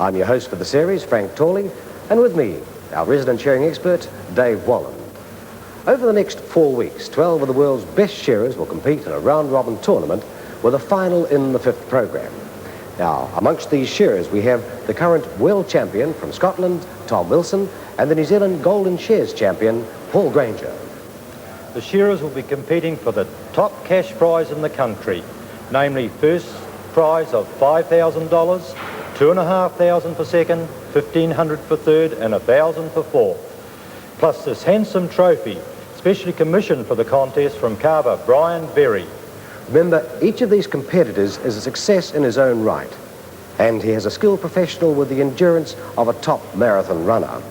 I'm your host for the series, Frank Torley, and with me, our resident shearing expert, Dave Wallen. Over the next 4 weeks, 12 of the world's best shearers will compete in a round-robin tournament with a final in the 5th program. Now, amongst these shearers, we have the current world champion from Scotland, Tom Wilson, and the New Zealand Golden Shears champion, Paul Granger. The shearers will be competing for the top cash prize in the country, namely first prize of $5,000, $2,500 for second, $1,500 for third, and $1,000 for fourth. Plus this handsome trophy, specially commissioned for the contest from carver Brian Berry. Remember, each of these competitors is a success in his own right, and he has a skilled professional with the endurance of a top marathon runner.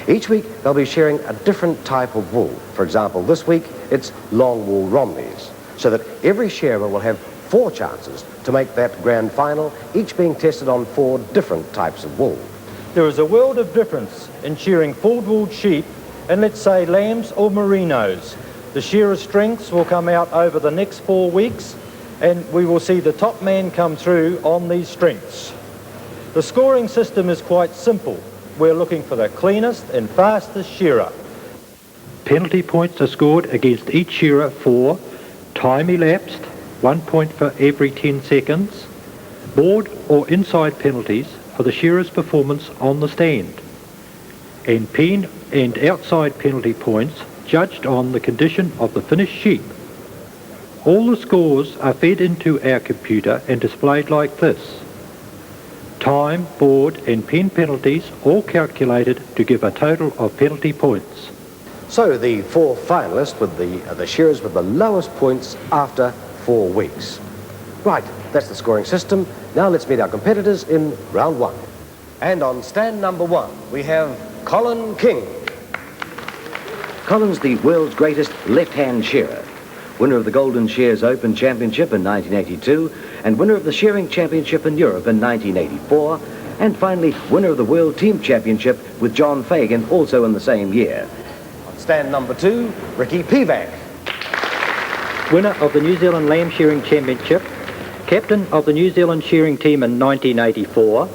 Each week, they'll be shearing a different type of wool. For example, this week, it's long wool Romneys, so that every shearer will have 4 chances to make that grand final, each being tested on 4 different types of wool. There is a world of difference in shearing full-wooled sheep and, let's say, lambs or merinos. The shearer's strengths will come out over the next 4 weeks, and we will see the top man come through on these strengths. The scoring system is quite simple. We're looking for the cleanest and fastest shearer. Penalty points are scored against each shearer for time elapsed, 1 point for every 10 seconds, board or inside penalties for the shearer's performance on the stand, and pen and outside penalty points judged on the condition of the finished sheep. All the scores are fed into our computer and displayed like this. Time, board and pen penalties all calculated to give a total of penalty points. So the 4 finalists with the shearers with the lowest points after 4 weeks. Right, that's the scoring system. Now let's meet our competitors in round 1. And on stand number 1, we have Colin King. Colin's the world's greatest left-hand shearer, winner of the Golden Shears Open Championship in 1982, and winner of the Shearing Championship in Europe in 1984, and finally winner of the World Team Championship with John Fagan also in the same year. On stand number 2, Ricky Pivac. Winner of the New Zealand Lamb Shearing Championship, captain of the New Zealand shearing team in 1984.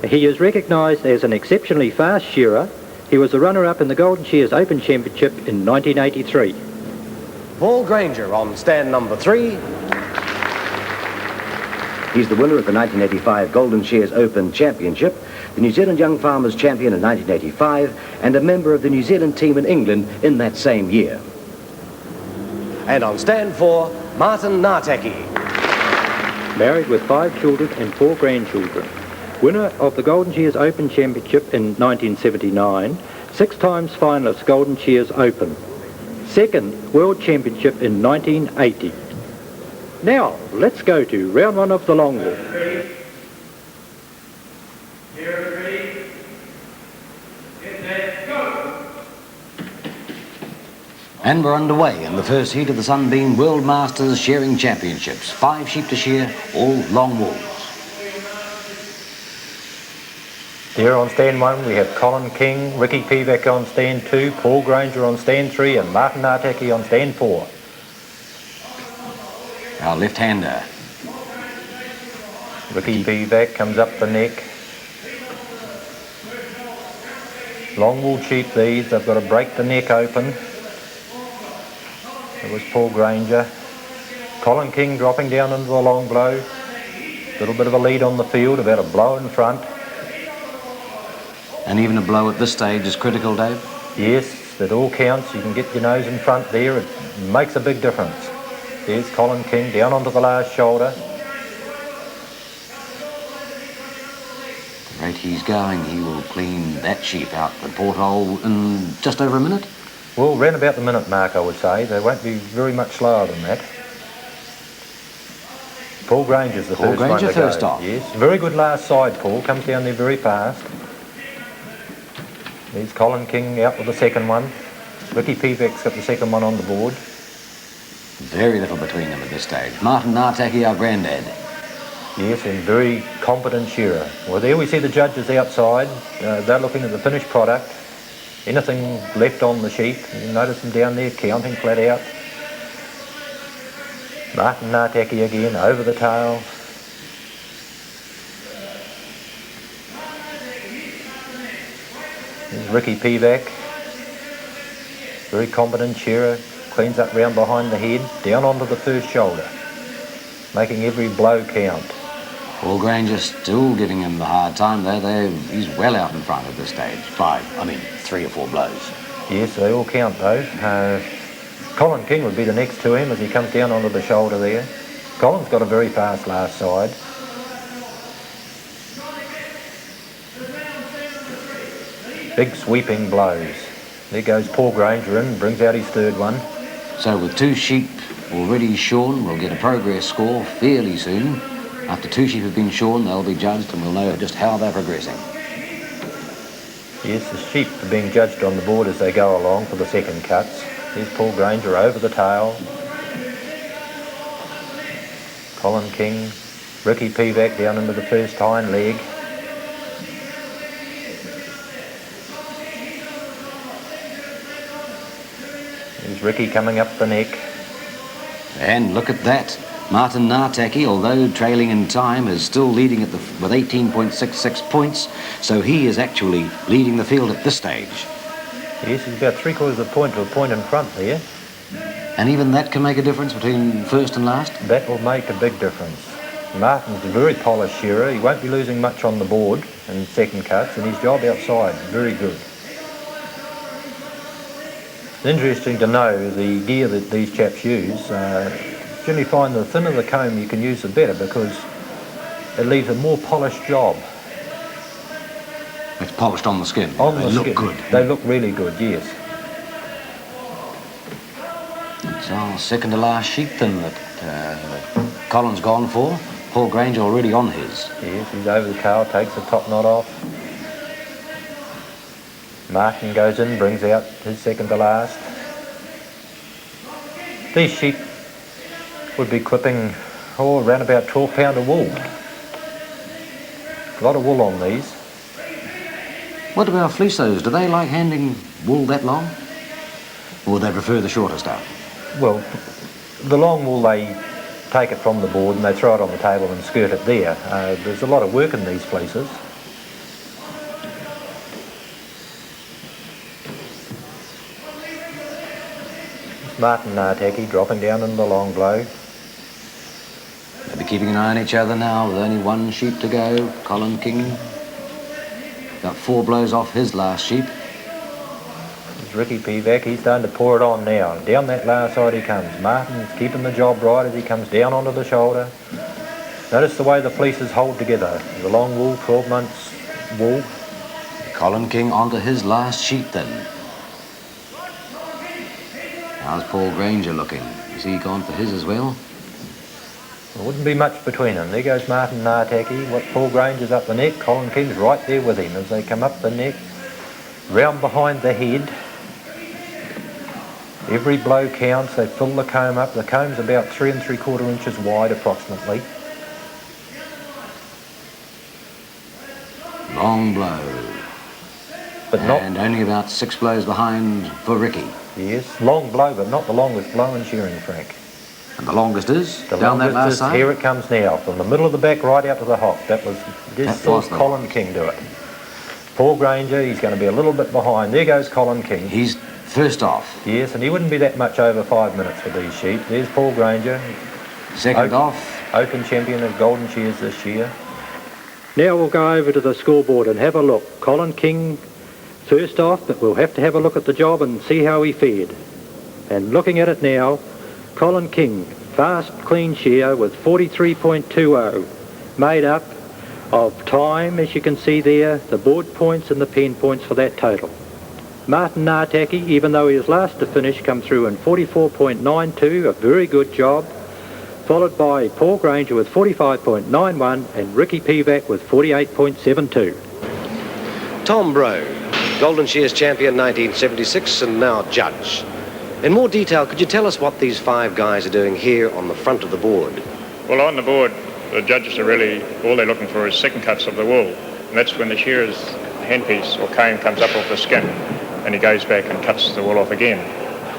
He is recognised as an exceptionally fast shearer. He was the runner-up in the Golden Shears Open Championship in 1983. Paul Granger on stand number 3. He's the winner of the 1985 Golden Shears Open Championship, the New Zealand Young Farmers Champion in 1985, and a member of the New Zealand team in England in that same year. And on stand 4, Martin Nartaki. Married with 5 children and 4 grandchildren. Winner of the Golden Shears Open Championship in 1979, 6 times finalist Golden Shears Open. Second World Championship in 1980. Now, let's go to round 1 of the long wool. And we're underway in the first heat of the Sunbeam World Masters Shearing Championships. 5 sheep to shear, all long wools. Here on stand 1 we have Colin King, Ricky Pivac on stand 2, Paul Granger on stand 3 and Martin Nartaki on stand 4. Our left-hander. Ricky Pivac comes up the neck. Long wool sheep these, they've got to break the neck open. It was Paul Granger. Colin King dropping down into the long blow. A little bit of a lead on the field, about a blow in front. And even a blow at this stage is critical, Dave? Yes, it all counts. You can get your nose in front there. It makes a big difference. There's Colin King down onto the last shoulder. The rate he's going, he will clean that sheep out the porthole in just over a minute? Well, round about the minute mark, I would say. They won't be very much slower than that. Paul Granger's the first one to go. Paul Granger first off. Yes, very good last side, Paul. Comes down there very fast. There's Colin King out with the second one. Ricky Pivac's got the second one on the board. Very little between them at this stage. Martin Nartaki, our granddad. Yes, and very competent shearer. Well, there we see the judges outside. They're looking at the finished product. Anything left on the sheep, you notice them down there counting flat out. Martin Nartaki again, over the tail. Ricky Pivac, very competent shearer, cleans up round behind the head, down onto the first shoulder, making every blow count. Paul Granger still giving him the hard time there. He's well out in front at this stage. 3 or 4 blows. Yes, they all count though. Colin King would be the next to him as he comes down onto the shoulder there. Colin's got a very fast last side. Big sweeping blows. There goes Paul Granger in, brings out his third one. So with 2 sheep already shorn, we'll get a progress score fairly soon. After 2 sheep have been shorn, they'll be judged and we'll know just how they're progressing. Yes, the sheep are being judged on the board as they go along for the second cuts. There's Paul Granger over the tail. Colin King, Ricky Pivac down into the first hind leg. There's Ricky coming up the neck. And look at that. Martin Nartaki, although trailing in time, is still leading with 18.66 points, so he is actually leading the field at this stage. Yes, he's about 3/4 of a point to a point in front there. And even that can make a difference between first and last? That will make a big difference. Martin's a very polished shearer. He won't be losing much on the board in second cuts, and his job outside, very good. It's interesting to know the gear that these chaps use. Generally find the thinner the comb you can use, the better, because it leaves a more polished job. It's polished on the skin. On the skin. They look good. They look really good, yes. It's our second to last sheep then that Colin's gone for. Paul Granger already on his. Yes, he's over the tail, takes the top knot off. Martin goes in, brings out his second to last. These sheep would be clipping around about 12 pound of wool. A lot of wool on these. What about fleecers? Do they like handing wool that long? Or would they prefer the shorter stuff? Well, the long wool, they take it from the board and they throw it on the table and skirt it there. There's a lot of work in these fleeces. Martin Nartaki dropping down in the long blow. They'll be keeping an eye on each other now with only 1 sheep to go. Colin King got 4 blows off his last sheep. There's Ricky Pivac, he's starting to pour it on now. Down that last side he comes. Martin's keeping the job right as he comes down onto the shoulder. Notice the way the fleeces hold together. The long wool, 12 months wool. Colin King onto his last sheep then. How's Paul Granger looking? Is he gone for his as well? There wouldn't be much between them. There goes Martin Nartaki. What Paul Granger's up the neck, Colin King's right there with him as they come up the neck, round behind the head. Every blow counts. They fill the comb up. The comb's about 3 3/4 inches wide approximately. Long blow. But not... And only about 6 blows behind for Ricky. Yes, long blow, but not the longest blow in shearing, Frank. And the longest is The down that longest last is, side? here it comes now, from the middle of the back right out to the hock. That was just saw Colin King do it. Paul Granger, he's going to be a little bit behind. There goes Colin King. He's first off. Yes, and he wouldn't be that much over 5 minutes for these sheep. There's Paul Granger. Second off. Open champion of Golden Shears this year. Now we'll go over to the scoreboard and have a look. Colin King first off, but we'll have to have a look at the job and see how he fared. And looking at it now, Colin King, fast, clean shear with 43.20, made up of time, as you can see there, the board points and the pen points for that total. Martin Nartaki, even though he was last to finish, come through in 44.92, a very good job, followed by Paul Granger with 45.91 and Ricky Pivac with 48.72. Tom Brown, Golden Shears champion 1976 and now judge. In more detail, could you tell us what these 5 guys are doing here on the front of the board? Well, on the board, the judges are really, all they're looking for is second cuts of the wool. And that's when the shearer's handpiece or comb comes up off the skin and he goes back and cuts the wool off again.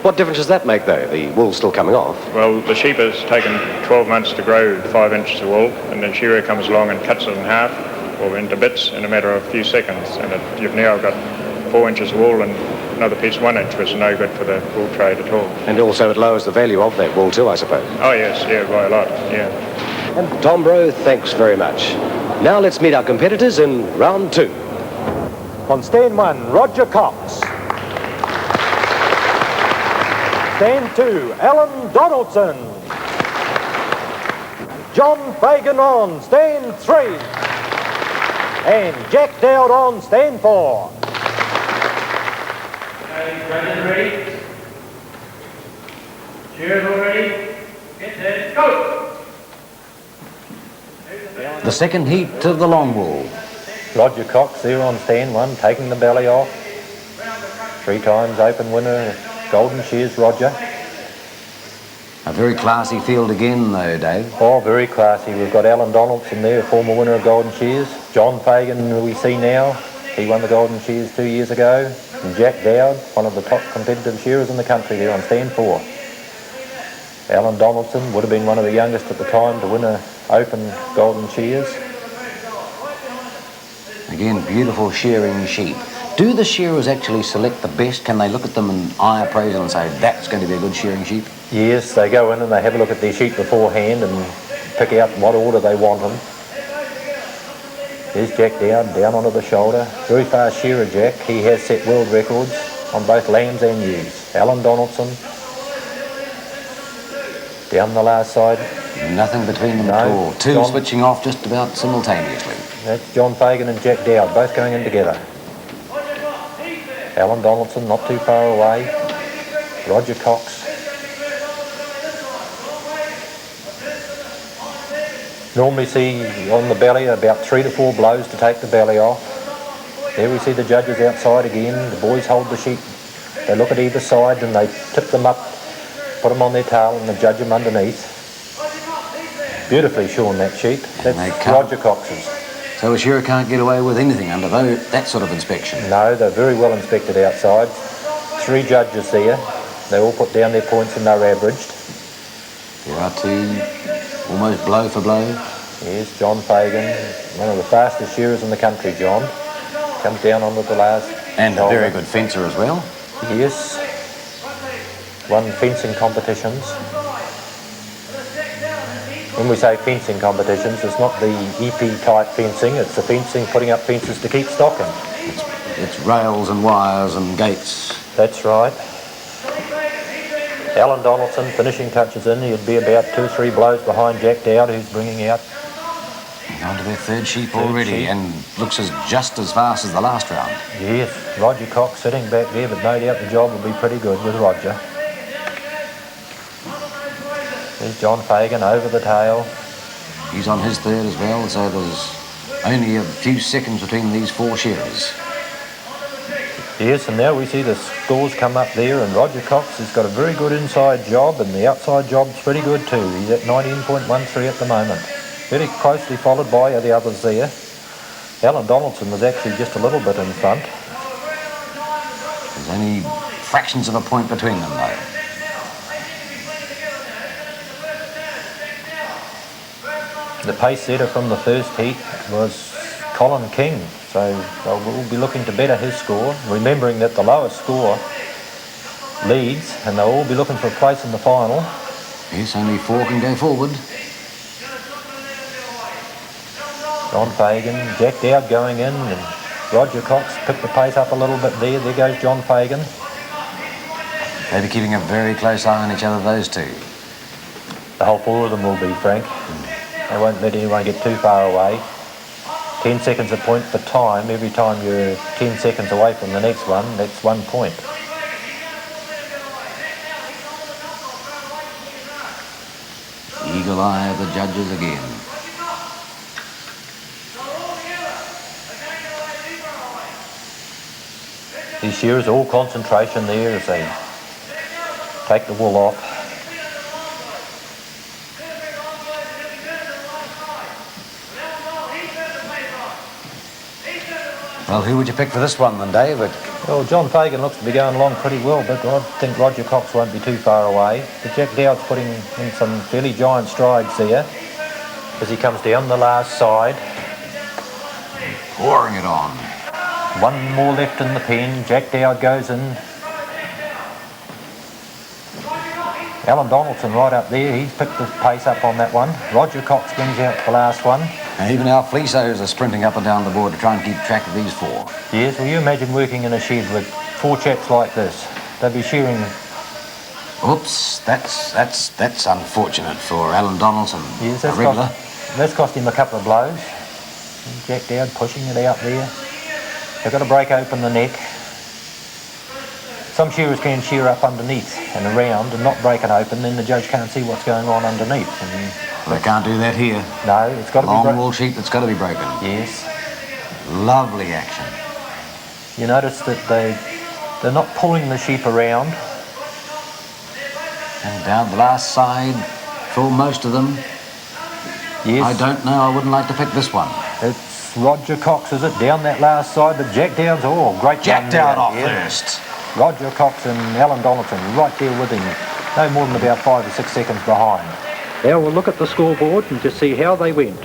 What difference does that make, though? The wool's still coming off. Well, the sheep has taken 12 months to grow 5 inches of wool, and the shearer comes along and cuts it in half or into bits in a matter of a few seconds, and you've now got 4 inches of wool, and another piece 1 inch was no good for the wool trade at all. And also it lowers the value of that wool too, I suppose. Oh yes, yeah, by a lot, yeah. And Tom Bro, thanks very much. Now let's meet our competitors in round 2. On stand 1, Roger Cox. Stand 2, Alan Donaldson. John Fagan on stand 3. And Jack Dowd on stand 4. Ready? Cheers already. Get set, go! The second heat of the long wool. Roger Cox there on stand 1, taking the belly off. 3 times open winner, Golden Shears Roger. A very classy field again though, Dave. Oh, very classy. We've got Alan Donaldson there, former winner of Golden Shears. John Fagan, who we see now, he won the Golden Shears 2 years ago. And Jack Dowd, one of the top competitive shearers in the country there on stand 4. Alan Donaldson would have been one of the youngest at the time to win a Open Golden Shears. Again, beautiful shearing sheep. Do the shearers actually select the best? Can they look at them and eye appraisal and say, that's going to be a good shearing sheep? Yes, they go in and they have a look at their sheep beforehand and pick out what order they want them. There's Jack Dowd, down onto the shoulder. Very fast shearer, Jack. He has set world records on both lambs and ewes. Alan Donaldson, down the last side. Nothing between them at all. Two John, switching off just about simultaneously. That's John Fagan and Jack Dowd, both going in together. Alan Donaldson not too far away. Roger Cox. Normally see on the belly about 3 to 4 blows to take the belly off. There we see the judges outside again. The boys hold the sheep. They look at either side and they tip them up, put them on their tail and they judge them underneath. Beautifully shorn, that sheep. That's Roger Cox's. So a shearer can't get away with anything under that sort of inspection? No, they're very well inspected outside. 3 judges there. They all put down their points and they're averaged. There are 2, almost blow for blow. Yes, John Fagan, one of the fastest shearers in the country, John. Comes down onto the last. And shoulder. a very good fencer as well. Yes. Won fencing competitions. When we say fencing competitions, it's not the EP type fencing, it's the fencing, putting up fences to keep stocking. It's rails and wires and gates. That's right. Alan Donaldson finishing touches in. He'd be about 2 or 3 blows behind Jack Dowd, who's bringing out. On to their third sheep already, and looks just as fast as the last round. Yes, Roger Cox sitting back there, but no doubt the job will be pretty good with Roger. There's John Fagan over the tail. He's on his third as well, so there's only a few seconds between these 4 shearers. Yes, and now we see the scores come up there, and Roger Cox has got a very good inside job, and the outside job's pretty good too. He's at 19.13 at the moment. Very closely followed by the others there. Alan Donaldson was actually just a little bit in front. There's only fractions of a point between them though. The pace setter from the first heat was Colin King, so we'll be looking to better his score, remembering that the lowest score leads, and they'll all be looking for a place in the final. Yes, only 4 can go forward. John Fagan, Jack Dowd going in, and Roger Cox picked the pace up a little bit there. There goes John Fagan. They'll be keeping a very close eye on each other, those 2. The whole 4 of them will be, Frank. They won't let anyone get too far away. 10 seconds a point for time. Every time you're 10 seconds away from the next one, that's 1 point. Eagle eye of the judges again. These shearers, all concentration there as they take the wool off. Well, who would you pick for this one then, David? Well, John Fagan looks to be going along pretty well, but I think Roger Cox won't be too far away. But Jack Dowd's putting in some fairly giant strides there as he comes down the last side. Pouring it on. One more left in the pen. Jack Dowd goes in. Alan Donaldson right up there. He's picked the pace up on that one. Roger Cox brings out the last one. And even our fleesos are sprinting up and down the board to try and keep track of these four. Yes, well, you imagine working in a shed with four chaps like this. They'd be shearing. Oops, that's unfortunate for Alan Donaldson. Yes, a regular. That's cost him a couple of blows. Jack Dowd pushing it out there. They've got to break open the neck. Some shearers can shear up underneath and around and not break it open, then the judge can't see what's going on underneath. And they can't do that here. No, it's got to be long wool sheep that's got to be broken. Yes. Lovely action. You notice that they're not pulling the sheep around. And down the last side for most of them. Yes. I don't know, I wouldn't like to pick this one. It's Roger Cox, is it? Down that last side, but Jack Dowd's, great Jack Dowd off here. first. Roger Cox and Alan Donaldson right there with him. No more than about 5 or 6 seconds behind. Now we'll look at the scoreboard and just see how they went.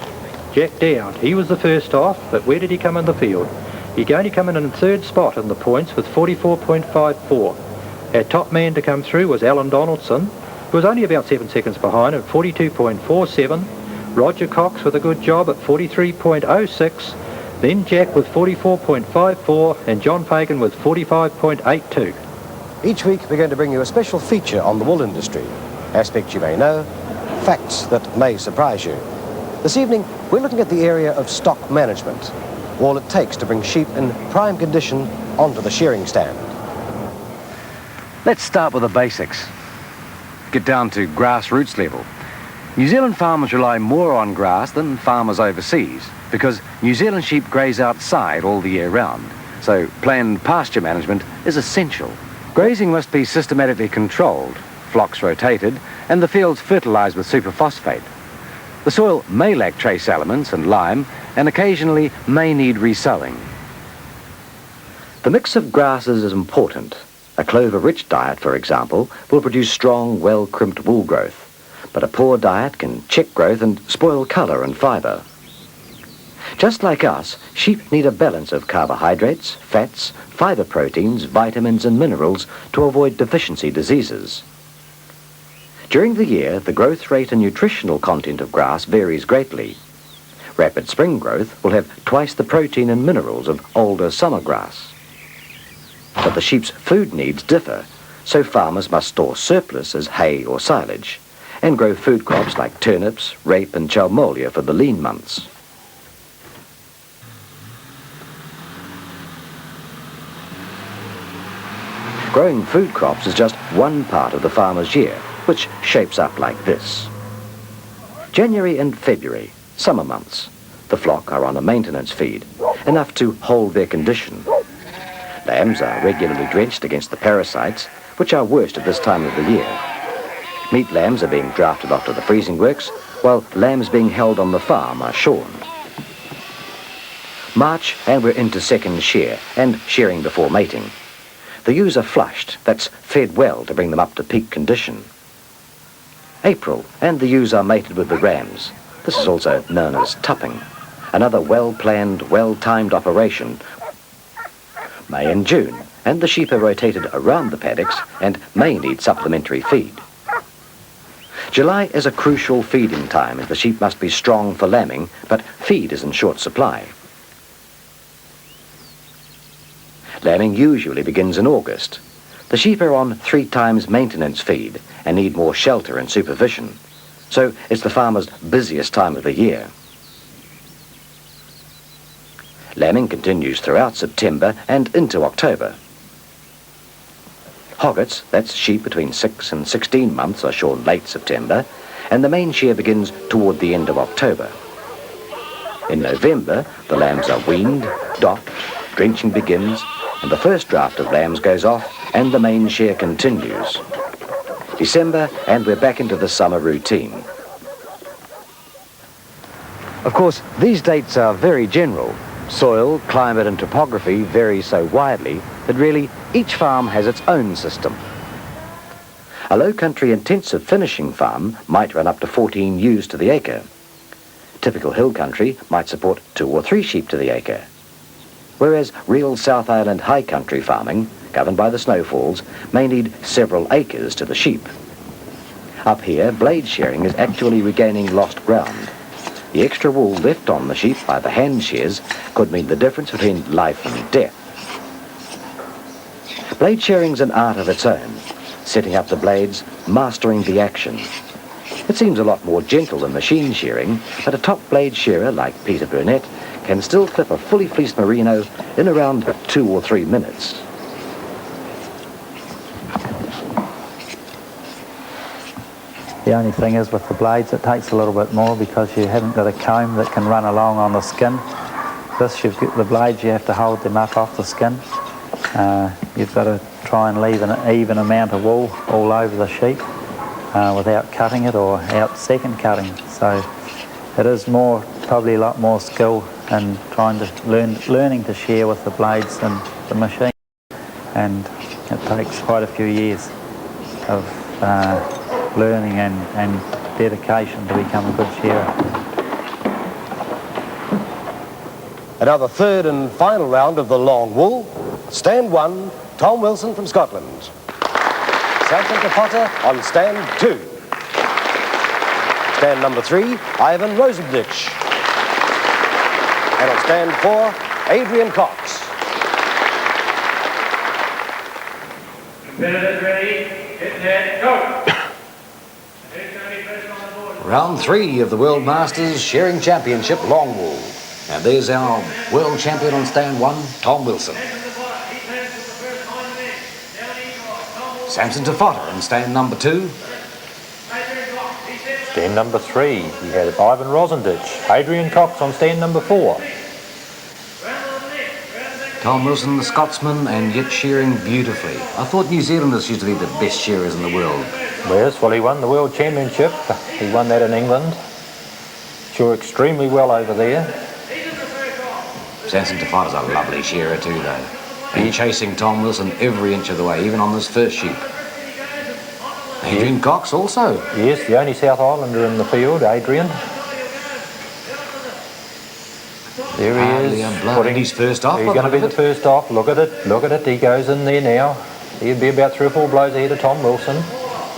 Jack Dowd, he was the first off, but where did he come in the field? He only come in third spot in the points with 44.54. Our top man to come through was Alan Donaldson, who was only about 7 seconds behind at 42.47. Roger Cox with a good job at 43.06. Then Jack with 44.54 and John Fagan with 45.82. Each week we're going to bring you a special feature on the wool industry. Aspects you may know, facts that may surprise you. This evening we're looking at the area of stock management. All it takes to bring sheep in prime condition onto the shearing stand. Let's start with the basics. Get down to grassroots level. New Zealand farmers rely more on grass than farmers overseas because New Zealand sheep graze outside all the year round, so planned pasture management is essential. Grazing must be systematically controlled, flocks rotated, and the fields fertilised with superphosphate. The soil may lack trace elements and lime, and occasionally may need resowing. The mix of grasses is important. A clover-rich diet, for example, will produce strong, well-crimped wool growth. But a poor diet can check growth and spoil colour and fibre. Just like us, sheep need a balance of carbohydrates, fats, fibre proteins, vitamins and minerals to avoid deficiency diseases. During the year, the growth rate and nutritional content of grass varies greatly. Rapid spring growth will have twice the protein and minerals of older summer grass. But the sheep's food needs differ, so farmers must store surplus as hay or silage, and grow food crops like turnips, rape and chalmolia for the lean months. Growing food crops is just one part of the farmer's year, which shapes up like this. January and February, summer months. The flock are on a maintenance feed, enough to hold their condition. Lambs are regularly drenched against the parasites, which are worst at this time of the year. Meat lambs are being drafted off to the freezing works, while lambs being held on the farm are shorn. March and we're into second shear and shearing before mating. The ewes are flushed, that's fed well to bring them up to peak condition. April and the ewes are mated with the rams. This is also known as tupping, another well-planned, well-timed operation. May and June, and the sheep are rotated around the paddocks and may need supplementary feed. July is a crucial feeding time as the sheep must be strong for lambing, but feed is in short supply. Lambing usually begins in August. The sheep are on 3 times maintenance feed and need more shelter and supervision, so it's the farmer's busiest time of the year. Lambing continues throughout September and into October. Hoggets, that's sheep between 6 and 16 months, are shorn late September, and the main shear begins toward the end of October. In November, the lambs are weaned, docked, drenching begins, and the first draft of lambs goes off, and the main shear continues. December, and we're back into the summer routine. Of course, these dates are very general. Soil, climate and topography vary so widely that really each farm has its own system. A low-country intensive finishing farm might run up to 14 ewes to the acre. Typical hill country might support 2 or 3 sheep to the acre. whereas real South Island high country farming, governed by the snowfalls, may need several acres to the sheep. Up here, blade shearing is actually regaining lost ground. The extra wool left on the sheep by the hand shears could mean the difference between life and death. Blade shearing's an art of its own, setting up the blades, mastering the action. It seems a lot more gentle than machine shearing, but a top blade shearer like Peter Burnett can still clip a fully fleeced merino in around 2 or 3 minutes. The only thing is with the blades it takes a little bit more because you haven't got a comb that can run along on the skin. This, the blades, you have to hold them up off the skin. You've got to try and leave an even amount of wool all over the sheep without cutting it or out second cutting. So it is probably a lot more skill in trying to learning to shear with the blades than the machine. And it takes quite a few years of learning and dedication to become a good shearer. Another third and final round of the long wool. Stand 1, Tom Wilson from Scotland. Samson Potter on stand 2. Stand number 3, Ivan Rosendich. And on stand 4, Adrian Cox. Competitors ready, hit net, go! Who's going to be first on the board? Round 3 of the World Masters Shearing Championship Long Wool. And there's our world champion on stand 1, Tom Wilson. Samson Tafota on stand number 2. Stand number 3, we had Ivan Rosendich. Adrian Cox on stand number 4. Tom Wilson, the Scotsman, and yet shearing beautifully. I thought New Zealanders used to be the best shearers in the world. Yes, well, he won the World Championship. He won that in England. Sure, extremely well over there. Samson Tafota's a lovely shearer too, though. And chasing Tom Wilson every inch of the way, even on this first sheep. Adrian Cox also. Yes, the only South Islander in the field, Adrian. There he is. Putting his first off. He's going to be the first off. Look at it. Look at it. He goes in there now. He'd be about 3 or 4 blows ahead of Tom Wilson.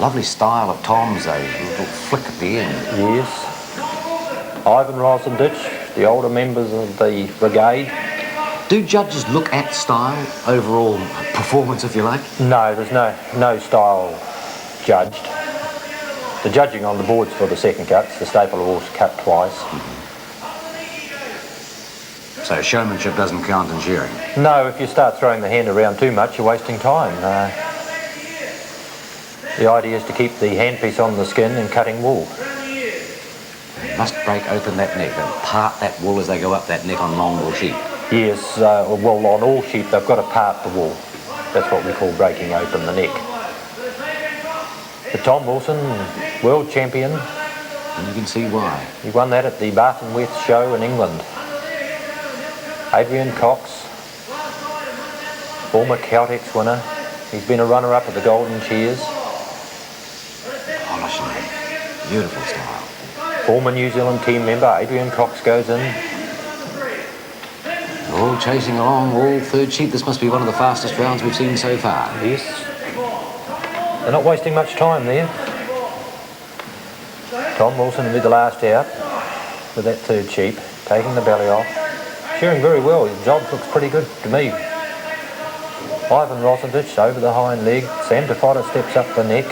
Lovely style of Tom's, though. A little flick at the end. Yes. Ivan Rosendich, the older members of the brigade. Do judges look at style, overall performance, if you like? No, there's no style judged. The judging on the boards for the second cuts, the staple of horse cut twice. So showmanship doesn't count in shearing? No, if you start throwing the hand around too much, you're wasting time. The idea is to keep the handpiece on the skin and cutting wool. They must break open that neck and part that wool as they go up that neck on long wool sheep. Yes, well, on all sheep they've got to part the wool. That's what we call breaking open the neck. But Tom Wilson, world champion. And you can see why. He won that at the Barton West show in England. Adrian Cox, former Caltex winner. He's been a runner-up at the Golden Shears. Polishing, beautiful style. Former New Zealand team member, Adrian Cox goes in. All chasing along, all third sheep. This must be one of the fastest rounds we've seen so far. Yes. They're not wasting much time there. Tom Wilson will be the last out with that third sheep, taking the belly off. Shearing very well. His job looks pretty good to me. Ivan Rosendich over the hind leg. Sam Tafota steps up the neck.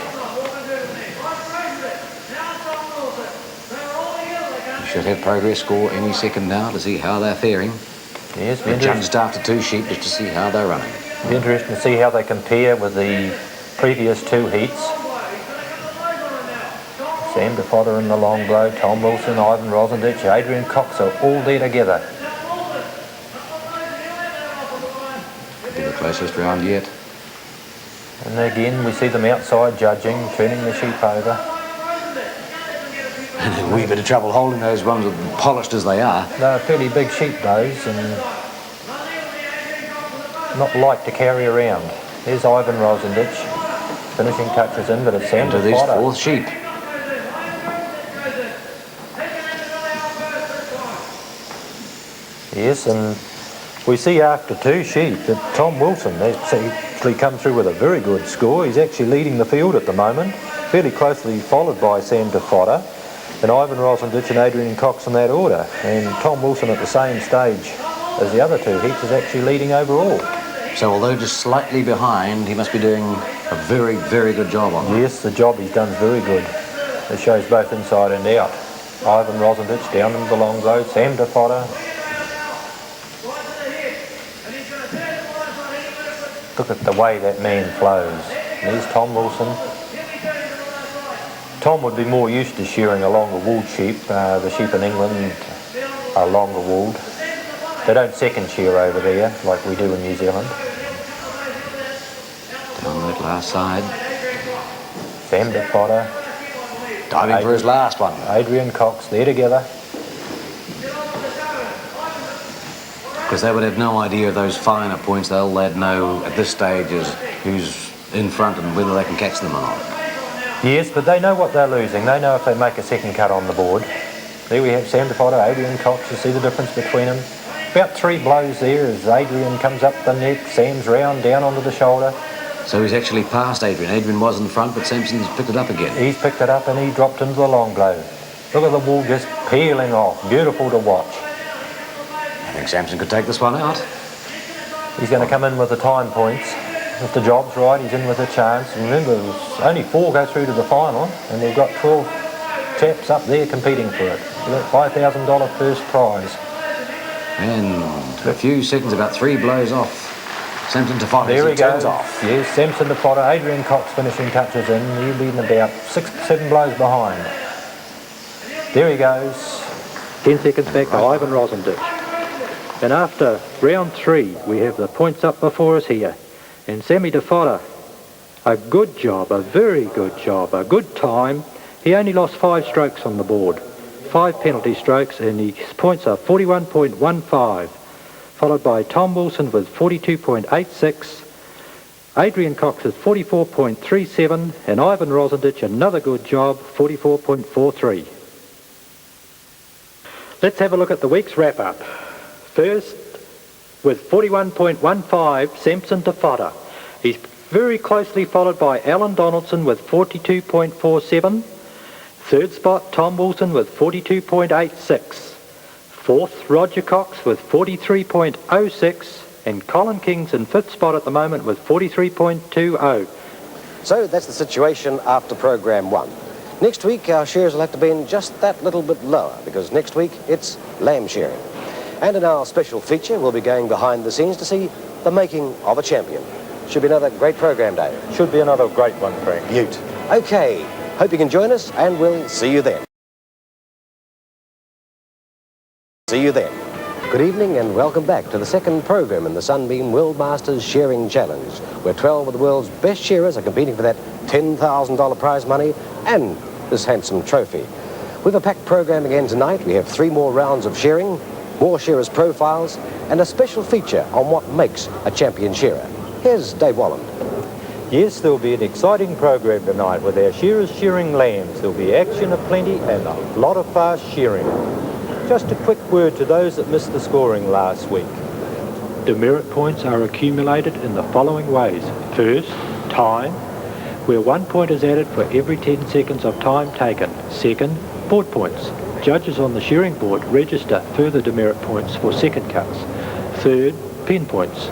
You should have progress score any second now to see how they're faring. Yes, They're judged after 2 sheep just to see how they're running. It'll be interesting to see how they compare with the previous 2 heats. Sam Tafota in the long blow, Tom Wilson, Ivan Rosendich, Adrian Cox are all there together. Could be the closest round yet. And again we see them outside judging, turning the sheep over. And a wee bit of trouble holding those ones, polished as they are. They're fairly big sheep those and not light to carry around. There's Ivan Rosendich, finishing touches in, but it's Sam Into this Tafota. 4th sheep. Yes, and We see after 2 sheep that Tom Wilson has actually come through with a very good score. He's actually leading the field at the moment, fairly closely followed by Sam DeFotter and Ivan Rosendich and Adrian Cox in that order. And Tom Wilson at the same stage as the other 2 heats is actually leading overall. So although just slightly behind, he must be doing a very, very good job on it. Yes, the job he's done is very good. It shows both inside and out. Ivan Rosendich down into the long blow, Sam DeFotter. Look at the way that man flows. And there's Tom Wilson. Tom would be more used to shearing a longer wooled sheep. The sheep in England are longer wooled. They don't second shear over there like we do in New Zealand. Down that last side. Sam DeFotter. Diving for his last one. Adrian Cox, they're together. Because they would have no idea of those finer points. They'd know at this stage is who's in front and whether they can catch them or not. Yes, but they know what they're losing. They know if they make a second cut on the board. There we have Sam DeFotter, Adrian Cox. You see the difference between them. About 3 blows there as Adrian comes up the neck, Sam's round, down onto the shoulder. So he's actually passed Adrian. Adrian was in front, but Sampson's picked it up again. He's picked it up and he dropped into the long blow. Look at the wool just peeling off. Beautiful to watch. I think Sampson could take this one out. He's going to come in with the time points. If the job's right, he's in with a chance. Remember, only 4 go through to the final, and we've got 12 chaps up there competing for it. We've got $5,000 first prize. And a few seconds, about 3 blows off. Sampson DeFotter. There he goes. Off. Yes, Sampson DeFotter, Adrian Cox finishing touches in. He'll be in about 6-7 blows behind. There he goes. 10 seconds back to Ivan Rosendich. And after round 3, we have the points up before us here. And Sammy DeFotter, a good job, a very good job, a good time. He only lost 5 strokes on the board, 5 penalty strokes, and his points are 41.15, followed by Tom Wilson with 42.86, Adrian Cox is 44.37, and Ivan Rosendich, another good job, 44.43. Let's have a look at the week's wrap-up. First, with 41.15, Sampson DeFotter. He's very closely followed by Alan Donaldson with 42.47. Third spot, Tom Wilson with 42.86. Fourth, Roger Cox with 43.06. And Colin King's in 5th spot at the moment with 43.20. So that's the situation after program 1. Next week our shears will have to be in just that little bit lower, because next week it's lamb shearing. And in our special feature, we'll be going behind the scenes to see the making of a champion. Should be another great program, Dave. Should be another great one, Frank. Beaut. Okay, hope you can join us, and we'll see you then. See you then. Good evening and welcome back to the second program in the Sunbeam World Masters Shearing Challenge, where 12 of the world's best shearers are competing for that $10,000 prize money and this handsome trophy. We've a packed program again tonight. We have 3 more rounds of shearing, more shearers' profiles, and a special feature on what makes a champion shearer. Here's Dave Walland. Yes, there'll be an exciting program tonight with our shearers shearing lambs. There'll be action aplenty and a lot of fast shearing. Just a quick word to those that missed the scoring last week. Demerit points are accumulated in the following ways. First, time, where 1 point is added for every 10 seconds of time taken. Second, board points. Judges on the shearing board register further demerit points for second cuts. Third, pen points.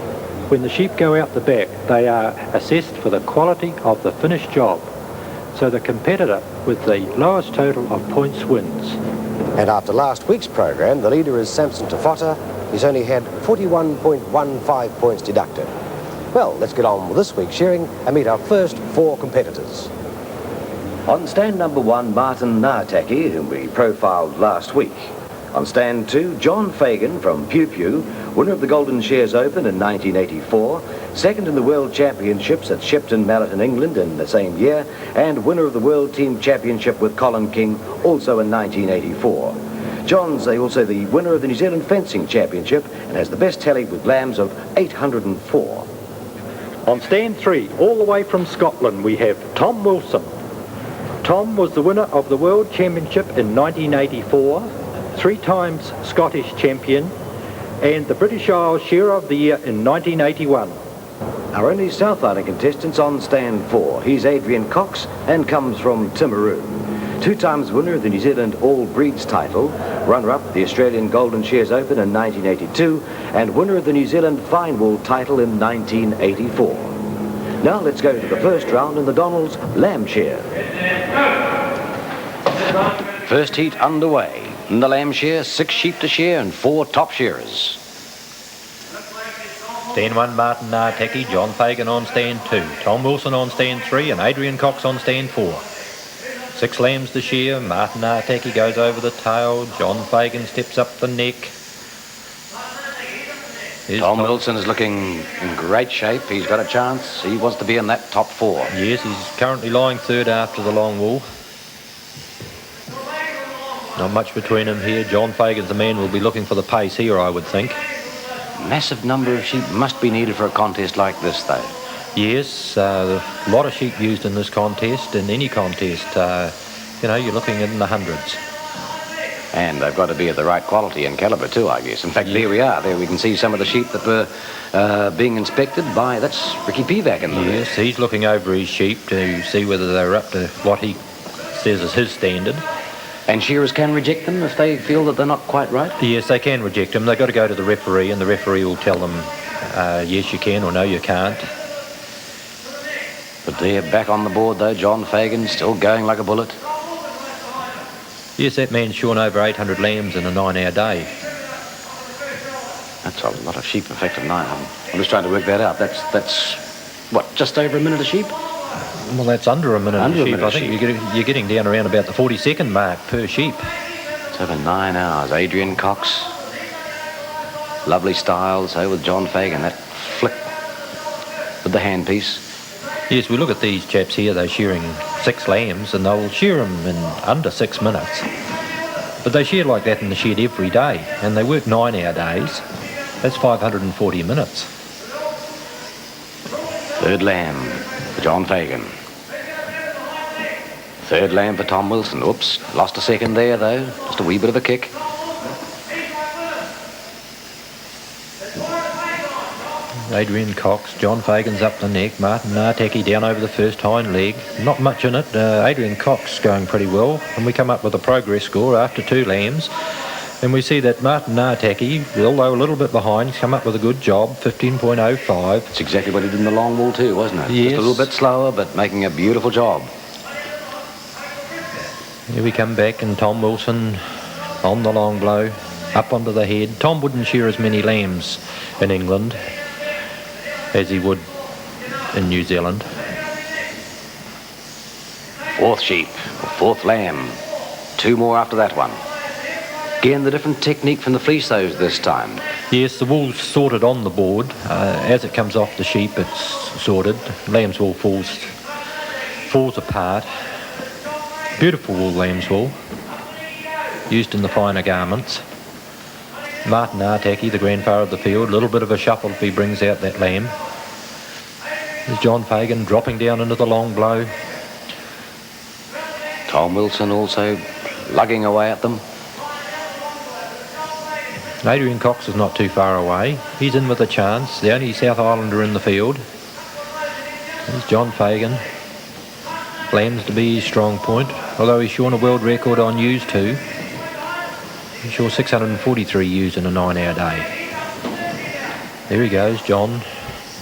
When the sheep go out the back, they are assessed for the quality of the finished job. So the competitor with the lowest total of points wins. And after last week's program, the leader is Sampson DeFotter. He's only had 41.15 points deducted. Well, let's get on with this week's shearing and meet our first 4 competitors. On stand number 1, Martin Naataki, whom we profiled last week. On stand 2, John Fagan from Pew Pew, winner of the Golden Shears Open in 1984, second in the World Championships at Shepton Mallet in England in the same year, and winner of the World Team Championship with Colin King, also in 1984. John's also the winner of the New Zealand Fencing Championship and has the best tally with lambs of 804. On stand 3, all the way from Scotland, we have Tom Wilson. Tom was the winner of the World Championship in 1984, 3 times Scottish champion, and the British Isles Shearer of the Year in 1981. Our only South Island contestant's on stand 4. He's Adrian Cox and comes from Timaru. 2 times winner of the New Zealand All Breeds title, runner-up the Australian Golden Shears Open in 1982, and winner of the New Zealand Fine Wool title in 1984. Now let's go to the first round in the Donald's Lamb Shear. First heat underway. In the Lamb Shear, 6 sheep to shear and 4 top shearers. Stand 1, Martin Narteki, John Fagan on stand 2, Tom Wilson on stand 3 and Adrian Cox on stand 4. 6 lambs to shear, Martin Narteki goes over the tail, John Fagan steps up the neck. Tom Wilson is looking in great shape. He's got a chance. He wants to be in that top 4. Yes, he's currently lying third after the long wool. Not much between them here. John Fagan's the man will be looking for the pace here, I would think. Massive number of sheep must be needed for a contest like this, though. Yes, a lot of sheep used in this contest, in any contest. You know, you're looking in the hundreds. And they've got to be of the right quality and calibre too, I guess. In fact, There we are. There we can see some of the sheep that were being inspected by, that's Ricky Pivac in there. Yes, he's looking over his sheep to see whether they're up to what he says is his standard. And shearers can reject them if they feel that they're not quite right? Yes, they can reject them. They've got to go to the referee, and the referee will tell them, yes, you can, or no, you can't. But they're back on the board, though. John Fagan still going like a bullet. Yes, that man's shorn over 800 lambs in a 9-hour day. That's a lot of sheep, in fact, of 9. I'm just trying to work that out. That's what, just over a minute a sheep? Well, that's under a minute Under a a sheep. minute I think you're getting down around about the 40-second mark per sheep. It's over 9 hours. Adrian Cox. Lovely style, so with John Fagan. That flick with the handpiece. Yes, we look at these chaps here. They're shearing 6 lambs, and they'll shear them in under 6 minutes. But they shear like that in the shed every day, and they work 9-hour days. That's 540 minutes. Third lamb for John Fagan. Third lamb for Tom Wilson. Oops, lost a second there, though. Just a wee bit of a kick. Adrian Cox, John Fagan's up the neck, Martin Narteki down over the first hind leg. Not much in it. Adrian Cox going pretty well, and we come up with a progress score after 2 lambs. And we see that Martin Narteki, although a little bit behind, he's come up with a good job, 15.05. It's exactly what he did in the long wool too, wasn't it? Yes. Just a little bit slower, but making a beautiful job. Here we come back, and Tom Wilson on the long blow, up onto the head. Tom wouldn't shear as many lambs in England as he would in New Zealand. Fourth sheep, fourth lamb. 2 more after that one. Again, the different technique from the fleesos this time. Yes, the wool's sorted on the board. As it comes off the sheep, it's sorted. Lamb's wool falls apart. Beautiful wool lamb's wool, used in the finer garments. Martin Narteki, the grandfather of the field, a little bit of a shuffle if he brings out that lamb. There's John Fagan dropping down into the long blow. Tom Wilson also lugging away at them. Adrian Cox is not too far away. He's in with a chance. The only South Islander in the field. There's John Fagan. Lambs to be his strong point, although he's shorn a world record on ewes too. He's shorn 643 ewes in a 9-hour day. There he goes, John.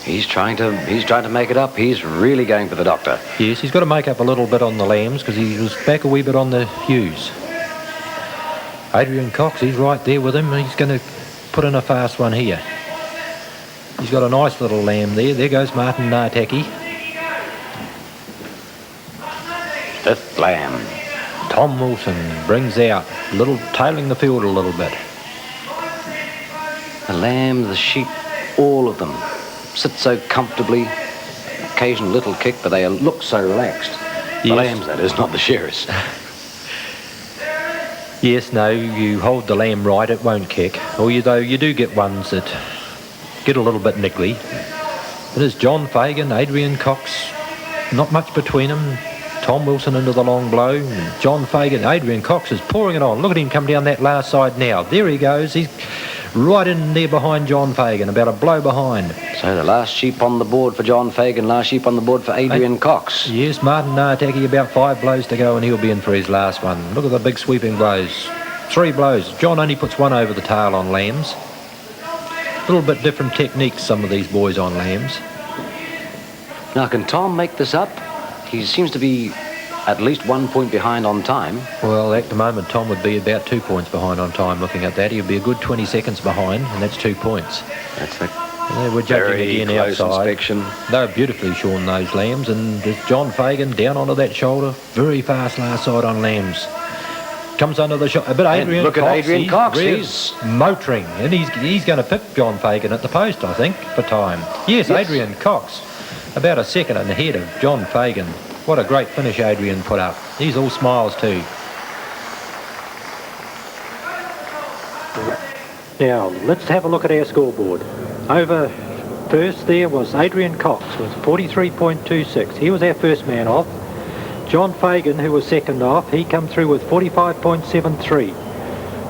He's trying to make it up. He's really going for the doctor. Yes, he's got to make up a little bit on the lambs because he was back a wee bit on the ewes. Adrian Cox, he's right there with him. He's going to put in a fast one here. He's got a nice little lamb there. There goes Martin Narteki. Fifth lamb. Tom Wilson brings out, tailing the field a little bit. The lamb, the sheep, all of them sit so comfortably. Occasional little kick, but they look so relaxed. Yes. The lambs, that is, not the shearers. Yes, no, you hold the lamb right, it won't kick. Although you do get ones that get a little bit niggly. It is John Fagan, Adrian Cox, not much between them. Tom Wilson into the long blow. John Fagan, Adrian Cox is pouring it on. Look at him come down that last side now. There he goes. He's right in there behind John Fagan, about a blow behind. So the last sheep on the board for John Fagan, last sheep on the board for Adrian Cox. Yes, Martin Nartaki, about 5 blows to go and he'll be in for his last one. Look at the big sweeping blows. 3 blows. John only puts 1 over the tail on lambs. A little bit different techniques, some of these boys on lambs. Now, can Tom make this up? He seems to be at least 1 point behind on time. Well, at the moment, Tom would be about 2 points behind on time looking at that. He'd be a good 20 seconds behind, and that's 2 points. That's it. We're judging again close outside. inspection. They're beautifully shorn, those lambs, and there's John Fagan down onto that shoulder. Very fast last side on lambs. Comes under the shot. But Adrian look Cox, at Adrian Cox. He's motoring, and he's going to pick John Fagan at the post, I think, for time. Yes, Adrian Cox, about a second ahead of John Fagan. What a great finish Adrian put up. He's all smiles too. Now, let's have a look at our scoreboard. Over first there was Adrian Cox with 43.26. He was our first man off. John Fagan, who was second off, he come through with 45.73.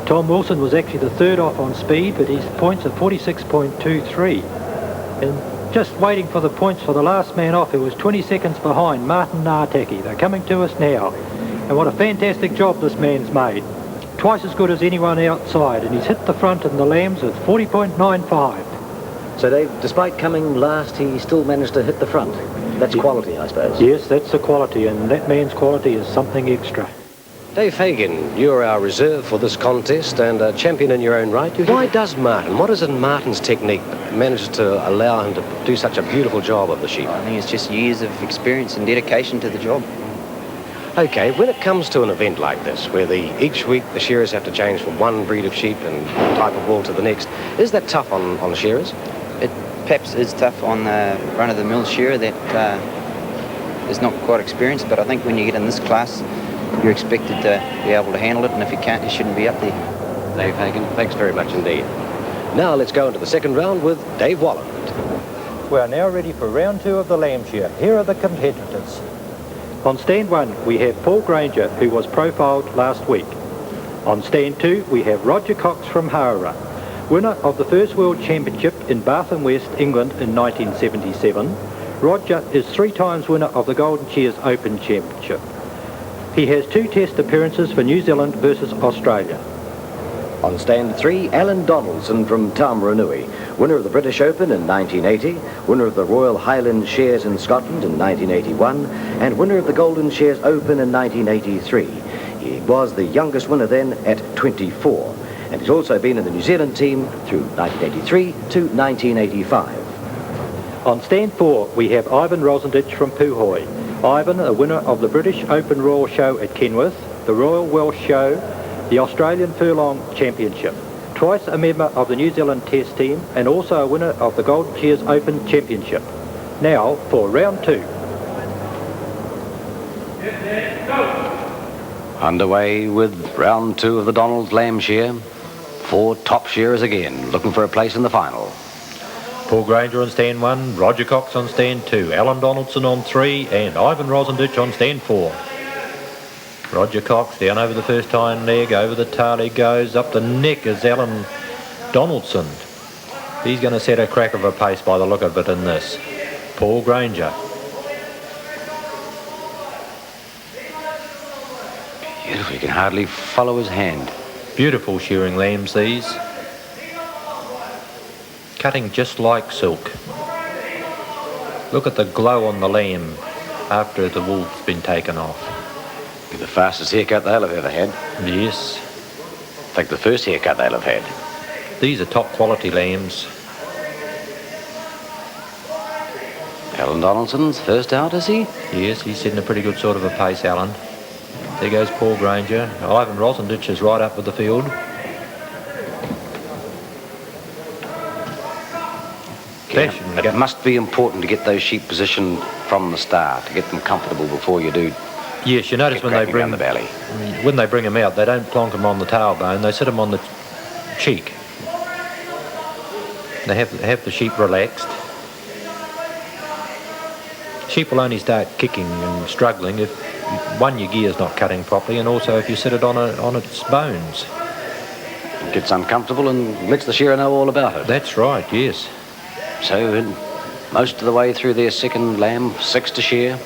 Tom Wilson was actually the third off on speed, but his points are 46.23. And just waiting for the points for the last man off, who was 20 seconds behind, Martin Nartaki. They're coming to us now. And what a fantastic job this man's made. Twice as good as anyone outside, and he's hit the front and the lambs with 40.95. So Dave, despite coming last, he still managed to hit the front. That's quality, I suppose. Yes, that's the quality, and that man's quality is something extra. Dave Fagan, you're our reserve for this contest and a champion in your own right. Why does Martin, what is in Martin's technique that manages to allow him to do such a beautiful job of the sheep? I think it's just years of experience and dedication to the job. Okay, when it comes to an event like this, where each week the shearers have to change from one breed of sheep and type of wool to the next, is that tough on the shearers? It perhaps is tough on the run-of-the-mill shearer that is not quite experienced, but I think when you get in this class, you're expected to be able to handle it, and if you can't, you shouldn't be up there. Dave Fagan, thanks very much indeed. Now let's go into the second round with Dave Walland. We are now ready for round 2 of the lamb shear. Here are the competitors. On stand 1, we have Paul Granger, who was profiled last week. On stand 2, we have Roger Cox from Hara, winner of the first World Championship in Bath and West, England in 1977. Roger is 3 times winner of the Golden Shears Open Championship. He has 2 test appearances for New Zealand versus Australia. On stand 3, Alan Donaldson from Taumarunui, winner of the British Open in 1980, winner of the Royal Highland Shears in Scotland in 1981, and winner of the Golden Shears Open in 1983. He was the youngest winner then at 24, and he's also been in the New Zealand team through 1983 to 1985. On stand 4, we have Ivan Rosendich from Puhoi. Ivan, a winner of the British Open Royal Show at Kenworth, the Royal Welsh Show, the Australian Furlong Championship. Twice a member of the New Zealand Test team and also a winner of the Golden Shears Open Championship. Now for round 2. Underway with round 2 of the Donald's Lamb Shear. 4 top shearers again, looking for a place in the final. Paul Granger on stand 1, Roger Cox on stand 2, Alan Donaldson on 3, and Ivan Rosendich on stand 4. Roger Cox down over the first hind leg, over the tail he goes, up the neck is Alan Donaldson. He's going to set a crack of a pace by the look of it in this. Paul Granger. Beautiful, you can hardly follow his hand. Beautiful shearing lambs these. Cutting just like silk. Look at the glow on the lamb after the wool's been taken off. The fastest haircut they'll have ever had. Yes. In fact, the first haircut they'll have had. These are top quality lambs. Alan Donaldson's first out, is he? Yes, he's setting a pretty good sort of a pace, Alan. There goes Paul Granger. Ivan Rosendich is right up with the field. It must be important to get those sheep positioned from the start, to get them comfortable before you do. Yes, you notice when they bring the belly. When they bring them out, they don't plonk them on the tailbone. They sit them on the cheek. They have the sheep relaxed. Sheep will only start kicking and struggling if, one, your gear's not cutting properly, and also if you sit it on its bones. Gets uncomfortable and lets the shearer know all about it. That's right, yes. So most of the way through their second lamb, 6 to shear.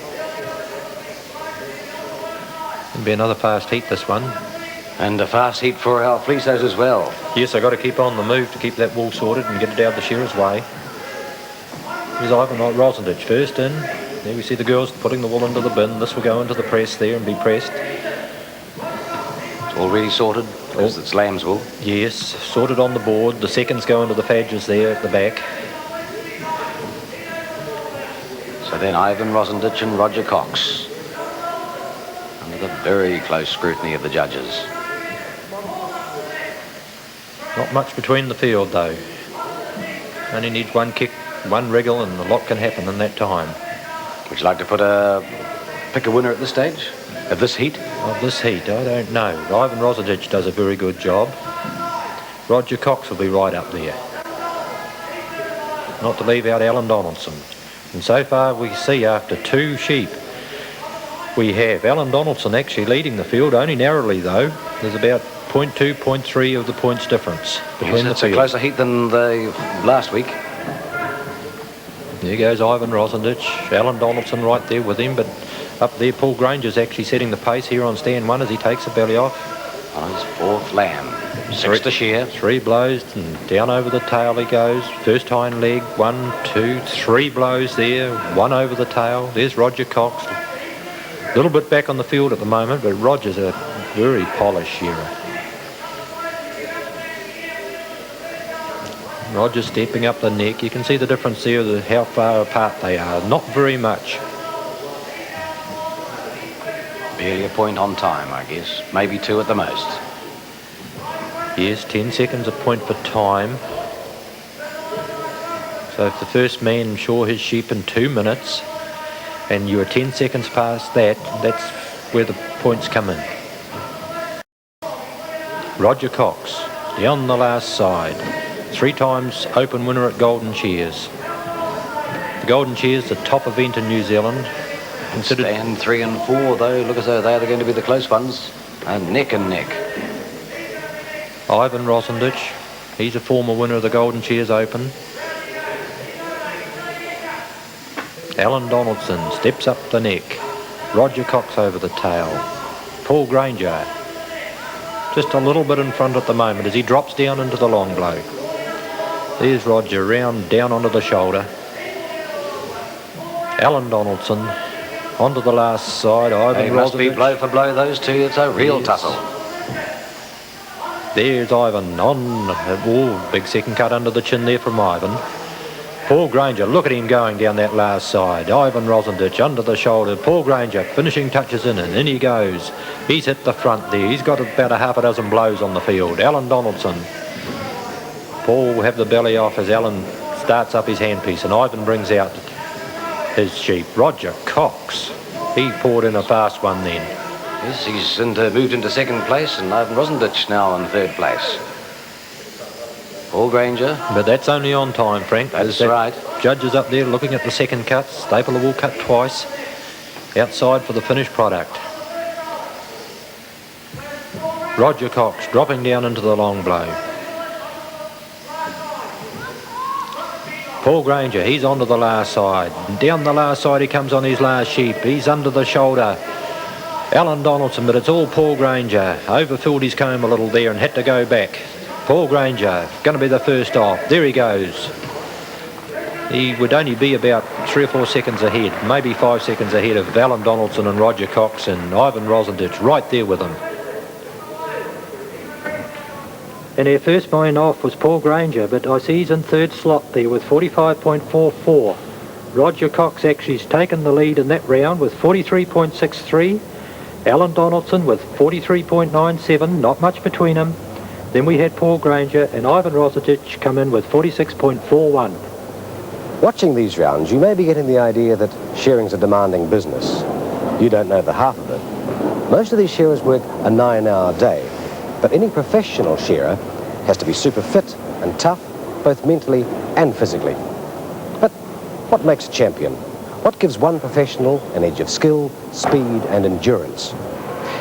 It'll be another fast heat, this one. And a fast heat for our fleesos as well. Yes, I've got to keep on the move to keep that wool sorted and get it out of the shearer's way. Here's Ivan Rosendich first in. There we see the girls putting the wool into the bin. This will go into the press there and be pressed. It's already sorted, because it's lamb's wool. Yes, sorted on the board. The seconds go into the fadges there at the back. So then Ivan Rosendich and Roger Cox, under the very close scrutiny of the judges. Not much between the field though. Only needs one kick, one wriggle, and a lot can happen in that time. Would you like to pick a winner at this stage? Of this heat? Of this heat, I don't know. Ivan Rosendich does a very good job. Roger Cox will be right up there. Not to leave out Alan Donaldson. And so far we see after 2 sheep, we have Alan Donaldson actually leading the field, only narrowly though. There's about 0.2, 0.3 of the points difference between the field. It's a closer heat than the last week. There goes Ivan Rosendich, Alan Donaldson right there with him, but up there Paul Granger's actually setting the pace here on stand 1 as he takes the belly off. On his 4th lamb, 6 to shear. 3 blows and down over the tail he goes. First hind leg, 1, 2, 3 blows there, 1 over the tail. There's Roger Cox. A little bit back on the field at the moment, but Roger's a very polished shearer. Roger stepping up the neck. You can see the difference there, how far apart they are. Not very much. Barely a point on time, I guess. Maybe 2 at the most. Yes, 10 seconds a point for time. So if the first man shore his sheep in 2 minutes, and you are 10 seconds past that, that's where the points come in. Roger Cox, down the last side. 3 times open winner at Golden Shears. The Golden Shears, the top event in New Zealand. Considered Stand 3 and 4, though, look as though they are going to be the close ones. And neck and neck. Ivan Rosendich, he's a former winner of the Golden Shears Open. Alan Donaldson steps up the neck. Roger Cox over the tail. Paul Granger, just a little bit in front at the moment as he drops down into the long blow. There's Roger, round down onto the shoulder. Alan Donaldson onto the last side. Ivan Rosendich. Must be blow for blow, those two. It's a real tussle. There's Ivan on. Oh, big second cut under the chin there from Ivan. Paul Granger, look at him going down that last side. Ivan Rosendich under the shoulder. Paul Granger, finishing touches in, and in he goes. He's hit the front there. He's got about a half a dozen blows on the field. Alan Donaldson. Paul will have the belly off as Alan starts up his handpiece, and Ivan brings out his sheep. Roger Cox, he poured in a fast one then. Yes, he's moved into 2nd place, and Ivan Rosendich now in 3rd place. Paul Granger. But that's only on time, Frank. That's right. Judges up there looking at the second cuts. Staple will cut twice. Outside for the finished product. Roger Cox dropping down into the long blow. Paul Granger, he's onto the last side. Down the last side he comes on his last sheep. He's under the shoulder. Alan Donaldson, but it's all Paul Granger. Overfilled his comb a little there and had to go back. Paul Granger, going to be the first off. There he goes. He would only be about 3 or 4 seconds ahead, maybe 5 seconds ahead of Alan Donaldson and Roger Cox and Ivan Rosendich, right there with them. And our first man off was Paul Granger, but I see he's in 3rd slot there with 45.44. Roger Cox actually's taken the lead in that round with 43.63. Alan Donaldson with 43.97, not much between them. Then we had Paul Granger and Ivan Rosendich come in with 46.41. Watching these rounds, you may be getting the idea that shearing's a demanding business. You don't know the half of it. Most of these shearers work a 9-hour day, but any professional shearer has to be super fit and tough, both mentally and physically. But what makes a champion? What gives one professional an edge of skill, speed and endurance?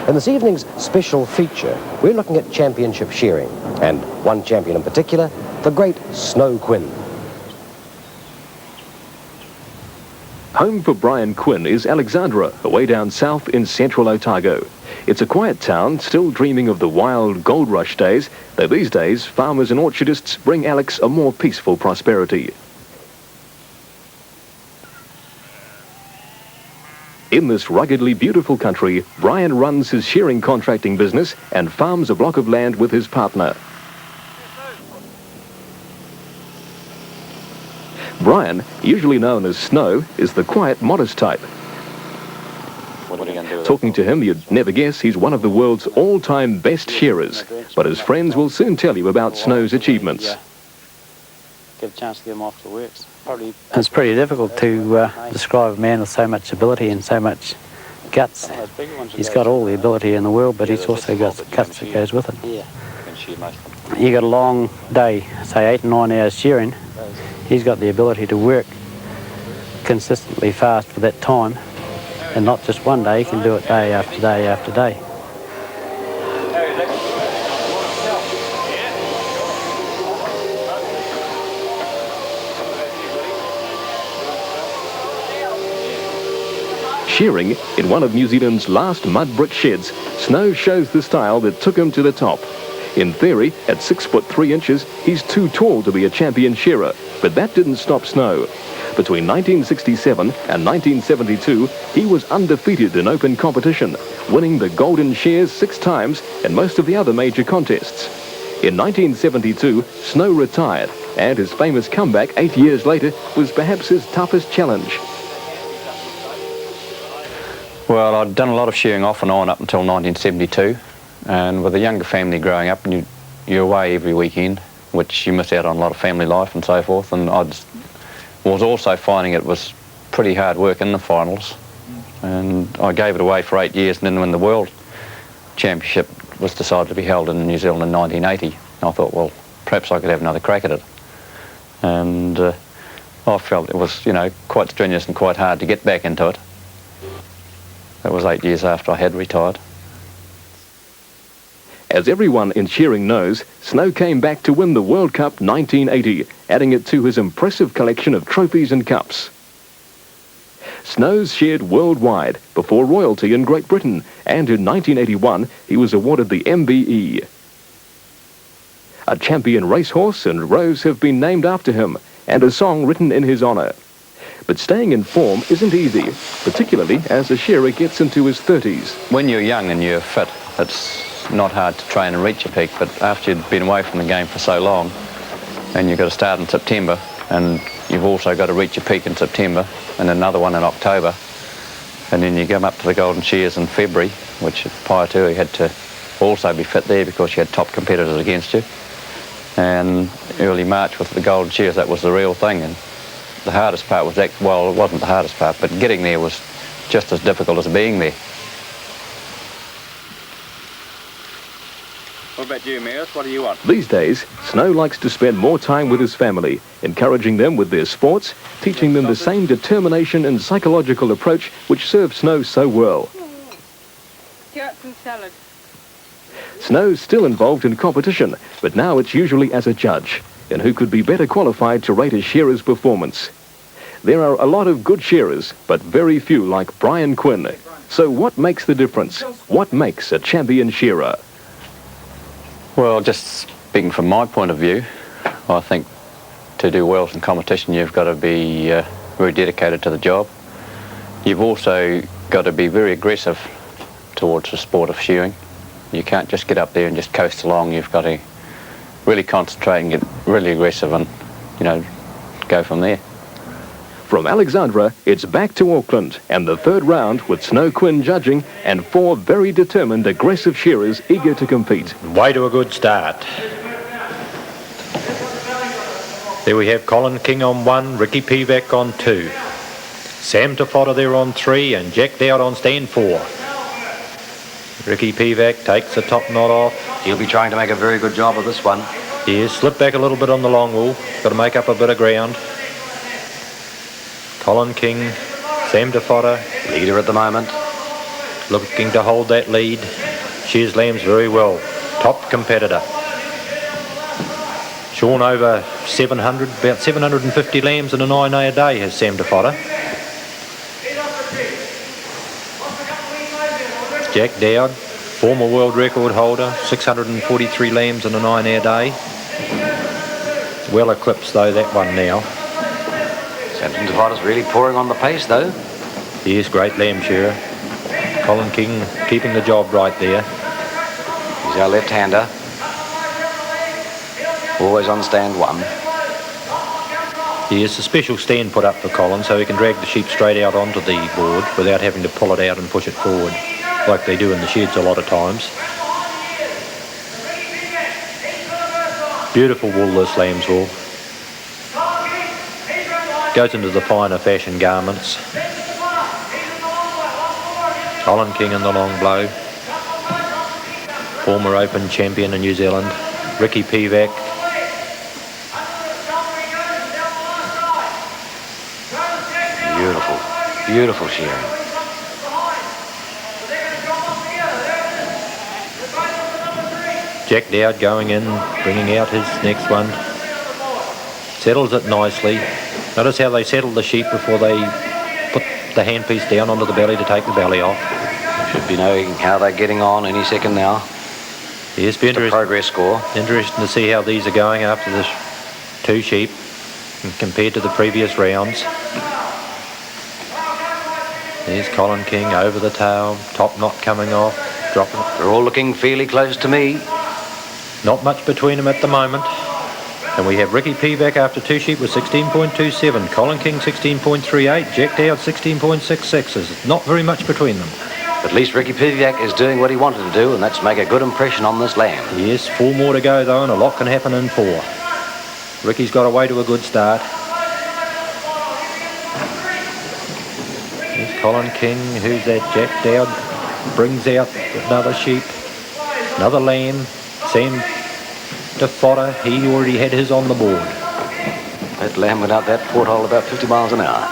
In this evening's special feature, we're looking at championship shearing, and one champion in particular, the great Snow Quinn. Home for Brian Quinn is Alexandra, away down south in central Otago. It's a quiet town, still dreaming of the wild gold rush days, though these days farmers and orchardists bring Alex a more peaceful prosperity. In this ruggedly beautiful country, Brian runs his shearing contracting business and farms a block of land with his partner. Brian, usually known as Snow, is the quiet, modest type. Talking to him, you'd never guess he's one of the world's all-time best shearers, but his friends will soon tell you about Snow's achievements. Give a chance to get him off the works. It's pretty difficult to describe a man with so much ability and so much guts. He's got all the ability in the world, but he's also got the guts that goes with it. You got a long day, say 8 or 9 hours shearing. He's got the ability to work consistently fast for that time, and not just one day, he can do it day after day after day. Shearing in one of New Zealand's last mud brick sheds, Snow shows the style that took him to the top. In theory, at 6 foot 3 inches, he's too tall to be a champion shearer, but that didn't stop Snow. Between 1967 and 1972, he was undefeated in open competition, winning the Golden Shears 6 times and most of the other major contests. In 1972, Snow retired, and his famous comeback 8 years later was perhaps his toughest challenge. Well, I'd done a lot of shearing off and on up until 1972, and with a younger family growing up, and you're away every weekend, which you miss out on a lot of family life and so forth, and I was also finding it was pretty hard work in the finals, and I gave it away for 8 years, and then when the World Championship was decided to be held in New Zealand in 1980, I thought, well, perhaps I could have another crack at it. And I felt it was, quite strenuous and quite hard to get back into it. That was 8 years after I had retired. As everyone in shearing knows, Snow came back to win the World Cup 1980, adding it to his impressive collection of trophies and cups. Snow's sheared worldwide before royalty in Great Britain, and in 1981 he was awarded the MBE. A champion racehorse and rose have been named after him, and a song written in his honour. But staying in form isn't easy, particularly as a shearer gets into his 30s. When you're young and you're fit, it's not hard to train and reach your peak, but after you've been away from the game for so long, and you've got to start in September, and you've also got to reach your peak in September, and another one in October, and then you come up to the Golden Shears in February, which prior to you had to also be fit there because you had top competitors against you. And early March with the Golden Shears, that was the real thing. And the hardest part was, well, it wasn't the hardest part, but getting there was just as difficult as being there. What about you, Maris? What do you want? These days, Snow likes to spend more time with his family, encouraging them with their sports, teaching them the same determination and psychological approach which served Snow so well. Carrots and salad. Snow's still involved in competition, but now it's usually as a judge, and who could be better qualified to rate a shearer's performance? There are a lot of good shearers, but very few like Brian Quinn. So what makes the difference? What makes a champion shearer? Well, just speaking from my point of view, I think to do well in competition you've got to be very dedicated to the job. You've also got to be very aggressive towards the sport of shearing. You can't just get up there and just coast along. You've got to really concentrate and get really aggressive and, go from there. From Alexandra, it's back to Auckland and the third round with Snow Quinn judging and 4 very determined, aggressive shearers eager to compete. Way to a good start. There we have Colin King on 1, Ricky Pivac on 2. Sam Tafota there on 3 and Jack Dowd on stand 4. Ricky Pivac takes the top knot off. He'll be trying to make a very good job of this one. Yes, slip back a little bit on the long wool. Got to make up a bit of ground. Colin King, Sam Tafota. Leader at the moment. looking to hold that lead. Shears lambs very well. Top competitor. Shorn over 700, about 750 lambs in a 9A a day has Sam DeFotter. Jack Dowd, former world record holder, 643 lambs in a 9A a day. Well eclipsed though, that one now. Sam DeFotter's really pouring on the pace though. Yes, great lamb shearer. Colin King keeping the job right there. He's our left-hander. Always on stand 1. He has a special stand put up for Colin so he can drag the sheep straight out onto the board without having to pull it out and push it forward like they do in the sheds a lot of times. Beautiful wool, this lamb's wool. Goes into the finer fashion garments. Colin King in the long blow. Former Open champion in New Zealand. Ricky Pivac. Beautiful, beautiful shearing. Jack Dowd going in, bringing out his next one. Settles it nicely. Notice how they settle the sheep before they put the handpiece down onto the belly to take the belly off. Should be knowing how they're getting on any second now. Yes, be interesting. Progress score. Interesting to see how these are going after the 2 sheep compared to the previous rounds. There's Colin King over the tail, top knot coming off, dropping it. They're all looking fairly close to me. Not much between them at the moment. And we have Ricky Pivac after 2 sheep with 16.27, Colin King 16.38, Jack Dowd 16.66. There's not very much between them. At least Ricky Pivac is doing what he wanted to do, and that's make a good impression on this lamb. Yes, 4 more to go though, and a lot can happen in 4. Ricky's got away to a good start. There's Colin King, who's that? Jack Dowd brings out another sheep, another lamb. Sam DeFotter, he already had his on the board. That lamb went out that porthole about 50 miles an hour.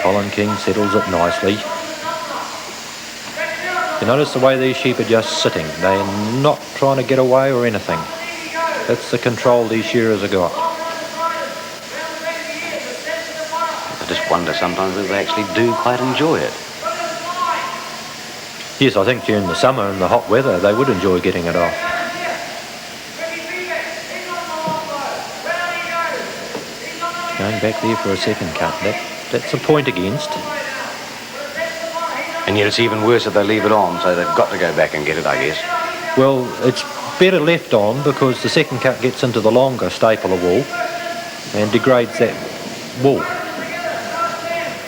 Colin King settles it nicely. You notice the way these sheep are just sitting. They're not trying to get away or anything. That's the control these shearers have got. I just wonder sometimes whether they actually do quite enjoy it. Yes, I think during the summer and the hot weather, they would enjoy getting it off. Going back there for a second cut. That's a point against. And yet it's even worse if they leave it on, so they've got to go back and get it, I guess. Well, it's better left on because the second cut gets into the longer staple of wool and degrades that wool.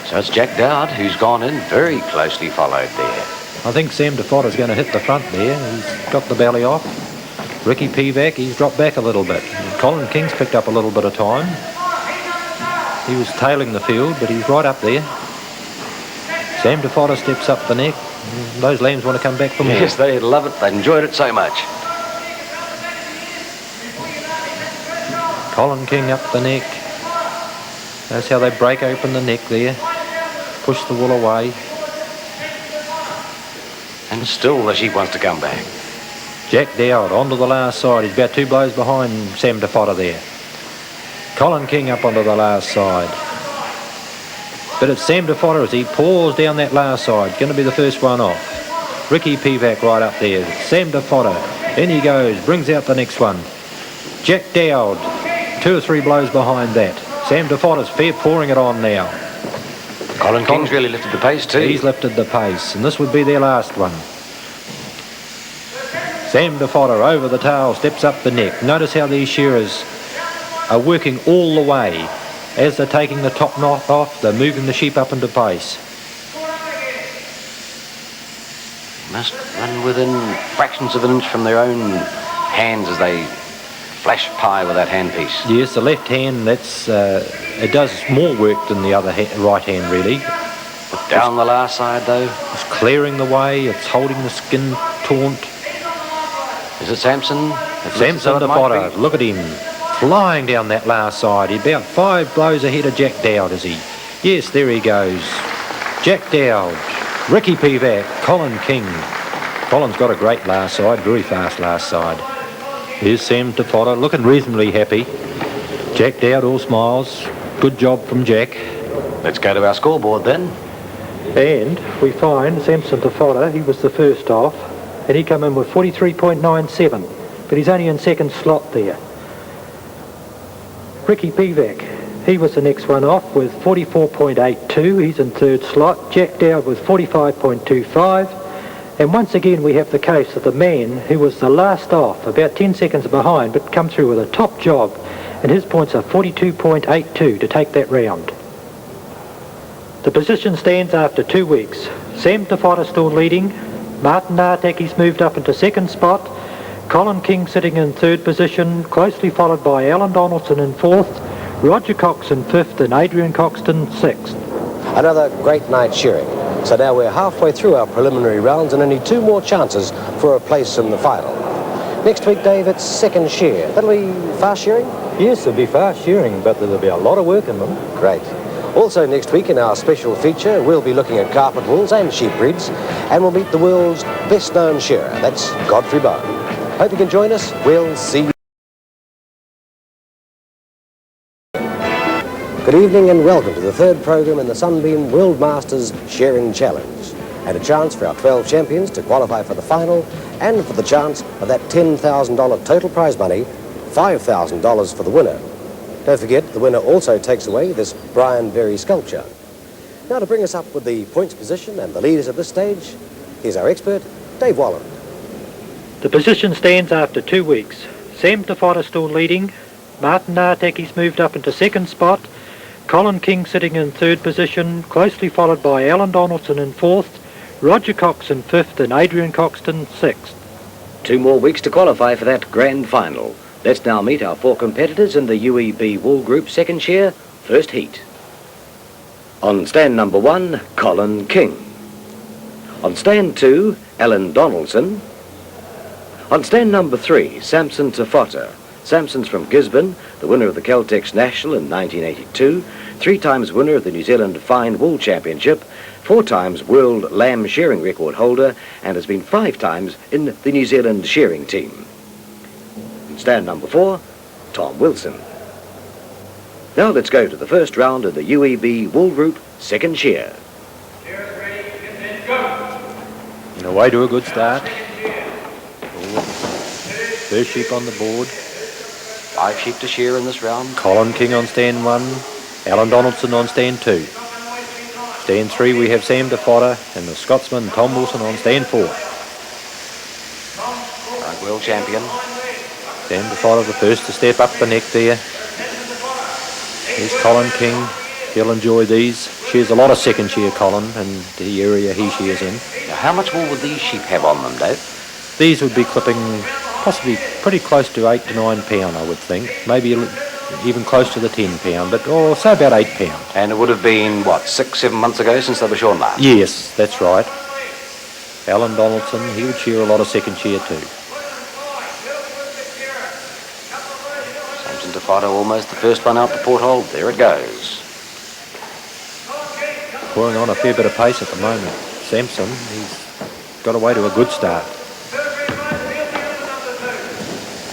So it's Jack Dowd who's gone in, very closely followed there. I think Sam DeFotter's going to hit the front there. He's got the belly off. Ricky Pivac, he's dropped back a little bit. Colin King's picked up a little bit of time. He was tailing the field, but he's right up there. Sam DeFotter steps up the neck. Those lambs want to come back for more. Yes, they love it. They enjoyed it so much. Colin King up the neck. That's how they break open the neck there. Push the wool away. And still the sheep wants to come back. Jack Dowd onto the last side. He's about 2 blows behind Sam DeFotter there. Colin King up onto the last side. But it's Sam DeFotter as he pours down that last side. Going to be the first one off. Ricky Pivac right up there. Sam DeFotter. In he goes. Brings out the next one. Jack Dowd. 2 or 3 blows behind that. Sam DeFotter's fair pouring it on now. Colin King's really lifted the pace too. He's lifted the pace, and this would be their last one. Sam DeFotter over the tail, steps up the neck. Notice how these shearers are working all the way. As they're taking the top knot off, they're moving the sheep up into pace. Must run within fractions of an inch from their own hands as they flash pie with that handpiece. Yes, the left hand, that's it does more work than the other right hand, really. But down the last side, though? It's clearing the way, it's holding the skin taut. Is it Samson? Samson DeFotter, look at him. Flying down that last side. He's about 5 blows ahead of Jack Dowd, is he? Yes, there he goes. Jack Dowd. Ricky Pivac, Colin King. Colin's got a great last side, very fast last side. Here's Sam DeFotter, looking reasonably happy. Jack Dowd, all smiles. Good job from Jack. Let's go to our scoreboard then. And we find Samson DeFotter, he was the first off, and he come in with 43.97, but he's only in second slot there. Ricky Pivac, he was the next one off with 44.82, he's in third slot. Jack Dowd with 45.25, and once again we have the case of the man who was the last off, about 10 seconds behind, but come through with a top job, and his points are 42.82 to take that round. The position stands after 2 weeks. Sam DeFotter still leading. Martin Artaki's moved up into second spot. Colin King sitting in third position, closely followed by Alan Donaldson in fourth, Roger Cox in fifth, and Adrian Coxton sixth. Another great night shearing. So now we're halfway through our preliminary rounds and only 2 more chances for a place in the final. Next week, Dave, it's second shear. That'll be fast shearing? Yes, it'll be fast shearing, but there'll be a lot of work in them. Great. Also next week in our special feature, we'll be looking at carpet wools and sheep breeds, and we'll meet the world's best known shearer. That's Godfrey Bone. Hope you can join us. We'll see you. Good evening and welcome to the third program in the Sunbeam World Masters Shearing Challenge, and a chance for our 12 champions to qualify for the final, and for the chance of that $10,000 total prize money, $5,000 for the winner. Don't forget, the winner also takes away this Brian Berry sculpture. Now to bring us up with the points position and the leaders at this stage, here's our expert, Dave Walland. The position stands after 2 weeks. Sam DeFotter still leading. Martin Artaki's moved up into second spot. Colin King sitting in third position, closely followed by Alan Donaldson in fourth, Roger Cox in fifth, and Adrian Coxton sixth. 2 more weeks to qualify for that grand final. Let's now meet our 4 competitors in the UEB Wool Group second shear, first heat. On stand number 1, Colin King. On stand 2, Alan Donaldson. On stand number 3, Samson DeFotter. Samson's from Gisborne, the winner of the Caltex National in 1982, 3 times winner of the New Zealand Fine Wool Championship, 4 times world lamb shearing record holder, and has been 5 times in the New Zealand shearing team. Stand number 4, Tom Wilson. Now let's go to the first round of the UEB Wool Group second shear. And away to a good start. First sheep on the board. 5 sheep to shear in this round. Colin King on stand 1, Alan Donaldson on stand 2. Stand 3 we have Sam DeFotter and the Scotsman Tom Wilson on stand 4. Current world champion. Sam DeFotter the first to step up the neck there. Here's Colin King. He'll enjoy these. Shears a lot of second shear, Colin, in the area he shears in. Now, how much wool would these sheep have on them, Dave? These would be clipping possibly pretty close to 8 to 9 pound, I would think. Maybe even close to the 10 pound, but say about 8 pound. And it would have been, what, 6-7 months ago since they were shorn last? Yes, that's right. Alan Donaldson, he would shear a lot of second shear too. Samson DeFotter almost the first one out the porthole. There it goes. Pouring on a fair bit of pace at the moment. Samson, he's got away to a good start.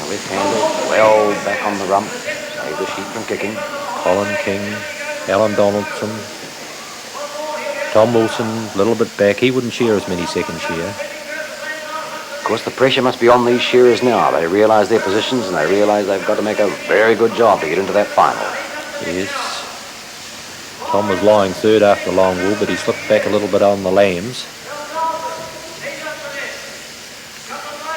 Left-handed, well back on the rump. Save the sheep from kicking. Colin King, Alan Donaldson, Tom Wilson, a little bit back. He wouldn't shear as many second shear. Of course, the pressure must be on these shearers now. They realise their positions and they realise they've got to make a very good job to get into that final. Yes. Tom was lying third after long wool, but he slipped back a little bit on the lambs.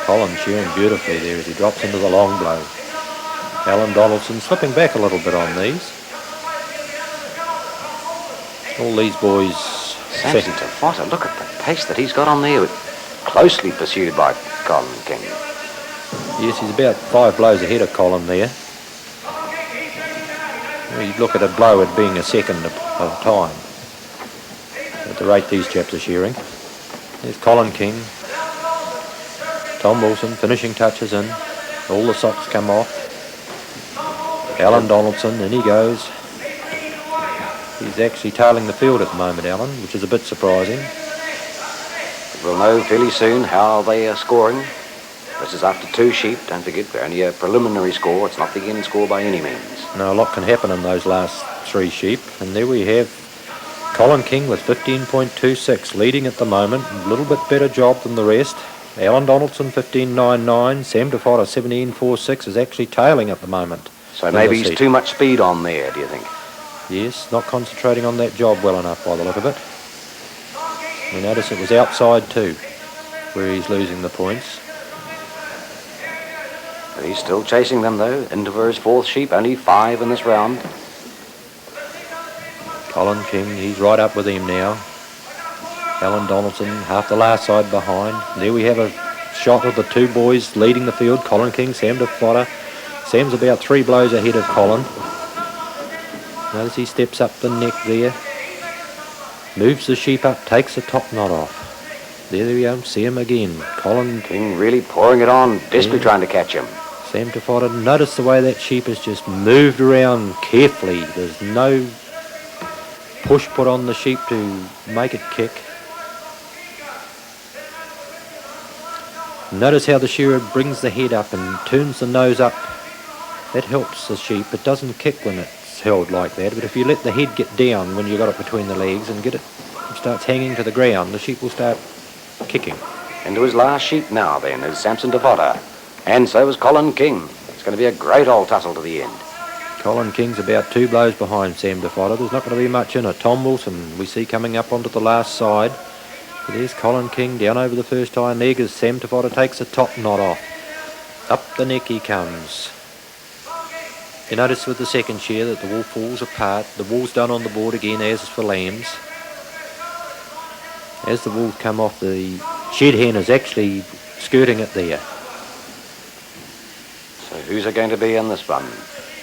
Colin shearing beautifully there as he drops into the long blow. Alan Donaldson slipping back a little bit on these. All these boys... Samson DeFotter, look at the pace that he's got on there. Closely pursued by Colin King. Yes, he's about 5 blows ahead of Colin there. You look at a blow at being a second of time at the rate these chaps are shearing. There's Colin King. Tom Wilson, finishing touches in. All the socks come off. Alan Donaldson, in he goes. He's actually tailing the field at the moment, Alan, which is a bit surprising. We'll know fairly soon how they are scoring. This is after 2 sheep. Don't forget, we're only a preliminary score. It's not the end score by any means. Now, a lot can happen in those last 3 sheep. And there we have Colin King with 15.26, leading at the moment. A little bit better job than the rest. Alan Donaldson, 15.99. Sam DeFotter, 17.46, is actually tailing at the moment. So maybe he's too much speed on there, do you think? Yes, not concentrating on that job well enough by the look of it. You notice it was outside too, where he's losing the points. But he's still chasing them though, into for his 4th sheep, only 5 in this round. Colin King, he's right up with him now. Alan Donaldson, half the last side behind. There we have a shot of the 2 boys leading the field, Colin King, Sam DeFotter. Sam's about 3 blows ahead of Colin. Notice he steps up the neck there. Moves the sheep up, takes the top knot off. There we go, see him again. Colin King really pouring it on, desperately trying to catch him. Sam DeFotter, notice the way that sheep has just moved around carefully. There's no push put on the sheep to make it kick. Notice how the shearer brings the head up and turns the nose up. That helps the sheep. It doesn't kick when it's held like that, but if you let the head get down when you got it between the legs and get it starts hanging to the ground, the sheep will start kicking. Into his last sheep now then is Samson DeFotter. And so is Colin King. It's going to be a great old tussle to the end. Colin King's about 2 blows behind Sam DeFotter. There's not going to be much in it. Tom Wilson we see coming up onto the last side. But there's Colin King down over the first hind leg as Sam DeFotter takes the top knot off. Up the neck he comes. You notice with the second shear that the wool falls apart. The wool's done on the board again, as for lambs. As the wool come off, the shed hen is actually skirting it there. So who's it going to be in this one?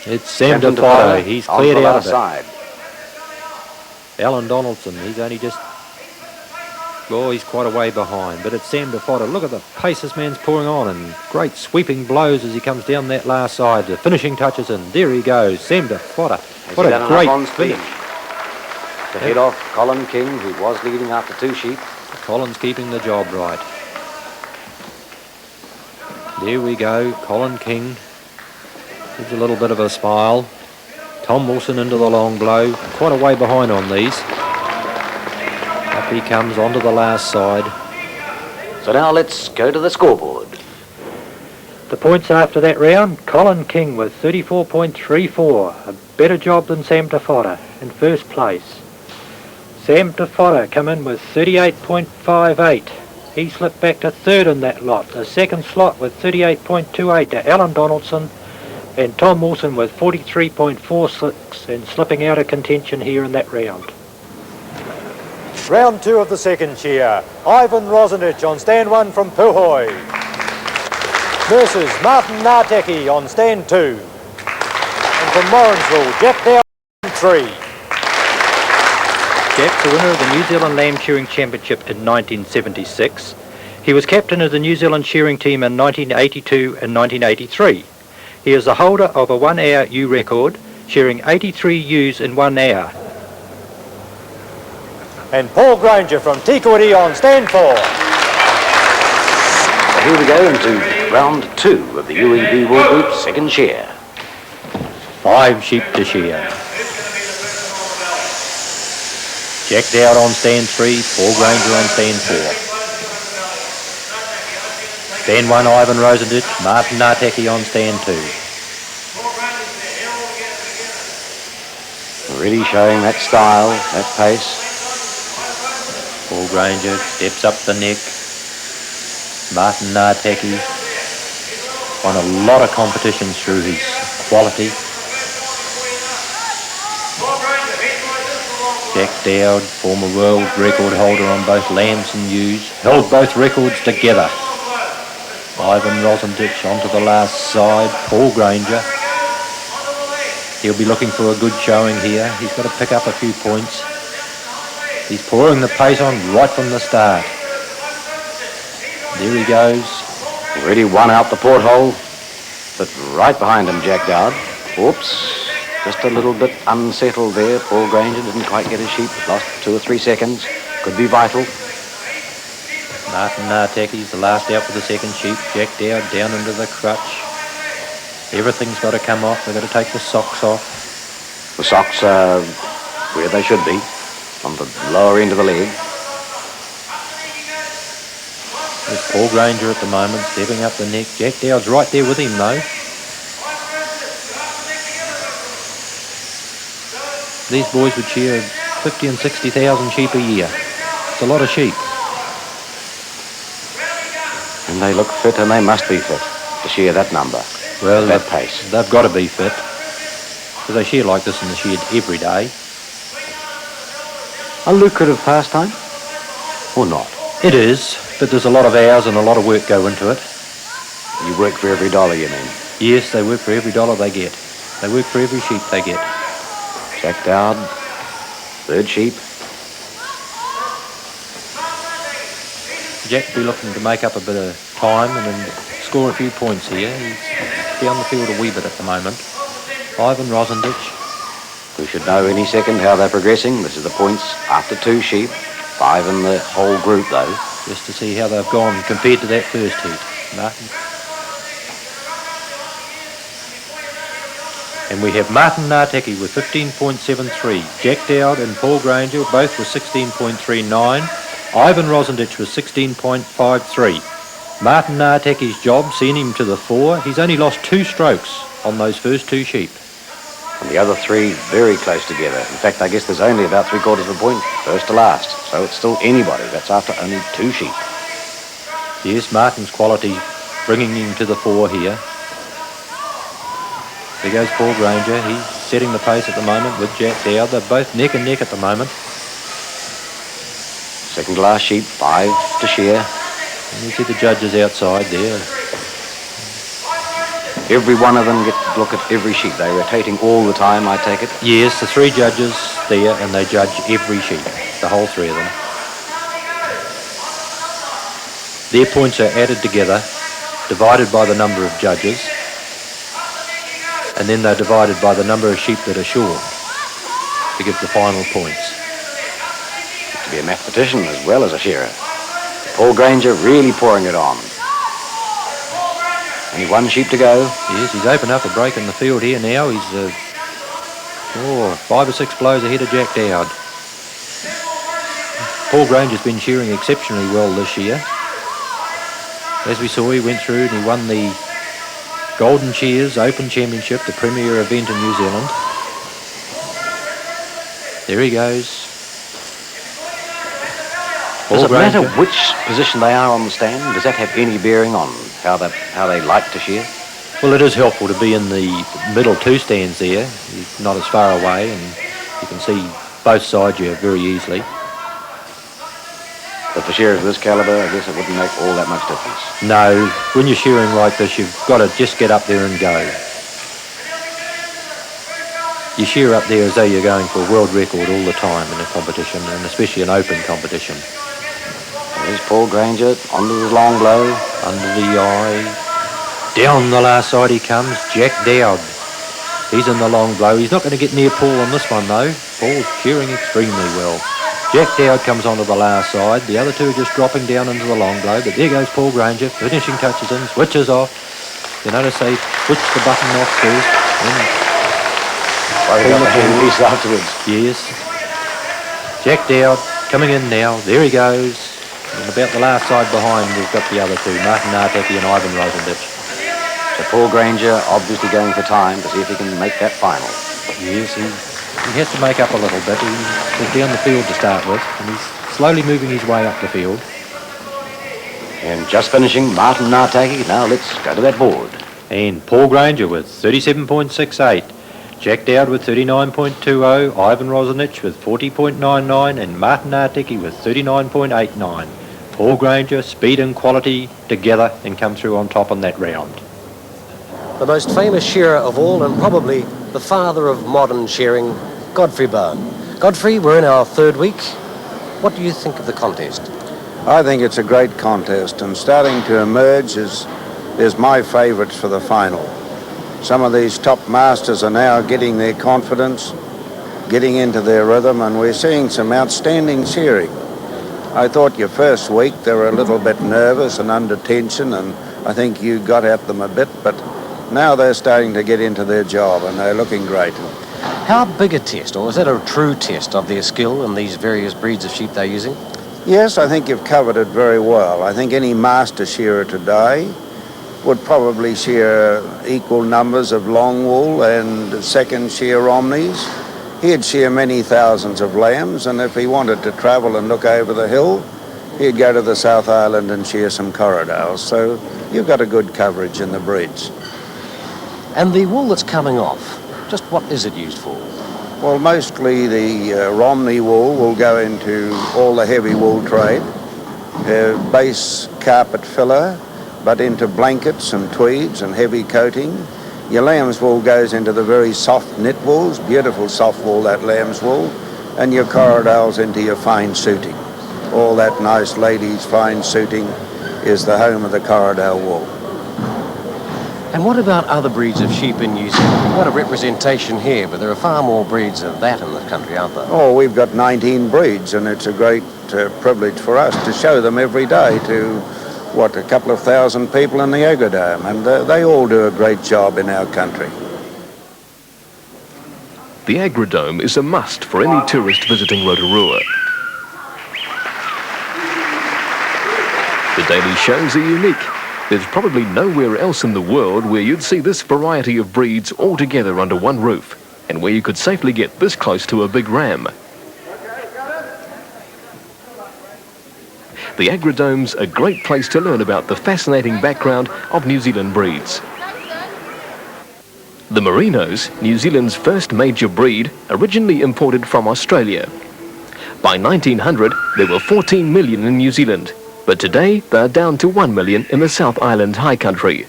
It's Sam DeFotter. He's cleared out of it. Side. Alan Donaldson, he's only just... Oh, he's quite a way behind, but it's Sam DeFotter. Look at the pace this man's pouring on, and great sweeping blows as he comes down that last side. The finishing touches, and there he goes, Sam DeFotter. What a great finish. To head off Colin King, who was leading after 2 sheep. Colin's keeping the job right. There we go, Colin King. Gives a little bit of a smile. Tom Wilson into the long blow. Quite a way behind on these. Up he comes onto the last side. So now let's go to the scoreboard. The points after that round, Colin King with 34.34. A better job than Sam DeFotter in first place. Sam DeFotter come in with 38.58. He slipped back to 3rd in that lot. The second slot with 38.28 to Alan Donaldson, and Tom Wilson with 43.46 and slipping out of contention here in that round. Round 2 of the second shear. Ivan Rosendich on stand 1 from Puhoi. Versus Martin Narteki on stand 2. And from Morrinsville, Jack Dow on 3. Jack, the winner of the New Zealand Lamb Shearing Championship in 1976. He was captain of the New Zealand shearing team in 1982 and 1983. He is the holder of a 1-hour ewe record, shearing 83 ewes in 1 hour. And Paul Granger from Tikawiti on stand 4. So here we go into round 2 of the UEB Wool Group second shear. 5 sheep to shear. Jack Dowd on stand 3, Paul Granger on stand 4. Stand 1, Ivan Rosendich, Martin Narteki on stand 2. Really showing that style, that pace. Paul Granger steps up the neck. Martin Narteki won a lot of competitions through his quality. Jack Dowd, former world record holder on both lambs and ewes, held both records together. Ivan Rosendich onto the last side. Paul Granger. He'll be looking for a good showing here. He's got to pick up a few points. He's pouring the pace on right from the start. There he goes. Already won out the porthole, but right behind him, Jack Dowd. Oops. Just a little bit unsettled there. Paul Granger didn't quite get his sheep. Lost 2 or 3 seconds. Could be vital. Martin Narteki's the last out for the second sheep. Jack Dowd down into the crutch. Everything's got to come off. They've got to take the socks off. The socks are where they should be, on the lower end of the leg. There's Paul Granger at the moment, stepping up the neck. Jack Dowd's right there with him, though. These boys would shear 50 and 60,000 sheep a year. It's a lot of sheep. And they look fit, and they must be fit to shear that number. Well, at that pace. They've got to be fit, because they shear like this in the shed every day. A lucrative pastime, or not? It is, but there's a lot of hours and a lot of work go into it. You work for every dollar, you mean? Yes, they work for every dollar they get. They work for every sheep they get. Jack Dowd, third sheep. Jack will be looking to make up a bit of time and then score a few points here. He's down the field a wee bit at the moment. Ivan Rosendich. We should know any second how they're progressing. This is the points after 2 sheep. 5 in the whole group, though. Just to see how they've gone compared to that first heat. Martin. And we have Martin Narteki with 15.73. Jack Dowd and Paul Granger both with 16.39. Ivan Rosendich was 16.53. Martin Narteki's job, seeing him to the fore. He's only lost 2 strokes on those first 2 sheep. And the other 3 very close together. In fact, I guess there's only about 3/4 of a point, first to last. So it's still anybody. That's after only 2 sheep. Yes, Martin's quality bringing him to the fore here. There goes Paul Granger. He's setting the pace at the moment with Jack Dowd. They're both neck and neck at the moment. Second to last sheep, 5 to shear. And you see the judges outside there. Every one of them get to look at every sheep. They're rotating all the time, I take it? Yes, the 3 judges there, and they judge every sheep, the whole 3 of them. Their points are added together, divided by the number of judges, and then they're divided by the number of sheep that are shorn to give the final points. To be a mathematician as well as a shearer. Paul Granger really pouring it on. Only 1 sheep to go. Yes, he's opened up a break in the field here now. He's 5 or 6 blows ahead of Jack Dowd. Paul Granger's been shearing exceptionally well this year. As we saw, he went through and he won the Golden Shears Open Championship, the premier event in New Zealand. There he goes. Does it matter which position they are on the stand? Does that have any bearing on how they like to shear? Well, it is helpful to be in the middle 2 stands there. He's not as far away and you can see both sides you very easily. But for shearers of this calibre, I guess it wouldn't make all that much difference. No, when you're shearing like this, you've got to just get up there and go. You shear up there as though you're going for a world record all the time in a competition, and especially an open competition. There's Paul Granger, onto the long blow. Under the eye. Down the last side he comes, Jack Dowd. He's in the long blow. He's not going to get near Paul on this one, though. Paul's shearing extremely well. Jack Dowd comes onto the last side. The other 2 are just dropping down into the long blow. But there goes Paul Granger, finishing touches in, switches off. You notice they switch the button off first. Pull the handpiece afterwards. Yes. Jack Dowd coming in now. There he goes. And about the last side behind, we've got the other 2, Martin Narteki and Ivan Rosendich. So Paul Granger obviously going for time to see if he can make that final. Yes, he has to make up a little bit. He's down the field to start with, and he's slowly moving his way up the field. And just finishing, Martin Narteki. Now let's go to that board. And Paul Granger with 37.68. Jack Dowd with 39.20, Ivan Rosendich with 40.99, and Martin Narteki with 39.89. Paul Granger, speed and quality together and come through on top on that round. The most famous shearer of all, and probably the father of modern shearing, Godfrey Byrne. Godfrey, we're in our 3rd week. What do you think of the contest? I think it's a great contest, and starting to emerge is my favourites for the final. Some of these top masters are now getting their confidence, getting into their rhythm, and we're seeing some outstanding shearing. I thought your first week they were a little bit nervous and under tension, and I think you got at them a bit, but now they're starting to get into their job and they're looking great. How big a test, or is that a true test of their skill in these various breeds of sheep they're using? Yes, I think you've covered it very well. I think any master shearer today would probably shear equal numbers of long wool and second shear Romneys. He'd shear many thousands of lambs, and if he wanted to travel and look over the hill, he'd go to the South Island and shear some Corriedales. So you've got a good coverage in the breeds. And the wool that's coming off, just what is it used for? Well, mostly the Romney wool will go into all the heavy wool trade, base carpet filler, but into blankets and tweeds and heavy coating. Your lamb's wool goes into the very soft knit wools, beautiful soft wool, that lamb's wool, and your Corriedales into your fine suiting. All that nice ladies' fine suiting is the home of the Corriedale wool. And what about other breeds of sheep in New Zealand? We've got a representation here, but there are far more breeds of that in the country, aren't there? Oh, we've got 19 breeds, and it's a great privilege for us to show them every day to, a couple of thousand people in the Agrodome, and they all do a great job in our country. The Agrodome is a must for any tourist visiting Rotorua. The daily shows are unique. There's probably nowhere else in the world where you'd see this variety of breeds all together under one roof, and where you could safely get this close to a big ram. The Agrodome's a great place to learn about the fascinating background of New Zealand breeds. The Merinos, New Zealand's first major breed, originally imported from Australia. By 1900, there were 14 million in New Zealand, but today they're down to 1 million in the South Island High Country.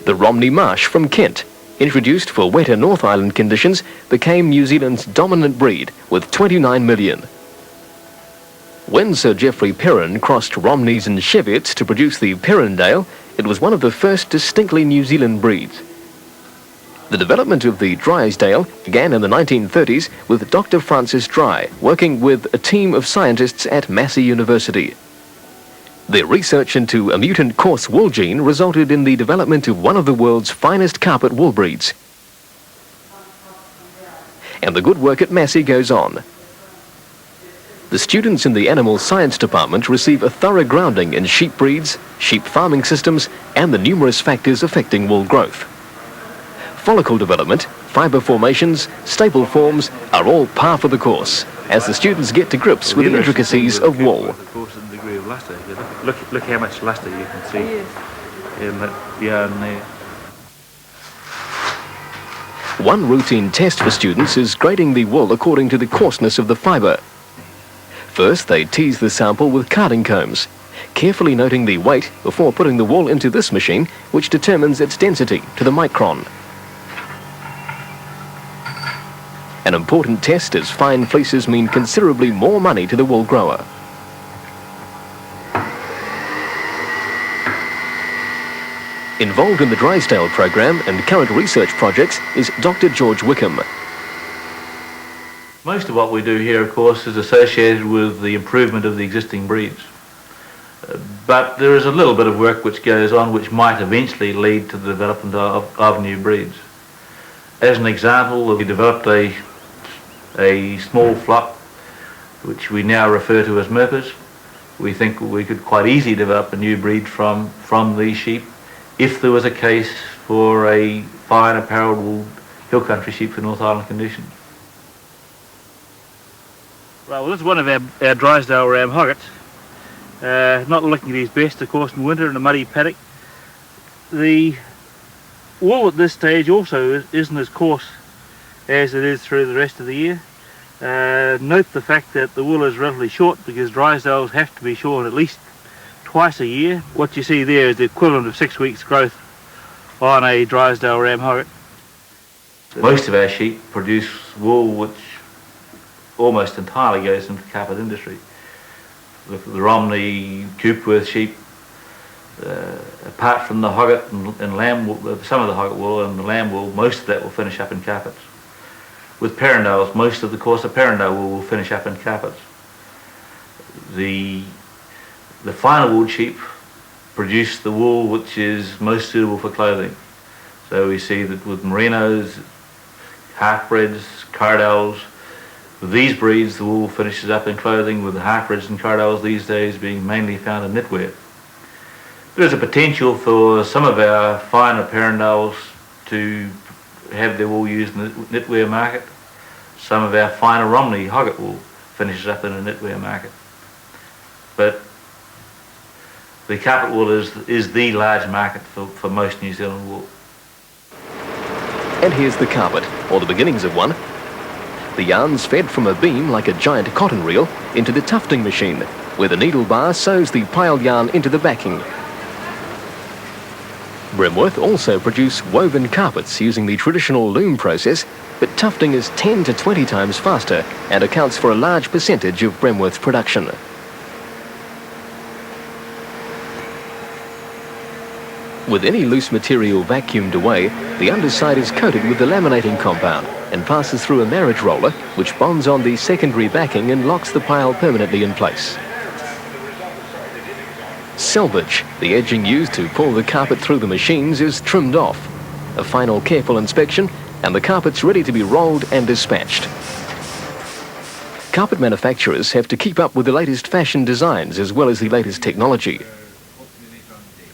The Romney Marsh from Kent, introduced for wetter North Island conditions, became New Zealand's dominant breed with 29 million. When Sir Geoffrey Perrin crossed Romneys and Cheviots to produce the Perrindale, it was one of the first distinctly New Zealand breeds. The development of the Drysdale began in the 1930s with Dr. Francis Dry working with a team of scientists at Massey University. Their research into a mutant coarse wool gene resulted in the development of one of the world's finest carpet wool breeds. And the good work at Massey goes on. The students in the Animal Science Department receive a thorough grounding in sheep breeds, sheep farming systems, and the numerous factors affecting wool growth. Follicle development, fibre formations, staple forms are all par for the course as the students get to grips with the intricacies of wool. Look how much luster you can see in that yarn there. One routine test for students is grading the wool according to the coarseness of the fibre. First, they tease the sample with carding combs, carefully noting the weight before putting the wool into this machine, which determines its density to the micron. An important test, as fine fleeces mean considerably more money to the wool grower. Involved in the Drysdale program and current research projects is Dr. George Wickham. Most of what we do here, of course, is associated with the improvement of the existing breeds. But there is a little bit of work which goes on which might eventually lead to the development of new breeds. As an example, we developed a small flock which we now refer to as Merpers. We think we could quite easily develop a new breed from these sheep if there was a case for a fine apparelled wool hill country sheep for North Island conditions. Right, well, this is one of our Drysdale ram hoggets. Not looking at his best, of course, in winter in a muddy paddock. The wool at this stage also isn't as coarse as it is through the rest of the year. Note the fact that the wool is relatively short because Drysdales have to be shorn at least twice a year. What you see there is the equivalent of 6 weeks growth on a Drysdale ram hogget. Most of our sheep produce wool which almost entirely goes into the carpet industry. The Romney Coopworth sheep, apart from the hogget and lamb wool, some of the hogget wool and the lamb wool, most of that will finish up in carpets. With Perrindales, most of the coarser Perrindale wool will finish up in carpets. the finer wool sheep produce the wool which is most suitable for clothing. So we see that with merinos, half-breds, cardels, with these breeds the wool finishes up in clothing, with the half-breds and cardels these days being mainly found in knitwear. There's a potential for some of our finer Perindales to have their wool used in the knitwear market. Some of our finer Romney Hogget wool finishes up in a knitwear market. But the carpet wool is the large market for most New Zealand wool. And here's the carpet, or the beginnings of one. The yarn's fed from a beam like a giant cotton reel into the tufting machine, where the needle bar sews the piled yarn into the backing. Bremworth also produce woven carpets using the traditional loom process, but tufting is 10 to 20 times faster and accounts for a large percentage of Bremworth's production. With any loose material vacuumed away, the underside is coated with the laminating compound and passes through a marriage roller, which bonds on the secondary backing and locks the pile permanently in place. Selvage, the edging used to pull the carpet through the machines, is trimmed off. A final careful inspection and the carpet's ready to be rolled and dispatched. Carpet manufacturers have to keep up with the latest fashion designs as well as the latest technology.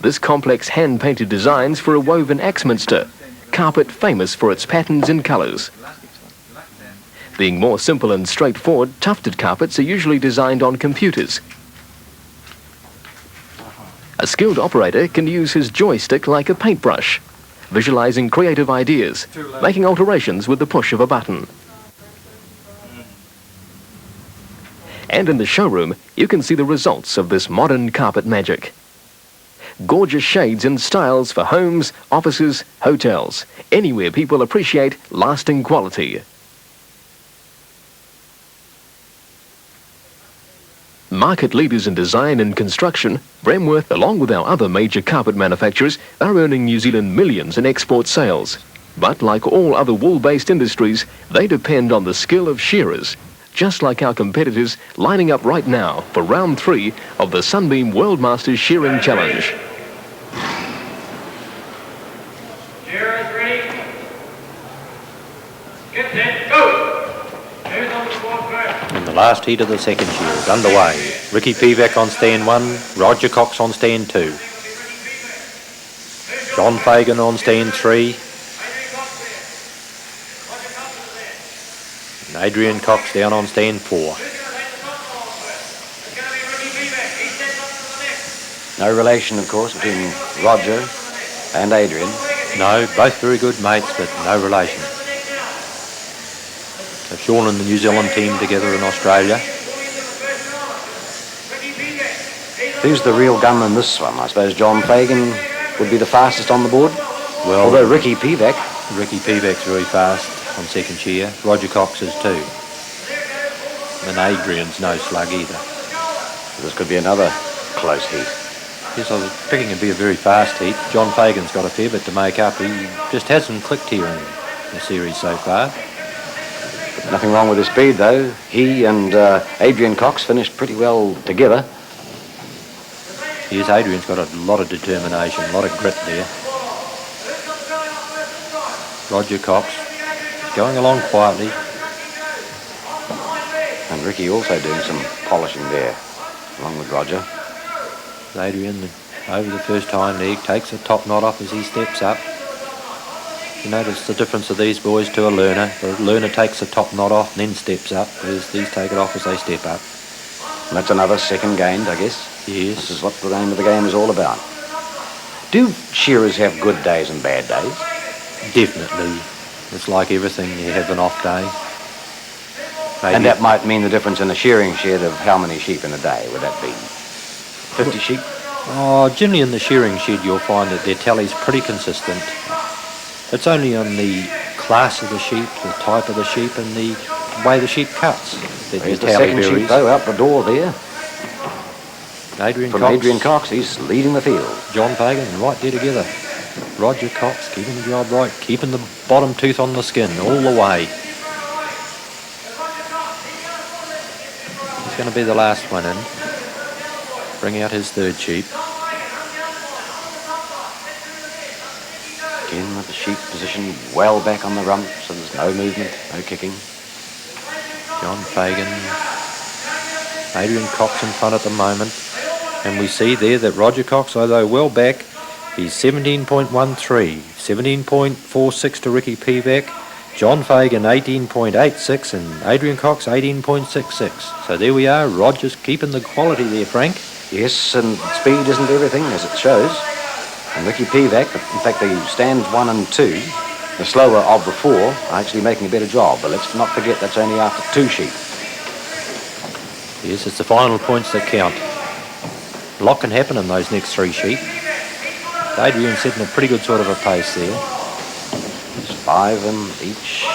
This complex hand-painted designs for a woven Axminster, carpet famous for its patterns and colours. Being more simple and straightforward, tufted carpets are usually designed on computers. A skilled operator can use his joystick like a paintbrush, visualising creative ideas, making alterations with the push of a button. And in the showroom, you can see the results of this modern carpet magic. Gorgeous shades and styles for homes, offices, hotels, anywhere people appreciate lasting quality. Market leaders in design and construction, Bremworth, along with our other major carpet manufacturers, are earning New Zealand millions in export sales. But like all other wool-based industries, they depend on the skill of shearers, just like our competitors lining up right now for round 3 of the Sunbeam World Masters Shearing Challenge. Shearers ready? Get set, go! In the last heat of the second shear is underway. Ricky Pivac on stand 1, Roger Cox on stand 2. John Fagan on stand 3. And Adrian Cox down on stand 4. No relation, of course, between Roger and Adrian. No, both very good mates, but no relation. They've Sean and the New Zealand team together in Australia. Who's the real gun in this one? I suppose John Fagan would be the fastest on the board. Well, although Ricky Pivac's very fast on second shear. Roger Cox is too. And Adrian's no slug either. This could be another close heat. Yes, I was picking it'd be a very fast heat. John Fagan's got a fair bit to make up. He just hasn't clicked here in the series so far. Nothing wrong with his speed, though. He and Adrian Cox finished pretty well together. Yes, Adrian's got a lot of determination, a lot of grit there. Roger Cox going along quietly. And Ricky also doing some polishing there, along with Roger. Adrian, over the first hind leg, takes the top knot off as he steps up. You notice the difference of these boys to a learner. The learner takes the top knot off and then steps up, whereas these take it off as they step up. And that's another second gained, I guess. Yes. This is what the name of the game is all about. Do shearers have good days and bad days? Definitely. It's like everything, you have an off day. Maybe. And that might mean the difference in a shearing shed of how many sheep in a day would that be? 50 sheep? Oh, generally in the shearing shed you'll find that their tally's pretty consistent. It's only on the class of the sheep, the type of the sheep and the way the sheep cuts that There's your the tally second varies. sheep, though, out the door there. Adrian Adrian Cox, he's leading the field. John Fagan, right there together. Roger Cox keeping the job right, keeping the bottom tooth on the skin all the way. It's going to be the last one in. bring out his third sheep. Again with the sheep positioned well back on the rump, so there's no movement, no kicking. John Fagan, Adrian Cox in front at the moment. And we see there that Roger Cox, although well back, he's 17.13, 17.46 to Ricky Pivac, John Fagan 18.86 and Adrian Cox 18.66. So there we are, Roger's keeping the quality there, Frank. Yes, and speed isn't everything, as it shows. And Ricky Pivac, in fact, the stands 1 and 2, the slower of the 4, are actually making a better job. But let's not forget that's only after 2 sheep. Yes, it's the final points that count. A lot can happen in those next 3 sheep. Adrian's setting a pretty good sort of a pace there. There's 5 in each.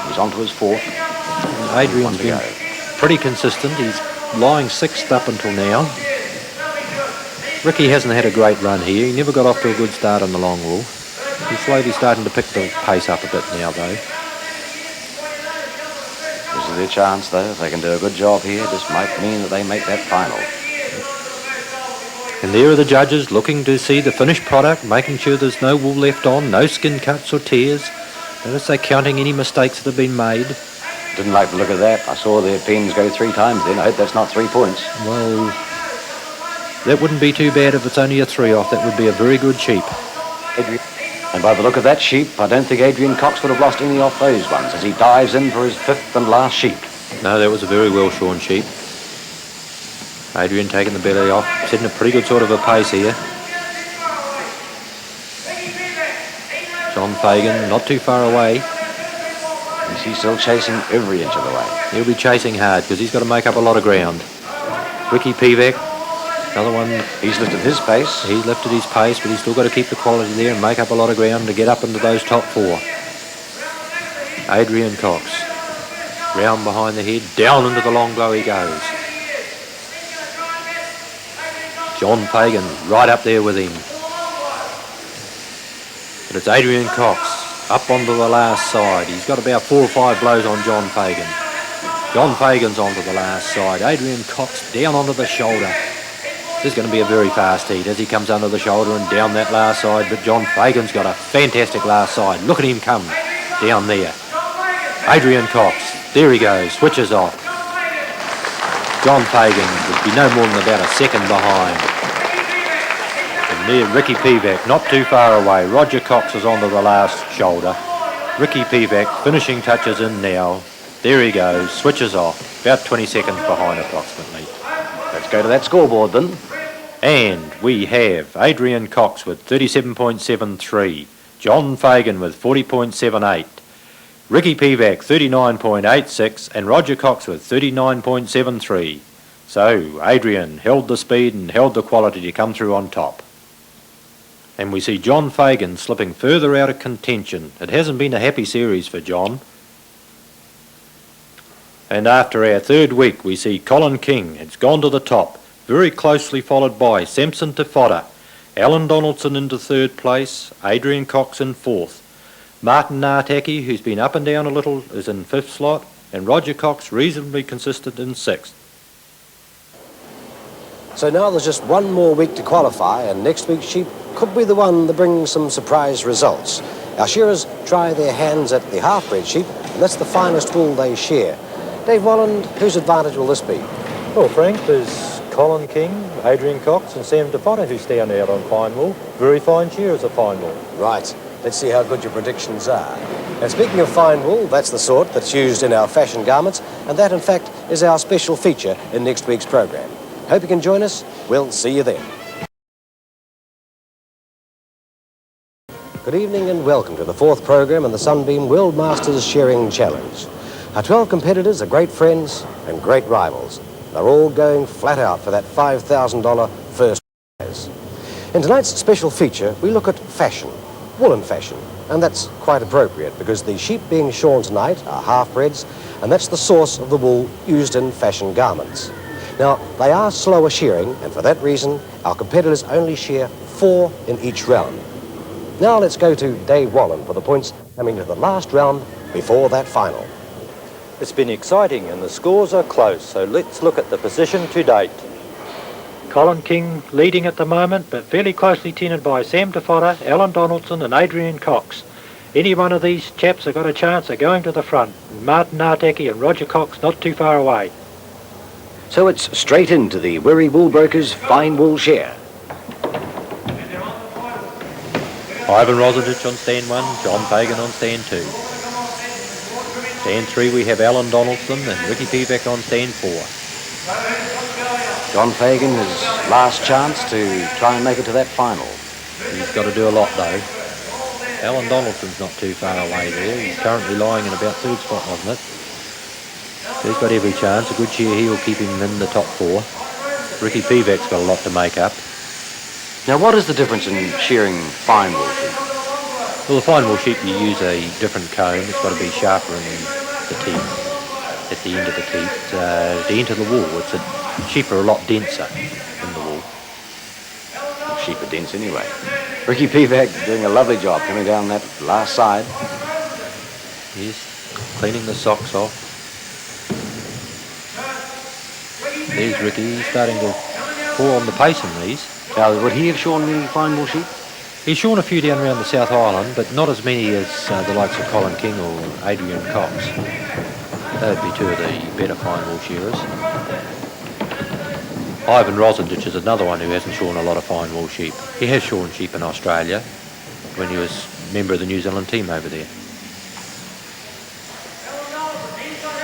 He's on to his 4th. And Adrian's been pretty consistent. He's lying 6th up until now. Ricky hasn't had a great run here. He never got off to a good start on the long wool. He's slowly starting to pick the pace up a bit now, though. This is their chance, though. If they can do a good job here, this might mean that they make that final. And there are the judges looking to see the finished product, making sure there's no wool left on, no skin cuts or tears. Notice they're counting any mistakes that have been made. Didn't like the look of that. I saw their pens go 3 times then. I hope that's not 3 points. Well, that wouldn't be too bad if it's only a 3 off. That would be a very good sheep. And by the look of that sheep, I don't think Adrian Cox would have lost any off those ones as he dives in for his 5th and last sheep. No, that was a very well shorn sheep. Adrian taking the belly off, setting a pretty good sort of a pace here. John Fagan not too far away. He's still chasing every inch of the way. He'll be chasing hard because he's got to make up a lot of ground. Ricky Pivac, another one. He's lifted his pace. He's lifted his pace, but he's still got to keep the quality there and make up a lot of ground to get up into those top 4. Adrian Cox, round behind the head, down into the long blow he goes. John Fagan right up there with him. But it's Adrian Cox up onto the last side. He's got about 4 or 5 blows on John Fagan. John Fagan's onto the last side. Adrian Cox down onto the shoulder. This is going to be a very fast heat as he comes under the shoulder and down that last side. But John Fagan's got a fantastic last side. Look at him come down there. Adrian Cox, there he goes, switches off. John Fagan would be no more than about a second behind. And there, Ricky Pivac not too far away. Roger Cox is onto the last shoulder. Ricky Pivac finishing touches in now. There he goes, switches off. About 20 seconds behind approximately. Let's go to that scoreboard then. And we have Adrian Cox with 37.73. John Fagan with 40.78. Ricky Pivac 39.86 and Roger Cox with 39.73. So Adrian held the speed and held the quality to come through on top. And we see John Fagan slipping further out of contention. It hasn't been a happy series for John. And after our 3rd week we see Colin King. It's gone to the top, very closely followed by Samson Tefodder, Alan Donaldson into 3rd place, Adrian Cox in 4th. Martin Nartaki, who's been up and down a little, is in 5th slot, and Roger Cox reasonably consistent in 6th. So now there's just 1 more week to qualify, and next week's sheep could be the one that brings some surprise results. Our shearers try their hands at the half-bred sheep, and that's the finest wool they shear. Dave Walland, whose advantage will this be? Well, Frank, there's Colin King, Adrian Cox and Sam Tefodder who stand out on fine wool. Very fine shearers of fine wool. Right. Let's see how good your predictions are. And speaking of fine wool, that's the sort that's used in our fashion garments, and that, in fact, is our special feature in next week's program. Hope you can join us. We'll see you then. Good evening and welcome to the 4th program in the Sunbeam World Masters Shearing Challenge. Our 12 competitors are great friends and great rivals. They're all going flat out for that $5,000 first prize. In tonight's special feature, we look at fashion, woolen fashion, and that's quite appropriate because the sheep being shorn tonight are half-breds, and that's the source of the wool used in fashion garments. Now, they are slower shearing, and for that reason, our competitors only shear 4 in each round. Now let's go to Dave Walland for the points coming to the last round before that final. It's been exciting and the scores are close, so let's look at the position to date. Colin King leading at the moment, but fairly closely tended by Sam DeFotter, Alan Donaldson and Adrian Cox. Any one of these chaps have got a chance of going to the front. Martin Artaki and Roger Cox not too far away. So it's straight into the Wirry Woolbrokers fine wool shear. Ivan Rosendich on stand 1, John Fagan on stand 2. Stand 3 we have Alan Donaldson and Ricky Pivac on stand 4. John Fagan, his last chance to try and make it to that final. He's got to do a lot though. Alan Donaldson's not too far away there. He's currently lying in about third spot, wasn't it? So he's got every chance. A good shear here will keep him in the top 4. Ricky Pivac's got a lot to make up. Now, what is the difference in shearing fine wool sheep? Well, the fine wool sheep, you use a different comb. It's got to be sharper in the teeth, at the end of the teeth. At the end of the wool, sheep are a lot denser in the wool. Sheep are dense anyway. Ricky Pivac doing a lovely job coming down that last side. Yes, cleaning the socks off. There's Ricky, he's starting to pour on the pace in these. Now, would he have shorn the fine wool sheep? He's shorn a few down around the South Island, but not as many as the likes of Colin King or Adrian Cox. They'd be two of the better fine wool shearers. Ivan Rosendich is another one who hasn't shorn a lot of fine wool sheep. He has shorn sheep in Australia when he was a member of the New Zealand team over there.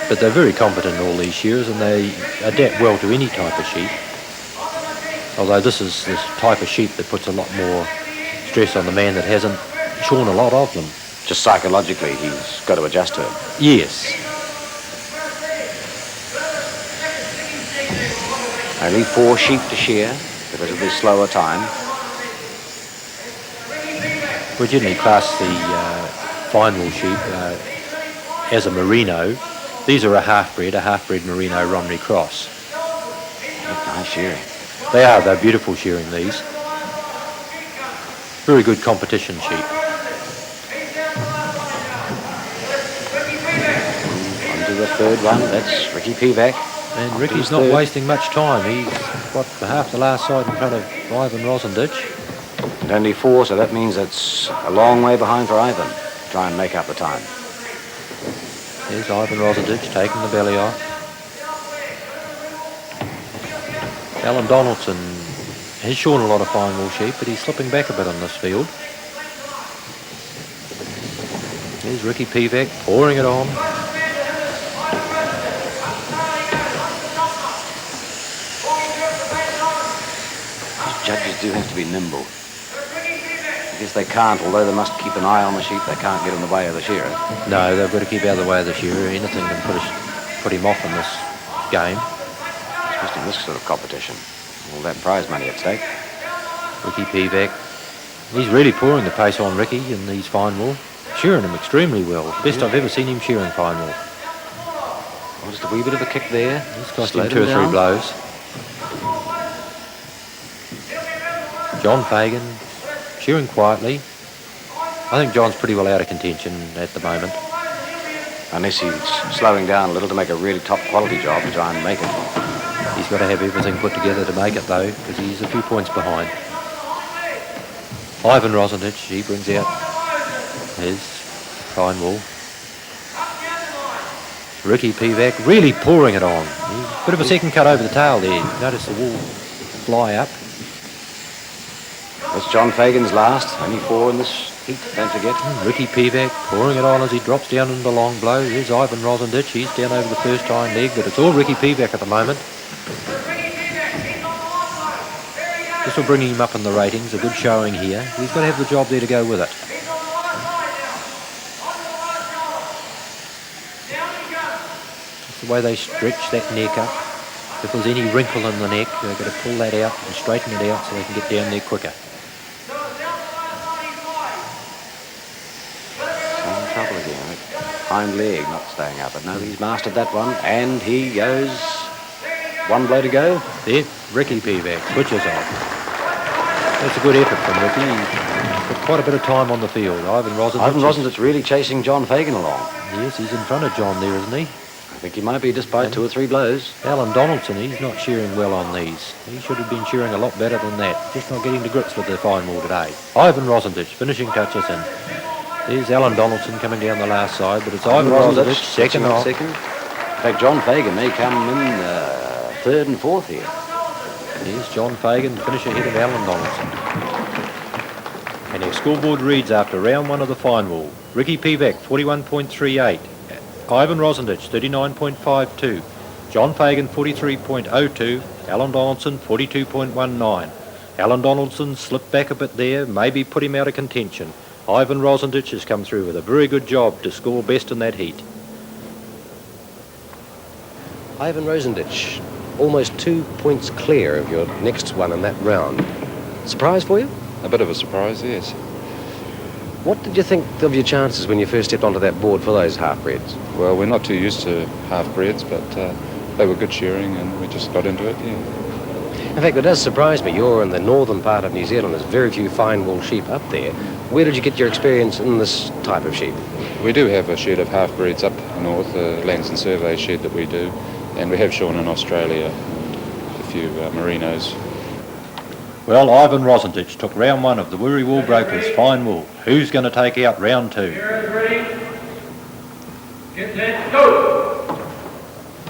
But they're very competent, all these shearers, and they adapt well to any type of sheep. Although this is this type of sheep that puts a lot more stress on the man that hasn't shorn a lot of them. Just psychologically, he's got to adjust to it. Yes. Only 4 sheep to shear because of this slower time. We generally class the fine wool sheep as a merino. These are a half-bred merino Romney cross. Nice shearing. They're beautiful shearing, these. Very good competition sheep. On to the third one, that's Ricky Pivac. And Ricky's not wasting much time. He's got half the last side in front of Ivan Rosendich. And only 4, so that means it's a long way behind for Ivan to try and make up the time. There's Ivan Rosendich taking the belly off. Alan Donaldson has shorn a lot of fine wool sheep, but he's slipping back a bit on this field. There's Ricky Pivac pouring it on. Judges do have to be nimble. I guess they can't, although they must keep an eye on the sheep, they can't get in the way of the shearer. No, they've got to keep out of the way of the shearer. Anything can put him off in this game. Especially in this sort of competition. All that prize money at stake. Ricky Pivac. He's really pouring the pace on Ricky in these fine wool. Shearing him extremely well. Best I've ever seen him shearing fine wool. Oh, just a wee bit of a kick there. He's cost him 2 or 3 blows. John Fagan, shearing quietly. I think John's pretty well out of contention at the moment. Unless he's slowing down a little to make a really top quality job to try and make it. He's got to have everything put together to make it though, because he's a few points behind. Ivan Rosendich, he brings out his fine wool. Ricky Pivac really pouring it on. Bit of a second cut over the tail there. Notice the wool fly up. That's John Fagan's last. Only 4 in this heat, don't forget. Ricky Pivac pouring it on as he drops down into the long blow. Here's Ivan Rosendich. He's down over the first hind leg, but it's all Ricky Pivac at the moment. This will bring him up in the ratings. A good showing here. He's got to have the job there to go with it. It's the way they stretch that neck up. If there's any wrinkle in the neck, they've got to pull that out and straighten it out so they can get down there quicker. Same trouble again. Hind leg not staying up, but no, he's mastered that one, and he goes 1 blow to go. There, Ricky Pivac switches off. That's a good effort from Ricky. He's put quite a bit of time on the field. Ivan Rosendich really chasing John Fagan along. Yes, he's in front of John there, isn't he? think he might be just by 2 or 3 blows. Alan Donaldson, he's not shearing well on these. He should have been shearing a lot better than that. Just not getting to grips with the fine wool today. Ivan Rosendich, finishing touches, and there's Alan Donaldson coming down the last side, but it's Ivan Rosendich, second off. In fact, John Fagan may come in third and fourth here. Here's John Fagan, finish ahead of Alan Donaldson. And our scoreboard reads after round 1 of the fine wool. Ricky Pivac, 41.38. Ivan Rosendich, 39.52. John Fagan, 43.02. Alan Donaldson, 42.19. Alan Donaldson slipped back a bit there, maybe put him out of contention. Ivan Rosendich has come through with a very good job to score best in that heat. Ivan Rosendich, almost 2 points clear of your next one in that round. Surprise for you? A bit of a surprise, yes. What did you think of your chances when you first stepped onto that board for those half-breeds? Well, we're not too used to half-breeds, but they were good shearing and we just got into it, yeah. In fact, it does surprise me. You're in the northern part of New Zealand. There's very few fine wool sheep up there. Where did you get your experience in this type of sheep? We do have a shed of half-breeds up north, the Lansing Survey shed that we do, and we have shown in Australia a few merinos. Well, Ivan Rosendich took round 1 of the Wirri Wool Brokers fine wool. Who's going to take out round 2? Get set, go!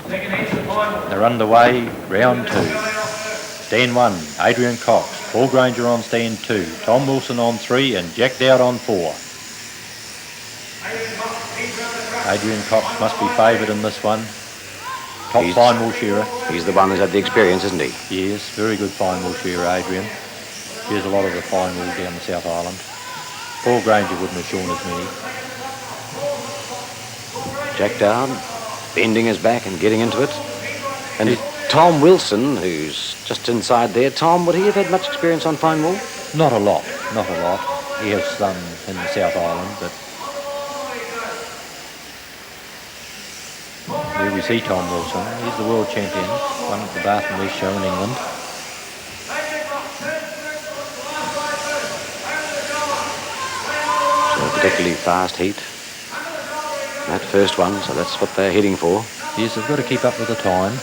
Second heat's the final. They're underway, round 2. Stand 1, Adrian Cox. Paul Granger on stand 2. Tom Wilson on 3 and Jack Dowd on 4. Adrian Cox must be favoured in this one. Top fine wool shearer. He's the one who's had the experience, isn't he? Yes, very good fine wool shearer, Adrian. Shears a lot of the fine wool down the South Island. Paul Granger wouldn't have shorn as many. Jack Dowd, bending his back and getting into it. And Tom Wilson, who's just inside there. Tom, would he have had much experience on fine wool? Not a lot, not a lot. He has some in the South Island, but there we see Tom Wilson. He's the world champion, won at the Bath and West Show in England. So a particularly fast heat. That first one, so that's what they're heading for. Yes, they've got to keep up with the time.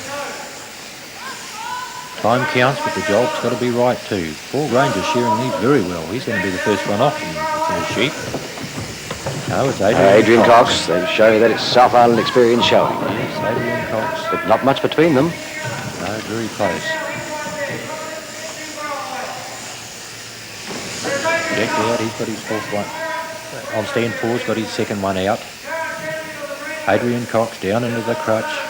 Time counts, but the job's got to be right too. Paul Granger's shearing these very well. He's going to be the first one off in his sheep. No, it's Adrian Cox. They show that it's South Island experience showing. Yes, Adrian Cox. But not much between them. No, very close. Jack Dowd, he's got his fourth one. On stand 4's got his second one out. Adrian Cox down into the crutch.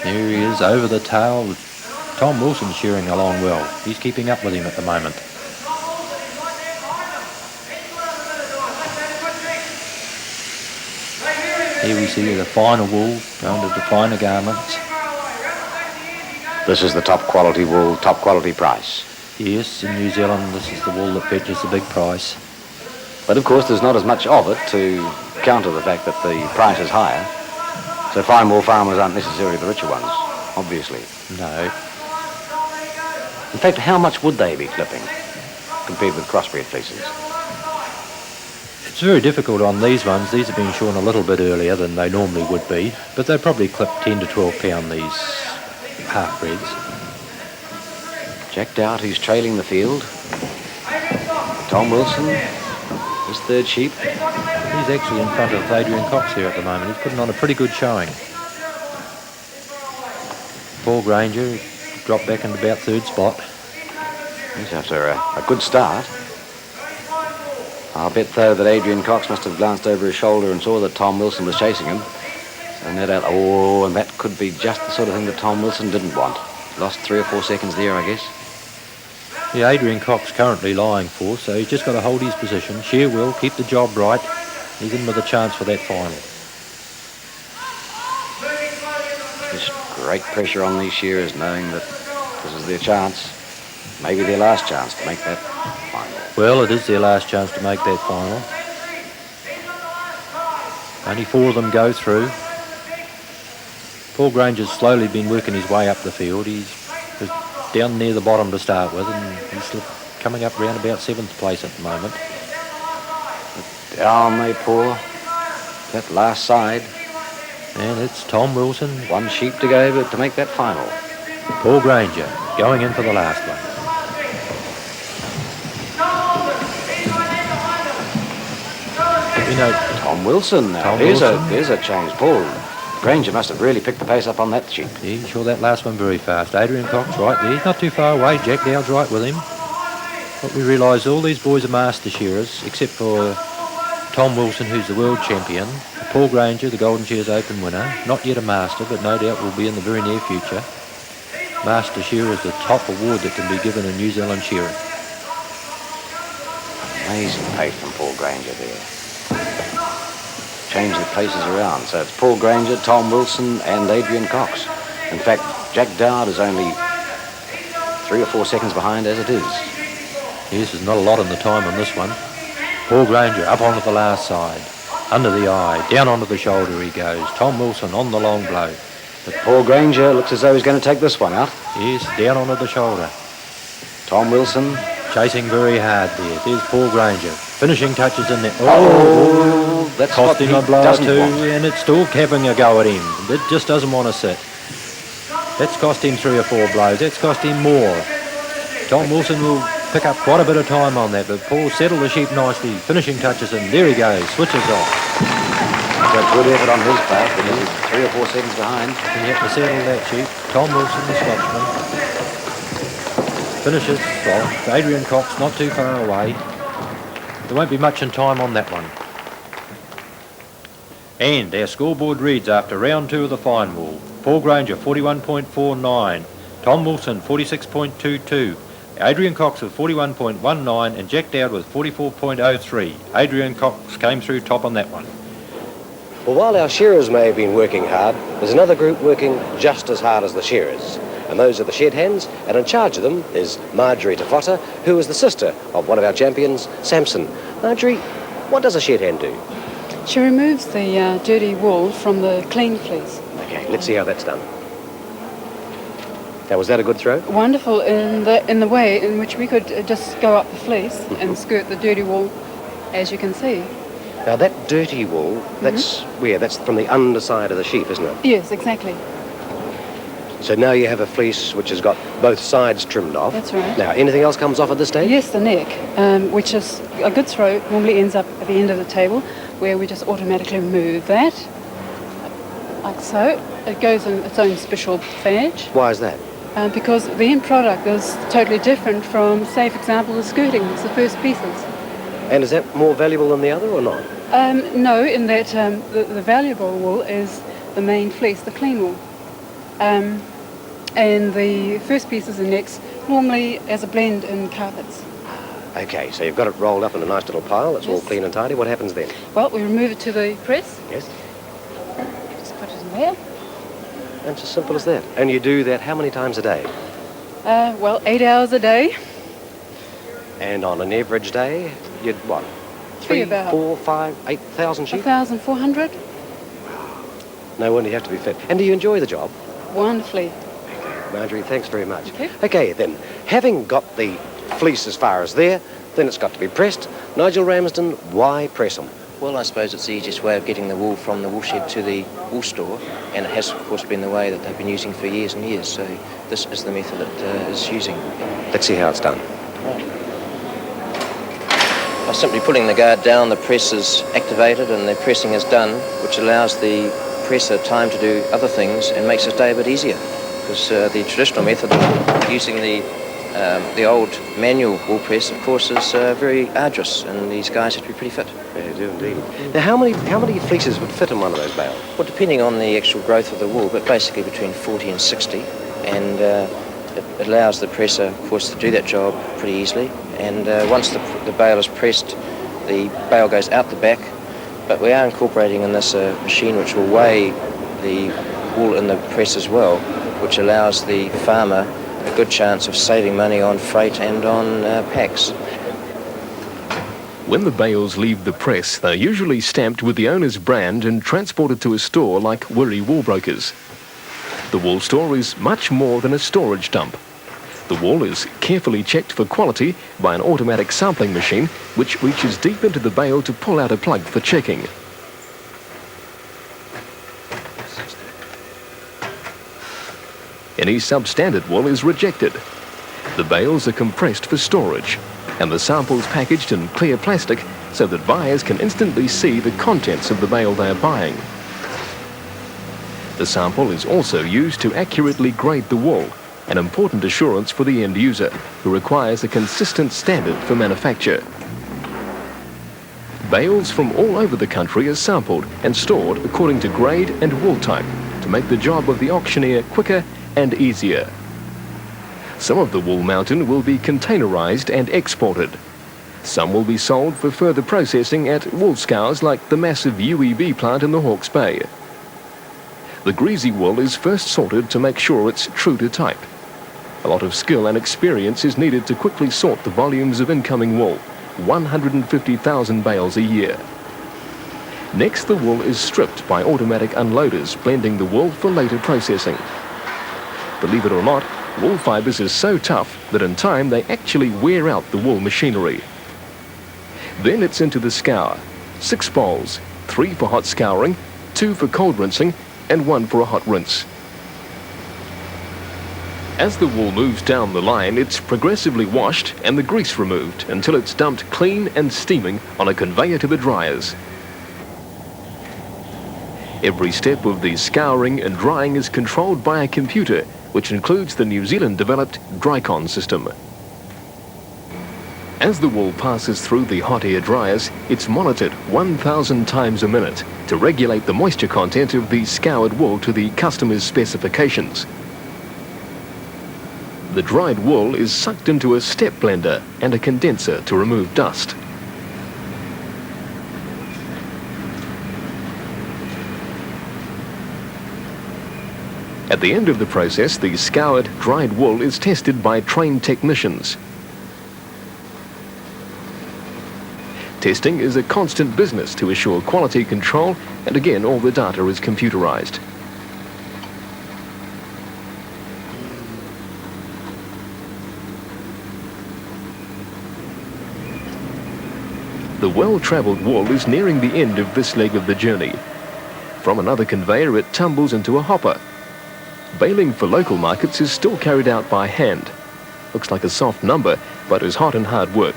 There he is, over the tail. Tom Wilson's shearing along well. He's keeping up with him at the moment. Here we see the finer wool going to the finer garments. This is the top quality wool, top quality price. Yes, in New Zealand this is the wool that fetches the big price. But of course there's not as much of it to counter the fact that the price is higher. So fine wool farmers aren't necessarily the richer ones, obviously. No. In fact, how much would they be clipping compared with crossbred fleeces? It's very difficult on these ones. These have been shorn a little bit earlier than they normally would be, but they probably clip 10 to 12 pound, these half-breds. Jack Dowd, who's trailing the field. Tom Wilson, his third sheep. He's actually in front of Adrian Cox here at the moment. He's putting on a pretty good showing. Paul Granger dropped back into about third spot. He's after a good start. I'll bet, though, that Adrian Cox must have glanced over his shoulder and saw that Tom Wilson was chasing him. So no doubt, and that could be just the sort of thing that Tom Wilson didn't want. Lost 3 or 4 seconds there, I guess. Yeah, Adrian Cox currently lying for, so he's just got to hold his position. Shear well, keep the job right. He's in with a chance for that final. Just great pressure on these shearers, knowing that this is their chance, maybe their last chance to make that final. Well, it is their last chance to make that final. Only 4 of them go through. Paul Granger's slowly been working his way up the field. He's down near the bottom to start with, and he's coming up round about 7th place at the moment. Down they pour. that last side. And it's Tom Wilson. One sheep to go but to make that final. Paul Granger going in for the last one. You know, Tom Wilson now. Tom There's Wilson. a change. Paul Granger must have really picked the pace up on that sheep. He saw that last one very fast. Adrian Cox right there. He's not too far away. Jack Dowd's right with him. But we realise all these boys are master shearers, except for Tom Wilson, who's the world champion. Paul Granger, the Golden Shears Open winner. Not yet a master, but no doubt will be in the very near future. Master shearer is the top award that can be given in New Zealand shearing. Amazing pace from Paul Granger there. Change the places around. So it's Paul Granger, Tom Wilson and Adrian Cox. In fact, Jack Dowd is only 3 or 4 seconds behind as it is. Yes, there's not a lot in the time on this one. Paul Granger up onto the last side. Under the eye, down onto the shoulder he goes. Tom Wilson on the long blow. But Paul Granger looks as though he's going to take this one out. Yes, down onto the shoulder. Tom Wilson chasing very hard there. There's Paul Granger. Finishing touches in there. That's cost him a blow or two, want. and it's still having a go at him. It just doesn't want to sit. That's cost him 3 or 4 blows. That's cost him more. Tom Wilson will pick up quite a bit of time on that, but Paul settled the sheep nicely. Finishing touches, and there he goes. Switches off. A good effort on his part, but he's 3 or 4 seconds behind. He had to settle that sheep. Tom Wilson, the Scotsman. Finishes off. Adrian Cox not too far away. There won't be much in time on that one. And our scoreboard reads after round 2 of the fine wool. Paul Granger 41.49, Tom Wilson 46.22, Adrian Cox with 41.19 and Jack Dowd with 44.03. Adrian Cox came through top on that one. Well, while our shearers may have been working hard, there's another group working just as hard as the shearers. And those are the shed hands, and in charge of them is Marjorie Tafota, who is the sister of one of our champions, Samson. Marjorie, what does a shed hand do? She removes the dirty wool from the clean fleece. Okay, let's see how that's done. Now, was that a good throw? Wonderful in the way in which we could just go up the fleece and skirt the dirty wool, as you can see. Now, that dirty wool, that's where? That's from the underside of the sheep, isn't it? Yes, exactly. So now you have a fleece which has got both sides trimmed off. That's right. Now, anything else comes off at this stage? Yes, the neck, which is a good throw, normally ends up at the end of the table, where we just automatically remove that, like so. It goes in its own special badge. Why is that? Because the end product is totally different from, say, for example, the skirting. It's the first pieces. And is that more valuable than the other or not? No, in that the valuable wool is the main fleece, the clean wool. And the first pieces and necks normally as a blend in carpets. Okay, so you've got it rolled up in a nice little pile. It's all clean and tidy. What happens then? Well, we remove it to the press. Yes. Just put it in there. And it's as simple as that. And you do that how many times a day? Well, 8 hours a day. And on an average day, you'd what? 3, about 4, 5, 8,000 sheep? 1,400. No wonder you have to be fit. And do you enjoy the job? Wonderfully. Marjorie, thanks very much. Okay. Okay, then, having got the fleece as far as there, then it's got to be pressed. Nigel Ramsden, why press them? Well, I suppose it's the easiest way of getting the wool from the wool shed to the wool store, and it has, of course, been the way that they've been using for years and years, so this is the method it is using. Let's see how it's done. By simply pulling the guard down, the press is activated and the pressing is done, which allows the presser time to do other things and makes his day a bit easier. Because the traditional method of using the old manual wool press, of course, is very arduous, and these guys have to be pretty fit. They do indeed. Now, how many fleeces would fit in one of those bales? Well, depending on the actual growth of the wool, but basically between 40 and 60, and it allows the presser, of course, to do that job pretty easily. And once the bale is pressed, the bale goes out the back, but we are incorporating in this a machine which will weigh the wool in the press as well, which allows the farmer a good chance of saving money on freight and on packs. When the bales leave the press, they're usually stamped with the owner's brand and transported to a store like Wirrie Woolbrokers. The wool store is much more than a storage dump. The wool is carefully checked for quality by an automatic sampling machine which reaches deep into the bale to pull out a plug for checking. Any substandard wool is rejected. The bales are compressed for storage, and the samples packaged in clear plastic so that buyers can instantly see the contents of the bale they are buying. The sample is also used to accurately grade the wool, an important assurance for the end user, who requires a consistent standard for manufacture. Bales from all over the country are sampled and stored according to grade and wool type to make the job of the auctioneer quicker and easier. Some of the wool mountain will be containerized and exported. Some will be sold for further processing at wool scours like the massive UEB plant in the Hawke's Bay. The greasy wool is first sorted to make sure it's true to type. A lot of skill and experience is needed to quickly sort the volumes of incoming wool, 150,000 bales a year. Next, the wool is stripped by automatic unloaders, blending the wool for later processing. Believe it or not, wool fibres are so tough that in time they actually wear out the wool machinery. Then it's into the scour. 6 bowls, 3 for hot scouring, 2 for cold rinsing, and 1 for a hot rinse. As the wool moves down the line, it's progressively washed and the grease removed until it's dumped clean and steaming on a conveyor to the dryers. Every step of the scouring and drying is controlled by a computer, which includes the New Zealand-developed Drycon system. As the wool passes through the hot air dryers, it's monitored 1,000 times a minute to regulate the moisture content of the scoured wool to the customer's specifications. The dried wool is sucked into a step blender and a condenser to remove dust. At the end of the process, the scoured, dried wool is tested by trained technicians. Testing is a constant business to assure quality control, and again, all the data is computerized. The well-travelled wool is nearing the end of this leg of the journey. From another conveyor, it tumbles into a hopper. Baling for local markets is still carried out by hand. Looks like a soft number, but is hot and hard work.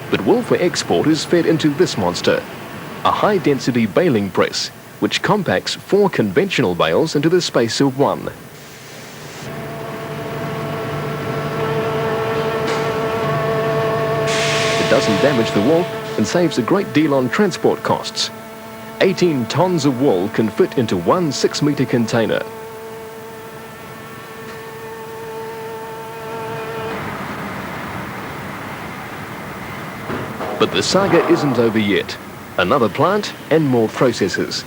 But wool for export is fed into this monster, a high-density baling press, which compacts 4 conventional bales into the space of 1. It doesn't damage the wool and saves a great deal on transport costs. 18 tons of wool can fit into 1 6-metre container. But the saga isn't over yet. Another plant and more processes.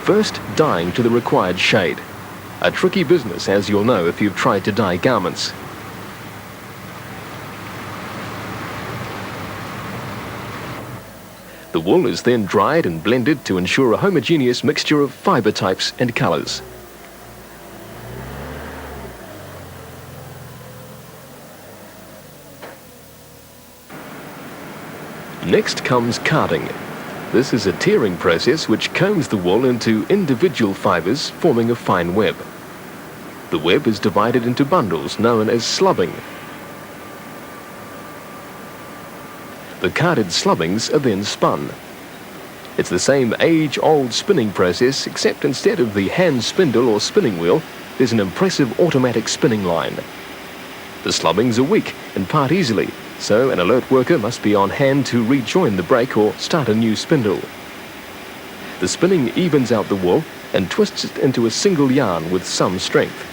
First, dyeing to the required shade. A tricky business, as you'll know if you've tried to dye garments. The wool is then dried and blended to ensure a homogeneous mixture of fibre types and colours. Next comes carding. This is a tearing process which combs the wool into individual fibres, forming a fine web. The web is divided into bundles known as slubbing. The carded slubbings are then spun. It's the same age-old spinning process, except instead of the hand spindle or spinning wheel, there's an impressive automatic spinning line. The slubbings are weak and part easily, so an alert worker must be on hand to rejoin the break or start a new spindle. The spinning evens out the wool and twists it into a single yarn with some strength.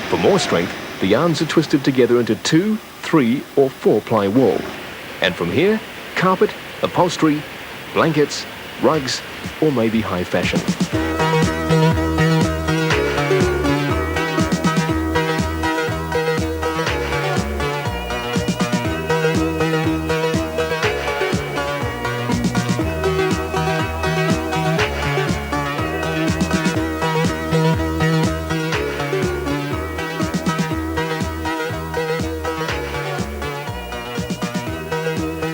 For more strength, the yarns are twisted together into 2, 3 or 4-ply wool. And from here, carpet, upholstery, blankets, rugs, or maybe high fashion.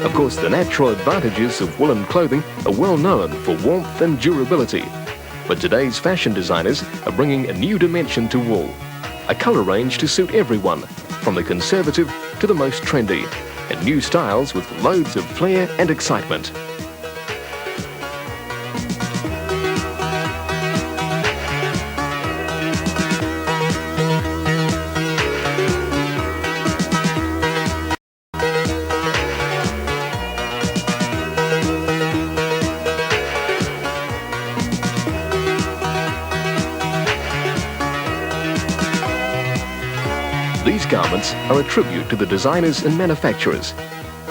Of course, the natural advantages of woolen clothing are well known for warmth and durability. But today's fashion designers are bringing a new dimension to wool. A colour range to suit everyone, from the conservative to the most trendy, and new styles with loads of flair and excitement. These garments are a tribute to the designers and manufacturers.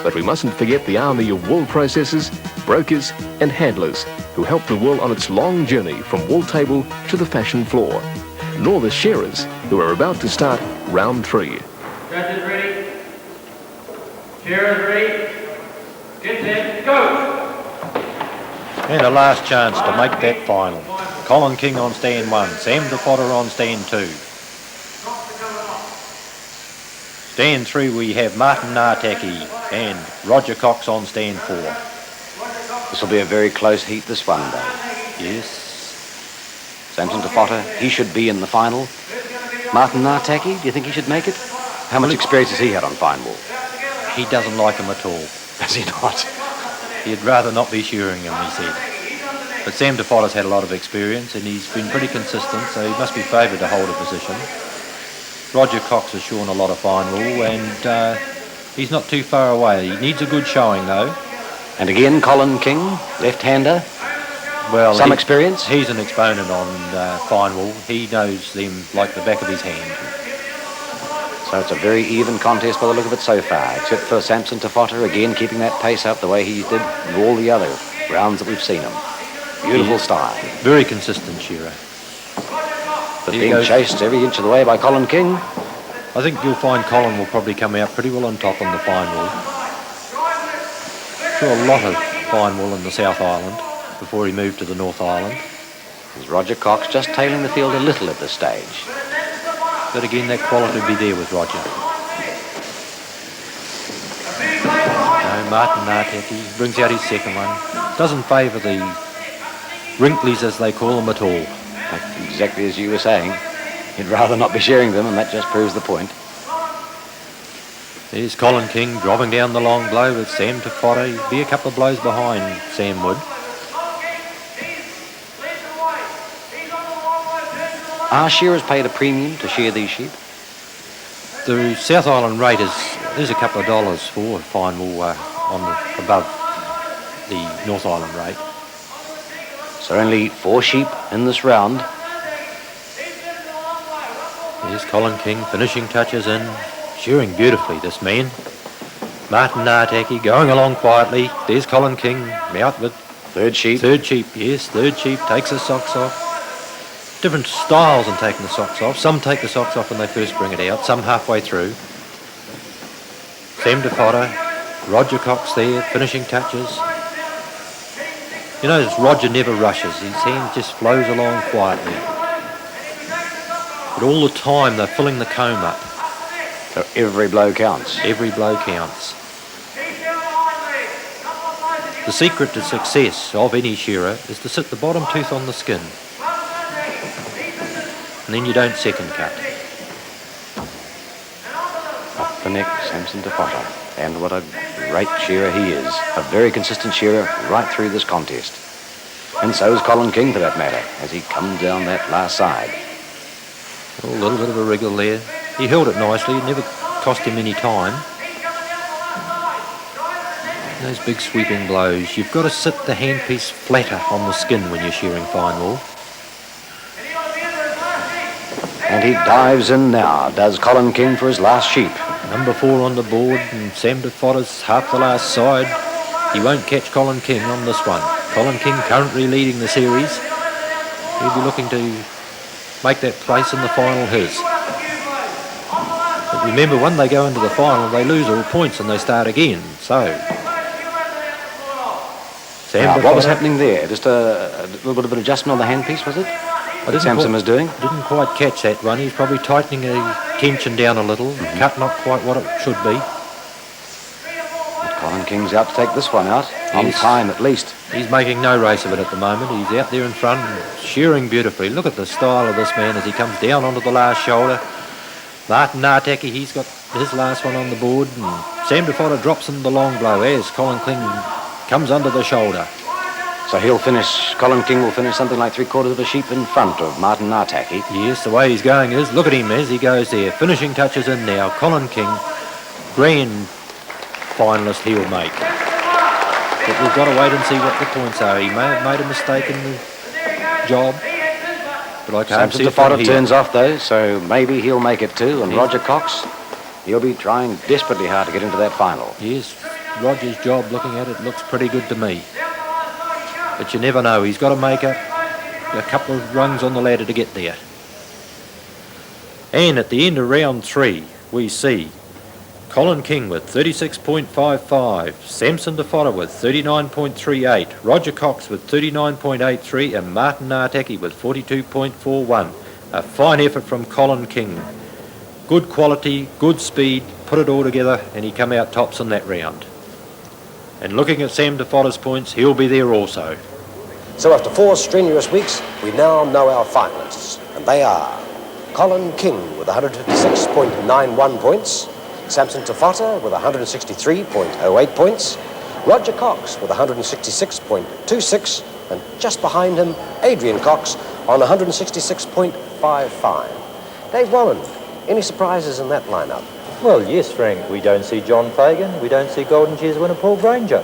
But we mustn't forget the army of wool processors, brokers and handlers who help the wool on its long journey from wool table to the fashion floor. Nor the shearers who are about to start round 3. Judges ready? Shearers ready? Get set, go! And a last chance to make that final. Colin King on stand 1, Sam DeFotter on stand 2. Stand 3 we have Martin Nartaki and Roger Cox on stand 4. This will be a very close heat this one, though. Yes. Samson DeFotter, he should be in the final. Martin Nartaki, do you think he should make it? How much experience has he had on fine wool? He doesn't like him at all. Does he not? He'd rather not be shearing him, he said. But Sam DeFotter's had a lot of experience and he's been pretty consistent, so he must be favoured to hold a position. Roger Cox has shorn a lot of fine wool and he's not too far away. He needs a good showing though. And again, Colin King, left-hander. Well, some experience? He's an exponent on fine wool. He knows them like the back of his hand. So it's a very even contest by the look of it so far, except for Samson DeFotter, again keeping that pace up the way he did in all the other rounds that we've seen him. Beautiful style. Very consistent shearer. But being chased every inch of the way by Colin King. I think you'll find Colin will probably come out pretty well on top on the fine wool. Saw a lot of fine wool in the South Island before he moved to the North Island. There's Roger Cox just tailing the field a little at this stage. But again, that quality will be there with Roger. No, Martin Nartaki brings out his second one. Doesn't favour the wrinklies as they call them at all. Exactly as you were saying. He'd rather not be shearing them, and that just proves the point. There's Colin King dropping down the long blow with Sam DeFotter. He'd be a couple of blows behind Sam would. Are shearers paid a premium to shear these sheep? The South Island rate is a couple of dollars for fine wool above the North Island rate. So only 4 sheep in this round. There's Colin King finishing touches in, shearing beautifully, this man. Martin Nartaki going along quietly. There's Colin King out with third sheep. Third sheep, yes, third sheep takes the socks off. Different styles in taking the socks off. Some take the socks off when they first bring it out, some halfway through. Sam DeFotter, Roger Cox there, finishing touches. You notice Roger never rushes. His hand just flows along quietly. But all the time they're filling the comb up. So every blow counts. Every blow counts. The secret to success of any shearer is to sit the bottom tooth on the skin. And then you don't second cut. Up the neck, Samson DeFotter. And what a great shearer he is. A very consistent shearer right through this contest. And so is Colin King for that matter, as he comes down that last side. A little bit of a wriggle there. He held it nicely, it never cost him any time. Those big sweeping blows. You've got to sit the handpiece flatter on the skin when you're shearing fine wool. And he dives in now, does Colin King for his last sheep. Number 4 on the board, and Sam DeFotter's half the last side. He won't catch Colin King on this one. Colin King currently leading the series. He'll be looking to make that place in the final his. But remember, when they go into the final, they lose all points and they start again. So, Sam what was happening there? Just a little bit of an adjustment on the handpiece, was it? What Samson was doing? Didn't quite catch that one. He's probably tightening the tension down a little. Cut not quite what it should be. Colin King's out to take this one out, on time at least. He's making no race of it at the moment. He's out there in front and shearing beautifully. Look at the style of this man as he comes down onto the last shoulder. Martin Nartaki, he's got his last one on the board, and Sam DeFotter drops in the long blow as Colin King comes under the shoulder. So Colin King will finish something like 3/4 of a sheep in front of Martin Nartaki. Yes, the way he's going is, look at him as he goes there. Finishing touches in now. Colin King, grand finalist he'll make. But we've got to wait and see what the points are. He may have made a mistake in the job, but I can't see it from here. turns off though, so maybe he'll make it too. And Roger Cox, he'll be trying desperately hard to get into that final. Yes, Roger's job, looking at it, looks pretty good to me. But you never know. He's got to make a couple of rungs on the ladder to get there. And at the end of round 3, we see Colin King with 36.55, Samson DeFotter with 39.38, Roger Cox with 39.83, and Martin Nartaki with 42.41. A fine effort from Colin King. Good quality, good speed, put it all together, and he come out tops in that round. And looking at Sam DeFotter's points, he'll be there also. So after 4 strenuous weeks, we now know our finalists, and they are Colin King with 156.91 points, Samson DeFotter with 163.08 points, Roger Cox with 166.26, and just behind him, Adrian Cox on 166.55. Dave Wallen, any surprises in that lineup? Well, yes, Frank. We don't see John Fagan. We don't see Golden Cheers winner Paul Granger.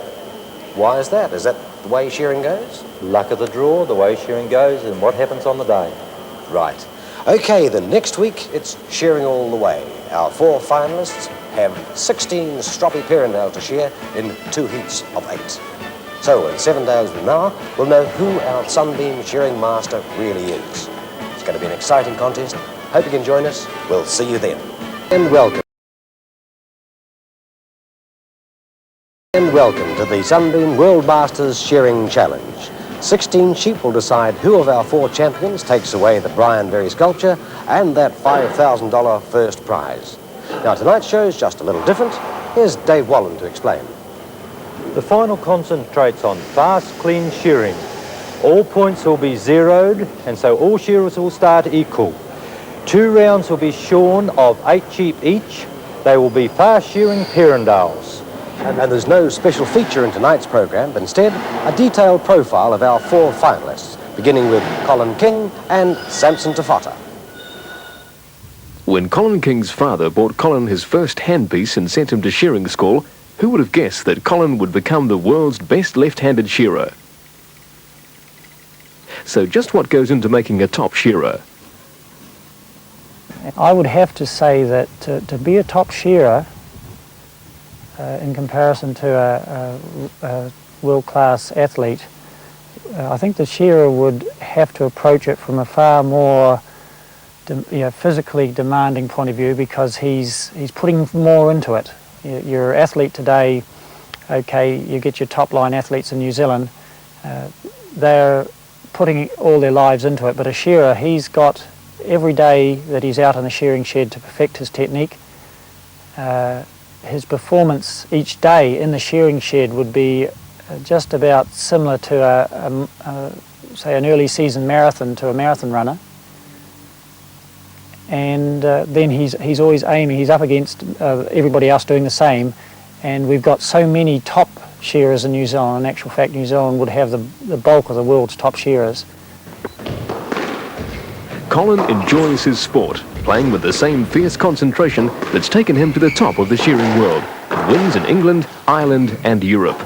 Why is that? Is that the way shearing goes? Luck of the draw, the way shearing goes, and what happens on the day. Right. Okay, then next week it's shearing all the way. Our 4 finalists have 16 stroppy Pirendale to shear in 2 heats of 8. So in 7 days from now, we'll know who our Sunbeam shearing master really is. It's going to be an exciting contest. Hope you can join us. We'll see you then. And welcome to the Sunbeam World Masters Shearing Challenge. 16 sheep will decide who of our 4 champions takes away the Brian Berry sculpture and that $5,000 first prize. Now tonight's show is just a little different. Here's Dave Wallen to explain. The final concentrates on fast, clean shearing. All points will be zeroed, and so all shearers will start equal. 2 rounds will be shorn of 8 sheep each. They will be fast shearing Pirendales. And there's no special feature in tonight's program, but instead a detailed profile of our 4 finalists, beginning with Colin King and Samson DeFotter. When Colin King's father bought Colin his first handpiece and sent him to shearing school, who would have guessed that Colin would become the world's best left-handed shearer? So just what goes into making a top shearer? I would have to say that to be a top shearer, in comparison to a world-class athlete, I think the shearer would have to approach it from a far more physically demanding point of view, because he's putting more into it. Your athlete today, okay, you get your top-line athletes in New Zealand, they're putting all their lives into it, but a shearer, he's got every day that he's out in the shearing shed to perfect his technique. His performance each day in the shearing shed would be just about similar to say an early season marathon to a marathon runner. And then he's always aiming, he's up against everybody else doing the same, and we've got so many top shearers in New Zealand. In actual fact, New Zealand would have the bulk of the world's top shearers. Colin enjoys his sport, playing with the same fierce concentration that's taken him to the top of the shearing world, and wins in England, Ireland and Europe.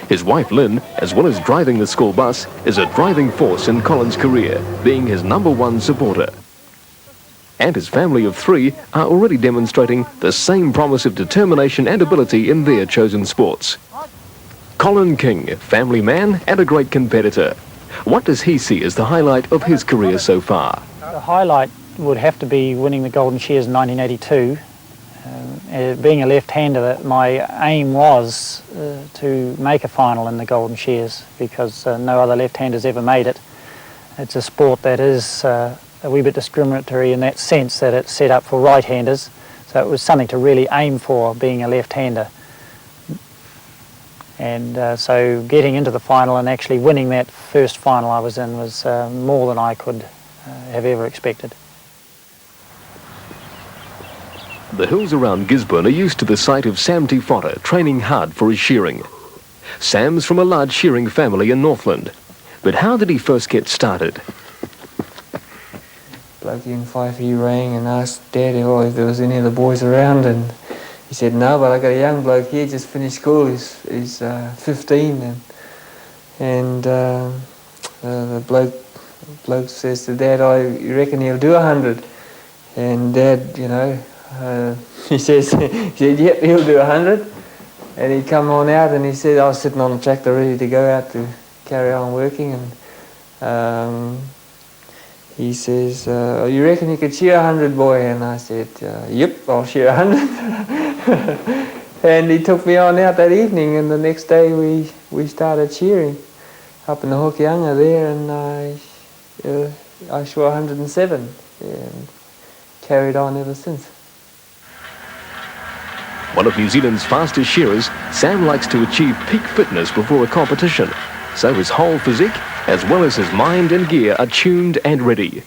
His wife Lynn, as well as driving the school bus, is a driving force in Colin's career, being his #1 supporter. And his family of 3 are already demonstrating the same promise of determination and ability in their chosen sports. Colin King, family man and a great competitor. What does he see as the highlight of his career so far? The highlight would have to be winning the Golden Shears in 1982. Being a left-hander, my aim was to make a final in the Golden Shears, because no other left-handers ever made it. It's a sport that is a wee bit discriminatory in that sense that it's set up for right-handers, so it was something to really aim for, being a left-hander. And so getting into the final and actually winning that first final I was in was more than I could have ever expected. The hills around Gisborne are used to the sight of Sam Te Whara training hard for his shearing. Sam's from a large shearing family in Northland. But how did he first get started? Bloke in Fife, he rang and asked Dad if there was any of the boys around, and he said no, but I got a young bloke here, just finished school, he's 15, and the bloke says to Dad, you reckon he'll do 100? And Dad, he said, yep, he'll do 100. And he'd come on out, and he said, I was sitting on the tractor ready to go out to carry on working, and he says, you reckon you could shear 100, boy? And I said, yep, I'll shear 100. And he took me on out that evening, and the next day we started shearing up in the Hokianga there, and I shore 107 and carried on ever since. One of New Zealand's fastest shearers, Sam likes to achieve peak fitness before a competition, so his whole physique, as well as his mind and gear, are tuned and ready.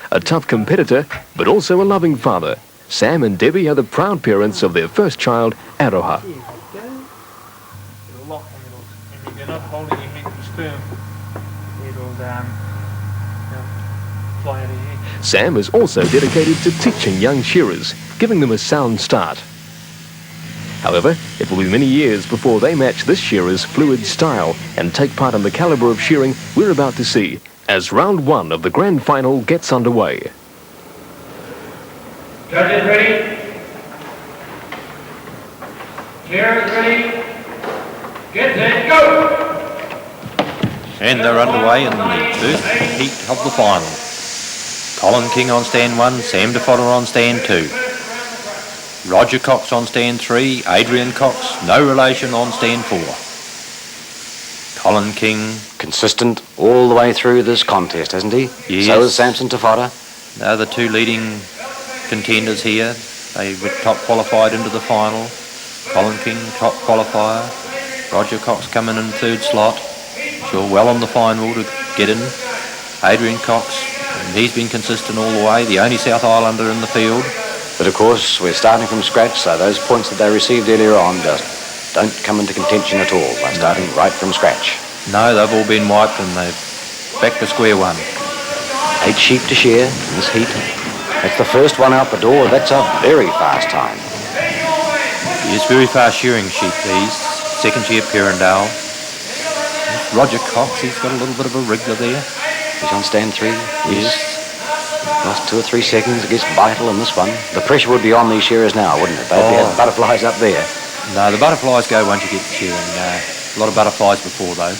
A tough competitor, but also a loving father, Sam and Debbie are the proud parents of their first child, Aroha. It'll lock and if you're not holding your head firm, it'll fly out of your head. Sam is also dedicated to teaching young shearers, giving them a sound start. However, it will be many years before they match this shearer's fluid style and take part in the calibre of shearing we're about to see as round one of the grand final gets underway. Judges ready? Shearers ready? Get set, go! And they're underway in the first heat of the final. Colin King on stand 1, Sam Te Whara on stand 2. Roger Cox on stand 3, Adrian Cox, no relation, on stand 4. Colin King. Consistent all the way through this contest, hasn't he? Yes. So is Samson Te Whara. They're the two leading contenders here. They were top qualified into the final. Colin King, top qualifier. Roger Cox coming in third slot. Sure, well on the final to get in. Adrian Cox, and he's been consistent all the way, the only South Islander in the field. But of course, we're starting from scratch, so those points that they received earlier on just don't come into contention at all. They're starting right from scratch. No, they've all been wiped and they're back to square one. 8 sheep to shear in this heat. That's the first one out the door. That's a very fast time. Yes, very fast shearing sheep these. Second year Perrindale. Roger Cox, he's got a little bit of a wriggler there. He's on stand 3. Yes. Last 2 or 3 seconds against vital in this one. The pressure would be on these shearers now, wouldn't it? They'd have butterflies up there. No, the butterflies go once you get to shearing. A lot of butterflies before though.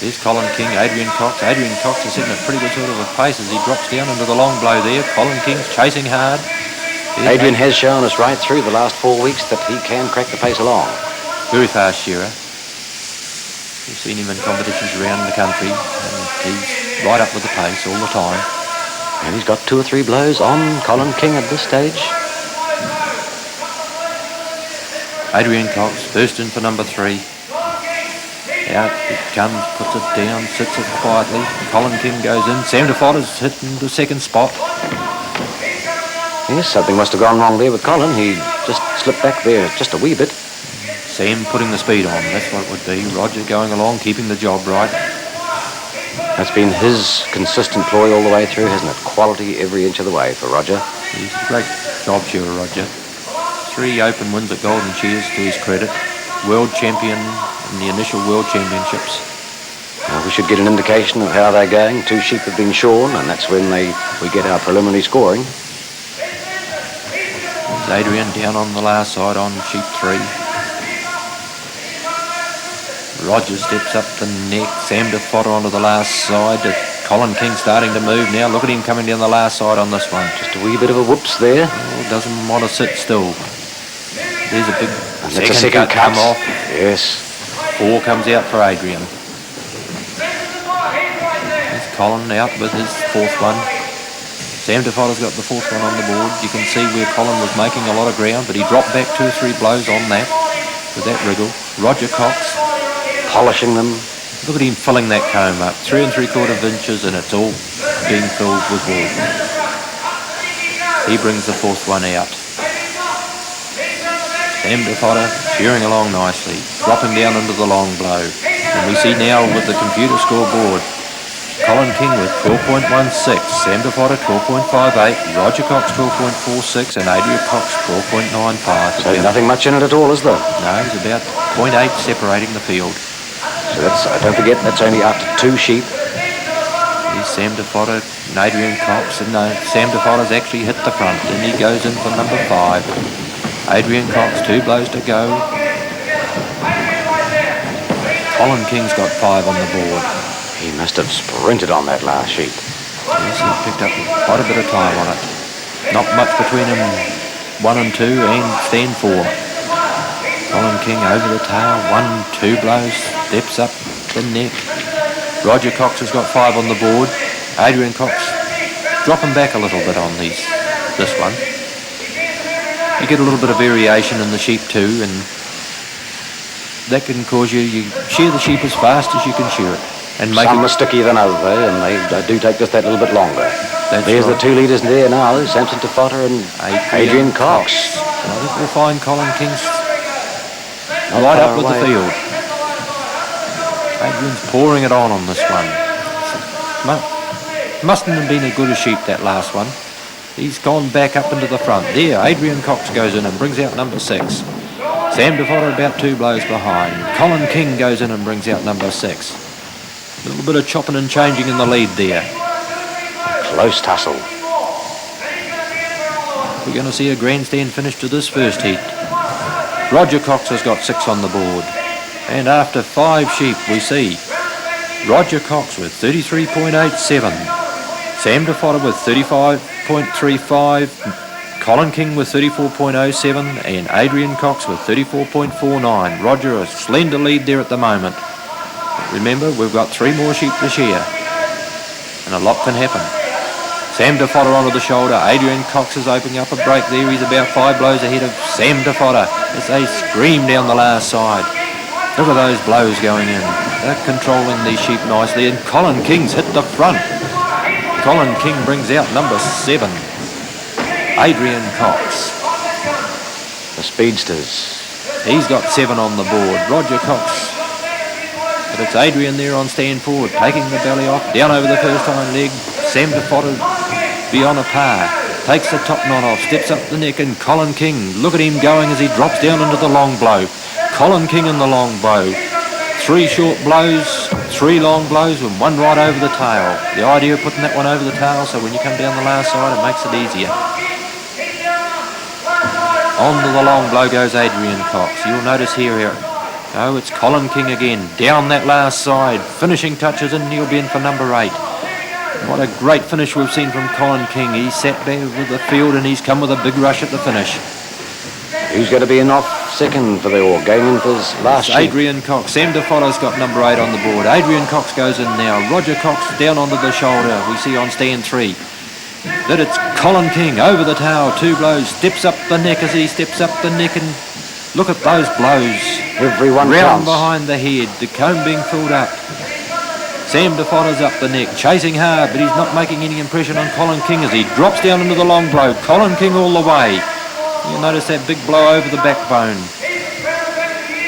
There's Colin King, Adrian Cox. Adrian Cox is sitting at pretty good sort of a pace as he drops down into the long blow there. Colin King's chasing hard. Adrian has shown us right through the last 4 weeks that he can crack the pace along. Very fast shearer. We've seen him in competitions around the country and he's right up with the pace all the time. And he's got 2 or 3 blows on Colin King at this stage. Adrian Cox, first in for number 3. Out it comes, puts it down, sits it quietly. Colin King goes in. Sam Te Whara's hitting the second spot. Yes, something must have gone wrong there with Colin. He just slipped back there just a wee bit. Sam putting the speed on, that's what it would be. Roger going along, keeping the job right. That's been his consistent ploy all the way through, hasn't it? Quality every inch of the way for Roger. He's a great job shearer, Roger. 3 open wins at Golden Shears to his credit. World champion in the initial World Championships. Well, we should get an indication of how they're going. 2 sheep have been shorn, and that's when we get our preliminary scoring. There's Adrian down on the last side on sheep 3. Roger steps up the neck. Sam Te Whara onto the last side. Colin King starting to move now. Look at him coming down the last side on this one. Just a wee bit of a whoops there. Oh, doesn't want to sit still. There's a big second cut. Come off. Yes. 4 comes out for Adrian. There's Colin out with his 4th one. Sam Te Whara's got the 4th one on the board. You can see where Colin was making a lot of ground, but he dropped back 2 or 3 blows on that. with that wriggle. Roger Cox. Polishing them. Look at him filling that comb up. 3 3/4 inches, and it's all being filled with wool. He brings the fourth one out. Sam DeFotter shearing along nicely, dropping down into the long blow. And we see now with the computer scoreboard, Colin King with 12.16, Sam DeFotter 12.58, Roger Cox 12.46, and Adrian Cox 12.95. So there's nothing much in it at all, is there? No, there's about 0.8 separating the field. So that's, don't forget, that's only after 2 sheep. Here's Sam DeFotter and Adrian Cox, and Sam DeFotter's actually hit the front, and he goes in for number 5. Adrian Cox, 2 blows to go. Colin King's got 5 on the board. He must have sprinted on that last sheep. Yes, he picked up quite a bit of time on it. Not much between him 1 and 2 and stand 4. Colin King over the tail, 1, 2 blows, steps up the neck. Roger Cox has got 5 on the board. Adrian Cox dropping back a little bit on this one. You get a little bit of variation in the sheep too, and that can cause you shear the sheep as fast as you can shear it. And make Some are stickier than others, though, and they do take just that little bit longer. There's right. the 2 leaders there now, Samson DeFotter and Adrian Cox. I think we'll find Colin King's right up with the field. Adrian's pouring it on this one. Mustn't have been as good a sheep, that last one. He's gone back up into the front. There, Adrian Cox goes in and brings out number 6. Sam DeFotter about 2 blows behind. Colin King goes in and brings out number 6. A little bit of chopping and changing in the lead there. Close tussle. We're going to see a grandstand finish to this first heat. Roger Cox has got 6 on the board. And after 5 sheep, we see Roger Cox with 33.87. Sam DeFotter with 35.35. Colin King with 34.07. And Adrian Cox with 34.49. Roger, a slender lead there at the moment. Remember, we've got 3 more sheep to shear. And a lot can happen. Sam DeFotter onto the shoulder. Adrian Cox is opening up a break there. He's about 5 blows ahead of Sam DeFotter as they scream down the last side. Look at those blows going in. They're controlling these sheep nicely, and Colin King's hit the front. Colin King brings out number 7, Adrian Cox. The speedsters. He's got 7 on the board. Roger Cox. But it's Adrian there on stand forward, taking the belly off, down over the first hind leg. Sam DeFotter beyond a par. Takes the top knot off, steps up the neck, and Colin King, look at him going as he drops down into the long blow. Colin King in the long blow. 3 short blows, 3 long blows, and 1 right over the tail. The idea of putting that one over the tail so when you come down the last side it makes it easier. On to the long blow goes Adrian Cox. You'll notice here, oh, it's Colin King again. Down that last side. Finishing touches and he'll be in for number 8. What a great finish we've seen from Colin King. He sat there with the field and he's come with a big rush at the finish. Who's going to be in off second for the game for his last sheep? Adrian Cox. Sam DeFotter's got number 8 on the board. Adrian Cox goes in now. Roger Cox down onto the shoulder. We see on stand 3 that it's Colin King over the tail. 2 blows. Steps up the neck as he steps up the neck, and look at those blows. Everyone round counts. behind the head. The comb being filled up. Sam DeFotter's up the neck, chasing hard, but he's not making any impression on Colin King as he drops down into the long blow. Colin King all the way. You'll notice that big blow over the backbone.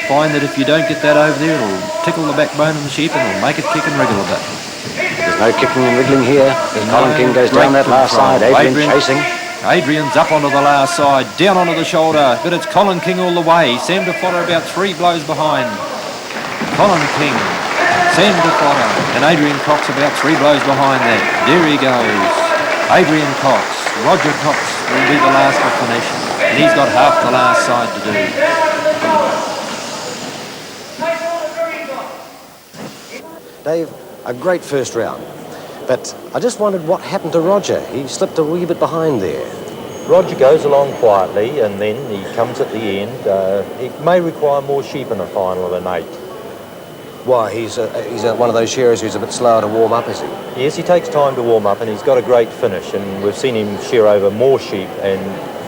Find that if you don't get that over there, it'll tickle the backbone of the sheep and it'll make it kick and wriggle a bit. There's no kicking and wriggling here. Colin King goes down that last side. Adrian chasing. Adrian's up onto the last side, down onto the shoulder, but it's Colin King all the way. Sam DeFotter about 3 blows behind. Colin King, Sam DeFotter, and Adrian Cox about 3 blows behind that. There he goes. Adrian Cox. Roger Cox will be the last to finish, and he's got half the last side to do. Dave, a great first round. But I just wondered what happened to Roger. He slipped a wee bit behind there. Roger goes along quietly and then he comes at the end. He may require more sheep in a final of an 8. Why, he's one of those shearers who's a bit slower to warm up, is he? Yes, he takes time to warm up and he's got a great finish, and we've seen him shear over more sheep and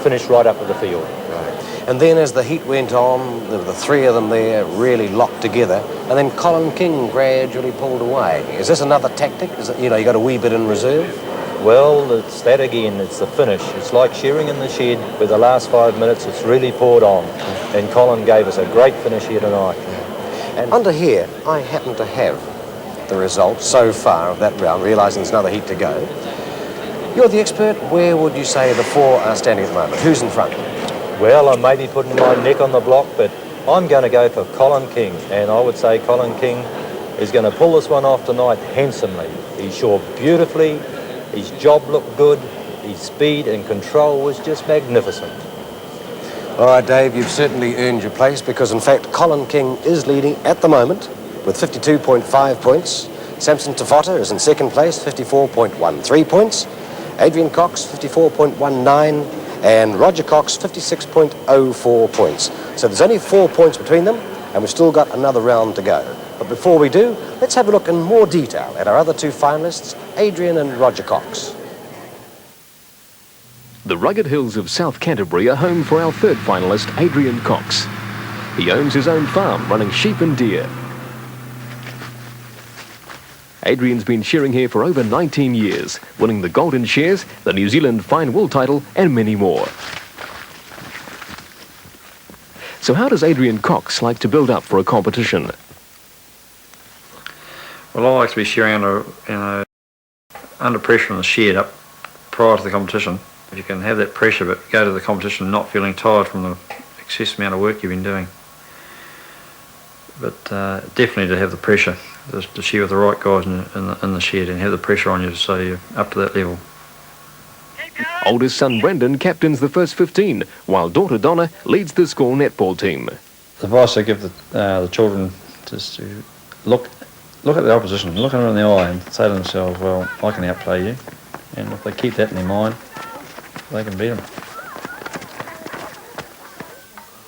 finish right up to the field. Right. And then as the heat went on, the three of them there really locked together, and then Colin King gradually pulled away. Is this another tactic? Is it, you know, you got a wee bit in reserve? Well, it's that again, it's the finish. It's like shearing in the shed, where the last 5 minutes it's really poured on. And Colin gave us a great finish here tonight. And under here, I happen to have the result so far of that round, realising there's another heat to go. You're the expert. Where would you say the four are standing at the moment? Who's in front? Well, I may be putting my neck on the block, but I'm going to go for Colin King. And I would say Colin King is going to pull this one off tonight handsomely. He shore beautifully. His job looked good. His speed and control was just magnificent. All right, Dave, you've certainly earned your place because, in fact, Colin King is leading at the moment with 52.5 points. Samson Tafota is in second place, 54.13 points. Adrian Cox, 54.19, and Roger Cox, 56.04 points. So there's only 4 points between them, and we've still got another round to go. But before we do, let's have a look in more detail at our other two finalists, Adrian and Roger Cox. The rugged hills of South Canterbury are home for our third finalist, Adrian Cox. He owns his own farm, running sheep and deer. Adrian's been shearing here for over 19 years, winning the Golden Shears, the New Zealand Fine Wool title, and many more. So how does Adrian Cox like to build up for a competition? Well, I like to be shearing under pressure in the shed up prior to the competition. If you can have that pressure but go to the competition not feeling tired from the excess amount of work you've been doing. But definitely to have the pressure, to shear with the right guys in the shed and have the pressure on you so you're up to that level. Oldest son Brendan captains the first 15, while daughter Donna leads the school netball team. The advice I give the children is to look at the opposition, look at them in the eye and say to themselves, well, I can outplay you. And if they keep that in their mind, they can beat them.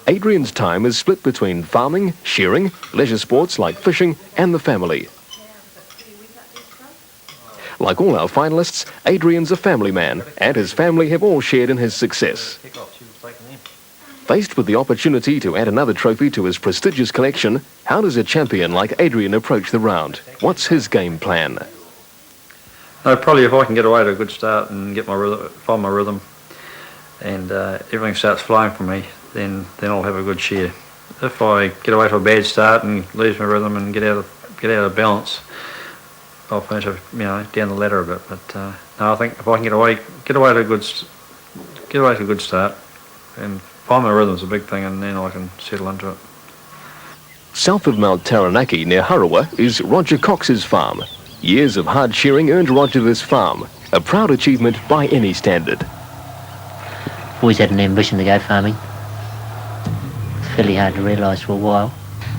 Adrian's time is split between farming, shearing, leisure sports like fishing, and the family. Like all our finalists, Adrian's a family man, and his family have all shared in his success. Faced with the opportunity to add another trophy to his prestigious collection, how does a champion like Adrian approach the round? What's his game plan? No, probably if I can get away to a good start and get my rhythm, find my rhythm, and everything starts flowing for me, then I'll have a good shear. If I get away to a bad start and lose my rhythm and get out of balance, I'll finish, down the ladder a bit. But no, I think if I can get away to a good start, and find my rhythm's a big thing, and then I can settle into it. South of Mount Taranaki near Harawa is Roger Cox's farm. Years of hard shearing earned Roger this farm, a proud achievement by any standard. Always had an ambition to go farming. It's fairly hard to realise for a while.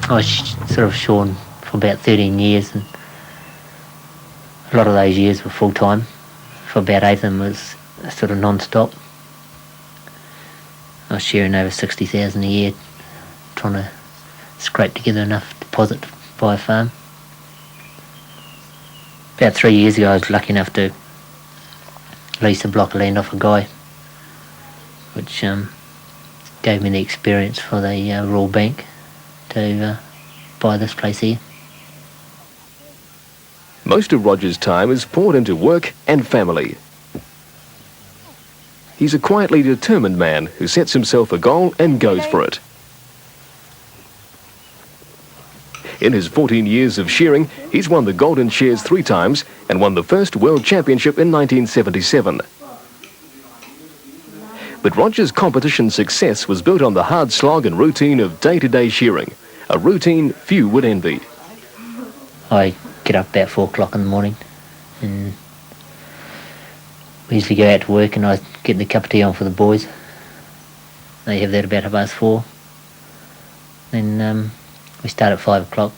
I was sort of shorn for about 13 years, and a lot of those years were full-time. For about 8 of them was sort of non-stop. I was shearing over 60,000 a year, trying to scrape together enough deposit to buy a farm. About 3 years ago I was lucky enough to lease a block of land off a guy, which gave me the experience for the Royal Bank to buy this place here. Most of Roger's time is poured into work and family. He's a quietly determined man who sets himself a goal and goes for it. In his 14 years of shearing, he's won the Golden Shears 3 times and won the first World Championship in 1977. But Roger's competition success was built on the hard slog and routine of day-to-day shearing, a routine few would envy. I get up about 4 o'clock in the morning, and we usually go out to work, and I get the cup of tea on for the boys. They have that about 4:30. Then we start at 5 o'clock,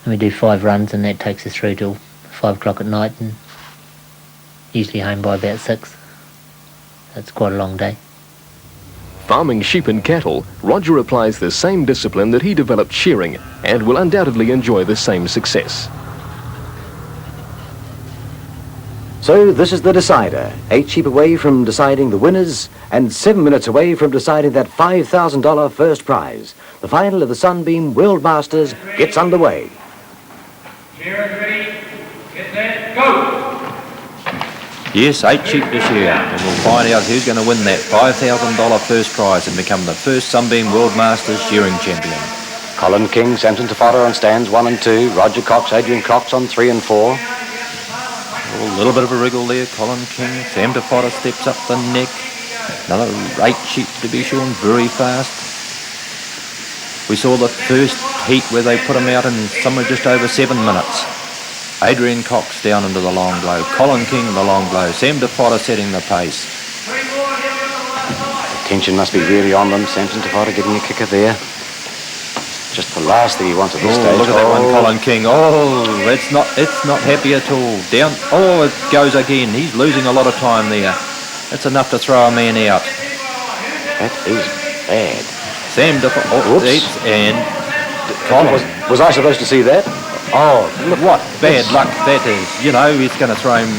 and we do 5 runs, and that takes us through till 5 o'clock at night, and usually home by about 6. That's quite a long day. Farming sheep and cattle, Roger applies the same discipline that he developed shearing and will undoubtedly enjoy the same success. So this is the decider. 8 sheep away from deciding the winners and 7 minutes away from deciding that $5,000 first prize. The final of the Sunbeam World Masters gets underway. Shearers ready, get set, go! Yes, 8 sheep to shear, and we'll find out who's going to win that $5,000 first prize and become the first Sunbeam World Masters shearing champion. Colin King, Samson Tafata on stands 1 and 2. Roger Cox, Adrian Cox on 3 and 4. A little bit of a wriggle there, Colin King. Sam Tafata steps up the neck. Another 8 sheep to be shown very fast. We saw the first heat where they put him out in somewhere just over 7 minutes. Adrian Cox down into the long blow. Colin King the long blow. Sam Tafata setting the pace. The tension must be really on them. Samson Tafata getting a kicker there. Just the last thing he wants at this stage. Look at that one, Colin King. Oh, it's not happy at all. Down. Oh, it goes again. He's losing a lot of time there. That's enough to throw a man out. That is bad. Sam Tafata. And Colin. Was I supposed to see that? Oh, look what bad luck that is. You know, it's going to throw him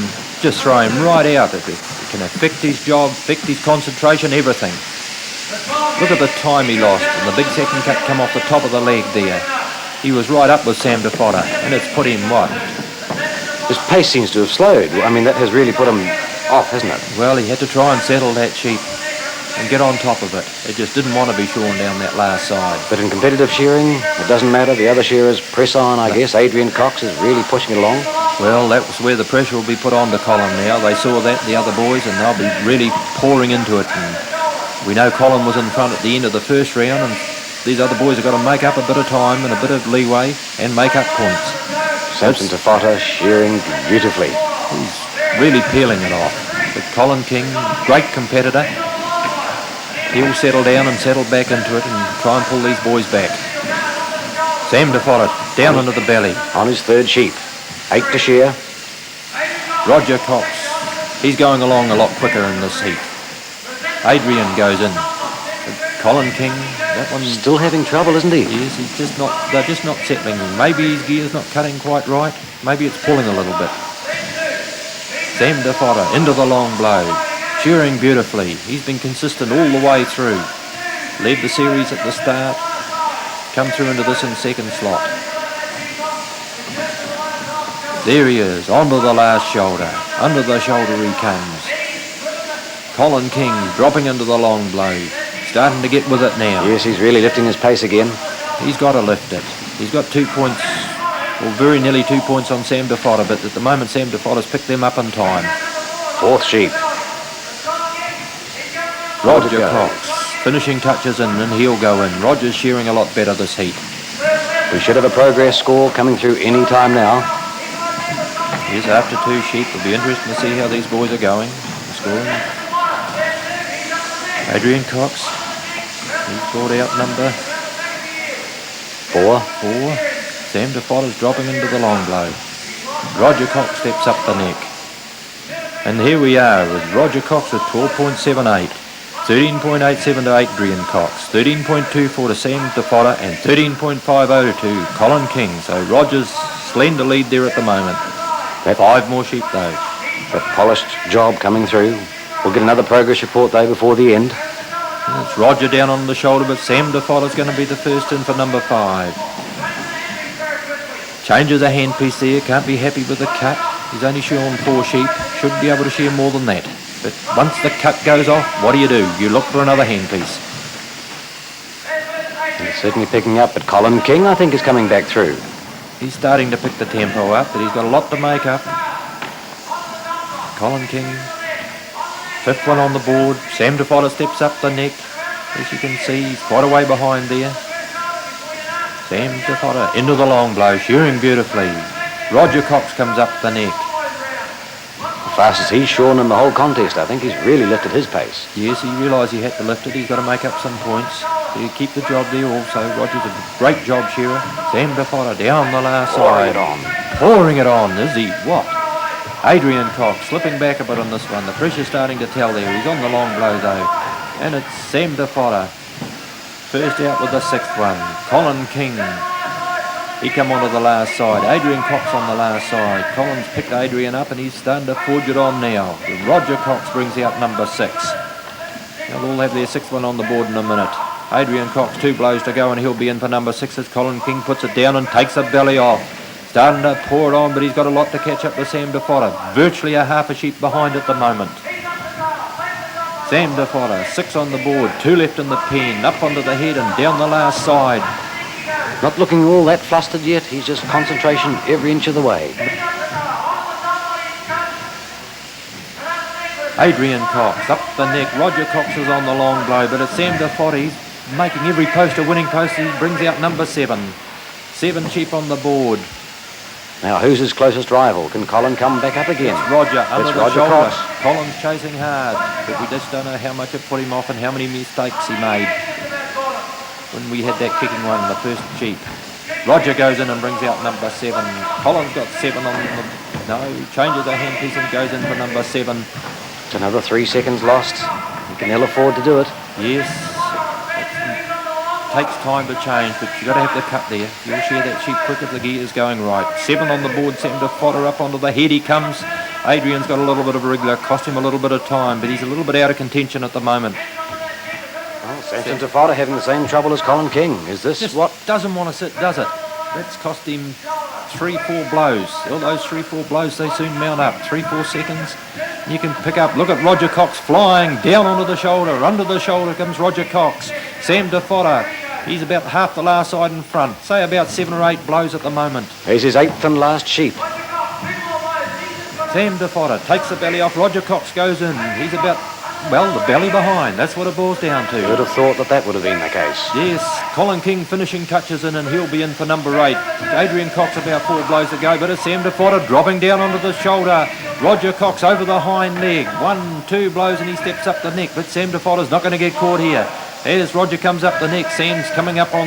right out. It can affect his job, affect his concentration, everything. Look at the time he lost, and the big second cut come off the top of the leg there. He was right up with Sam Tafata, and it's put him what? His pace seems to have slowed. I mean, that has really put him off, hasn't it? Well, he had to try and settle that sheep and get on top of it. It just didn't want to be shorn down that last side. But in competitive shearing, it doesn't matter. The other shearers press on, I guess. Adrian Cox is really pushing it along. Well, that was where the pressure will be put on to Colin now. They saw that, the other boys, and they'll be really pouring into it. And we know Colin was in front at the end of the first round, and these other boys have got to make up a bit of time and a bit of leeway and make up points. Samson Tafata shearing beautifully. He's really peeling it off. But Colin King, great competitor. He'll settle down and settle back into it and try and pull these boys back. Sam Tafata down into the belly. On his third sheep. 8 to shear. Roger Cox. He's going along a lot quicker in this heat. Adrian goes in. Colin King, that one's still having trouble, isn't he? Yes, they're just not settling. Maybe his gear's not cutting quite right. Maybe it's pulling a little bit. Sam Tafata into the long blow. Shearing beautifully. He's been consistent all the way through. Led the series at the start. Come through into this in second slot. There he is, onto the last shoulder. Under the shoulder he comes. Colin King dropping into the long blow. Starting to get with it now. Yes, he's really lifting his pace again. He's got to lift it. He's got 2 points, or very nearly 2 points on Sam Tafata, but at the moment Sam Tafata's picked them up in time. Fourth sheep. Roger Cox, finishing touches in, and he'll go in. Roger's shearing a lot better this heat. We should have a progress score coming through any time now. Yes, after 2 sheep, it'll be interesting to see how these boys are going. Scoring. Adrian Cox, he's brought out number 4. Sam Tafata's dropping into the long blow. Roger Cox steps up the neck. And here we are with Roger Cox at 12.78. 13.87 to Adrian Cox, 13.24 to Sam Tafata, and 13.50 to Colin King. So Roger's slender lead there at the moment. 5 more sheep though. A polished job coming through. We'll get another progress report though before the end. It's Roger down on the shoulder, but Sam Tafata's going to be the first in for number 5. Changes a handpiece there, can't be happy with the cut. He's only shorn 4 sheep, should be able to shear more than that. But once the cut goes off, what do? You look for another handpiece. He's certainly picking up, but Colin King, I think, is coming back through. He's starting to pick the tempo up, but he's got a lot to make up. Colin King, 5th one on the board. Sam Tafata steps up the neck. As you can see, he's quite a way behind there. Sam Tafata into the long blow, shearing beautifully. Roger Cox comes up the neck. The fastest he's shorn in the whole contest. I think he's really lifted his pace. Yes, he realised he had to lift it. He's got to make up some points. He'll keep the job there also. Roger's a great job shearer. Sam Tafata down the last side. Pouring it on, is he? What? Adrian Cox slipping back a bit on this one. The pressure's starting to tell there. He's on the long blow though. And it's Sam Tafata. First out with the 6th one. Colin King. He come onto the last side. Adrian Cox on the last side. Collins picked Adrian up and he's starting to forge it on now. Roger Cox brings out number 6. They'll all have their 6th one on the board in a minute. Adrian Cox, 2 blows to go and he'll be in for number 6 as Colin King puts it down and takes the belly off. Starting to pour it on, but he's got a lot to catch up with Sam DeFotter. Virtually a half a sheep behind at the moment. Sam DeFotter, 6 on the board, 2 left in the pen, up onto the head and down the last side. Not looking all that flustered yet. He's just concentration every inch of the way. Adrian Cox, up the neck. Roger Cox is on the long blow, but it's Sam DeFotter. He's making every post a winning post. He brings out number 7. 7 sheep on the board. Now, who's his closest rival? Can Colin come back up again? It's Roger, under It's the Roger shoulder. Cox. Colin's chasing hard, but we just don't know how much it put him off and how many mistakes he made when we had that kicking one, the first sheep. Roger goes in and brings out number 7. Colin's got 7 on the... No, changes the handpiece and goes in for number 7. It's another 3 seconds lost. He can ill afford to do it. Yes. It takes time to change, but you've got to have the cut there. You'll shear that sheep quick if the gear is going right. 7 on the board, Sam DeFotter up onto the head. He comes. Adrian's got a little bit of a wriggler. Cost him a little bit of time, but he's a little bit out of contention at the moment. Well, Sam DeFotter having the same trouble as Colin King. Is this Just what... doesn't want to sit, does it? That's cost him 3-4 blows. All those 3-4 blows, they soon mount up. 3-4 seconds. You can pick up. Look at Roger Cox flying down onto the shoulder. Under the shoulder comes Roger Cox. Sam DeFotter. He's about half the last side in front. Say about 7 or 8 blows at the moment. He's his 8th and last sheep. Sam DeFotter takes the belly off. Roger Cox goes in. He's about, well, the belly behind. That's what it boils down to. Who'd have thought that would have been the case? Yes, Colin King finishing touches in and he'll be in for number 8. Adrian Cox about 4 blows to go, but it's Sam DeFotter dropping down onto the shoulder. Roger Cox over the hind leg. 1, 2 blows and he steps up the neck, but Sam DeFotter's not going to get caught here. As Roger comes up the neck, Sam's coming up on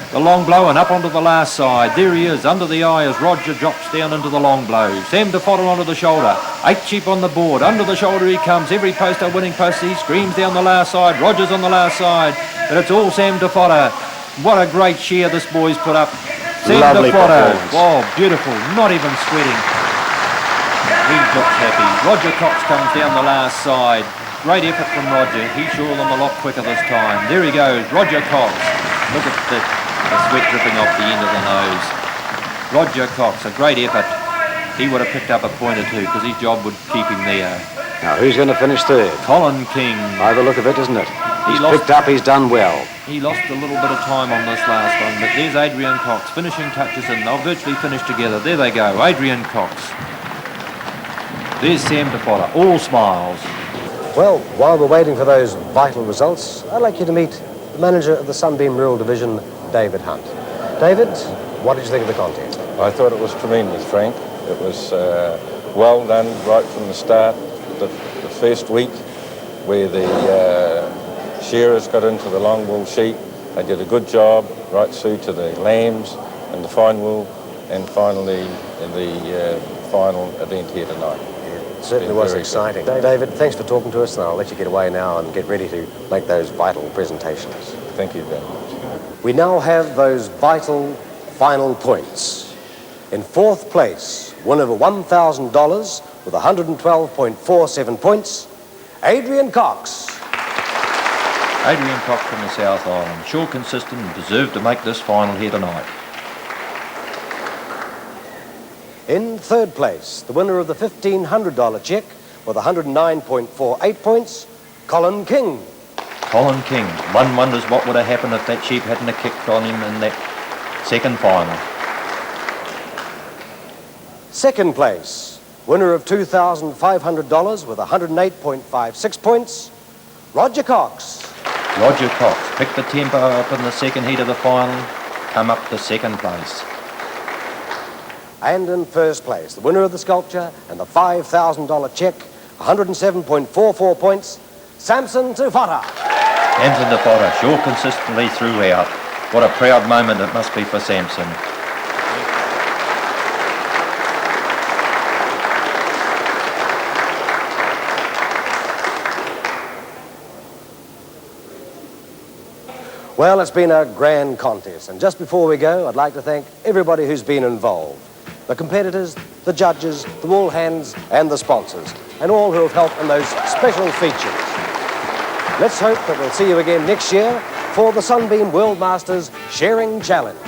the long blow and up onto the last side. There he is, under the eye as Roger drops down into the long blow. Sam DeFotter onto the shoulder. 8 sheep on the board. Under the shoulder he comes. Every post a winning post. He screams down the last side. Roger's on the last side. But it's all Sam DeFotter. What a great shear this boy's put up. Sam Lovely DeFotter. performance. Oh, beautiful. Not even sweating. He looks happy. Roger Cox comes down the last side. Great effort from Roger. He shore them a lot quicker this time. There he goes, Roger Cox. Look at the sweat dripping off the end of the nose. Roger Cox, a great effort. He would have picked up a point or two because his job would keep him there. Now, who's going to finish 3rd? Colin King. By the look of it, isn't it? He's picked up, he's done well. He lost a little bit of time on this last one, but there's Adrian Cox finishing touches and they'll virtually finish together. There they go, Adrian Cox. There's Sam DeFotter, all smiles. Well, while we're waiting for those vital results, I'd like you to meet the manager of the Sunbeam Rural Division, David Hunt. David, what did you think of the contest? I thought it was tremendous, Frank. It was well done right from the start. The first week where the shearers got into the long wool sheep, they did a good job right through to the lambs and the fine wool, and finally in the final event here tonight. It certainly was exciting. David, thanks for talking to us, and I'll let you get away now and get ready to make those vital presentations. Thank you very much. We now have those vital final points. In 4th place, winner of $1,000 with 112.47 points, Adrian Cox. Adrian Cox from the South Island, sure consistent and deserved to make this final here tonight. In 3rd place, the winner of the $1,500 check with 109.48 points, Colin King. Colin King. One wonders what would have happened if that sheep hadn't have kicked on him in that second final. 2nd place, winner of $2,500 with 108.56 points, Roger Cox. Roger Cox picked the tempo up in the second heat of the final, come up to 2nd place. And in 1st place, the winner of the sculpture and the $5,000 check, 107.44 points, Samson DeFotter. Samson DeFotter, sure consistently throughout. What a proud moment it must be for Samson. Well, it's been a grand contest, and just before we go, I'd like to thank everybody who's been involved. The competitors, the judges, the wool hands, and the sponsors, and all who have helped in those special features. Let's hope that we'll see you again next year for the Sunbeam World Masters Shearing Challenge.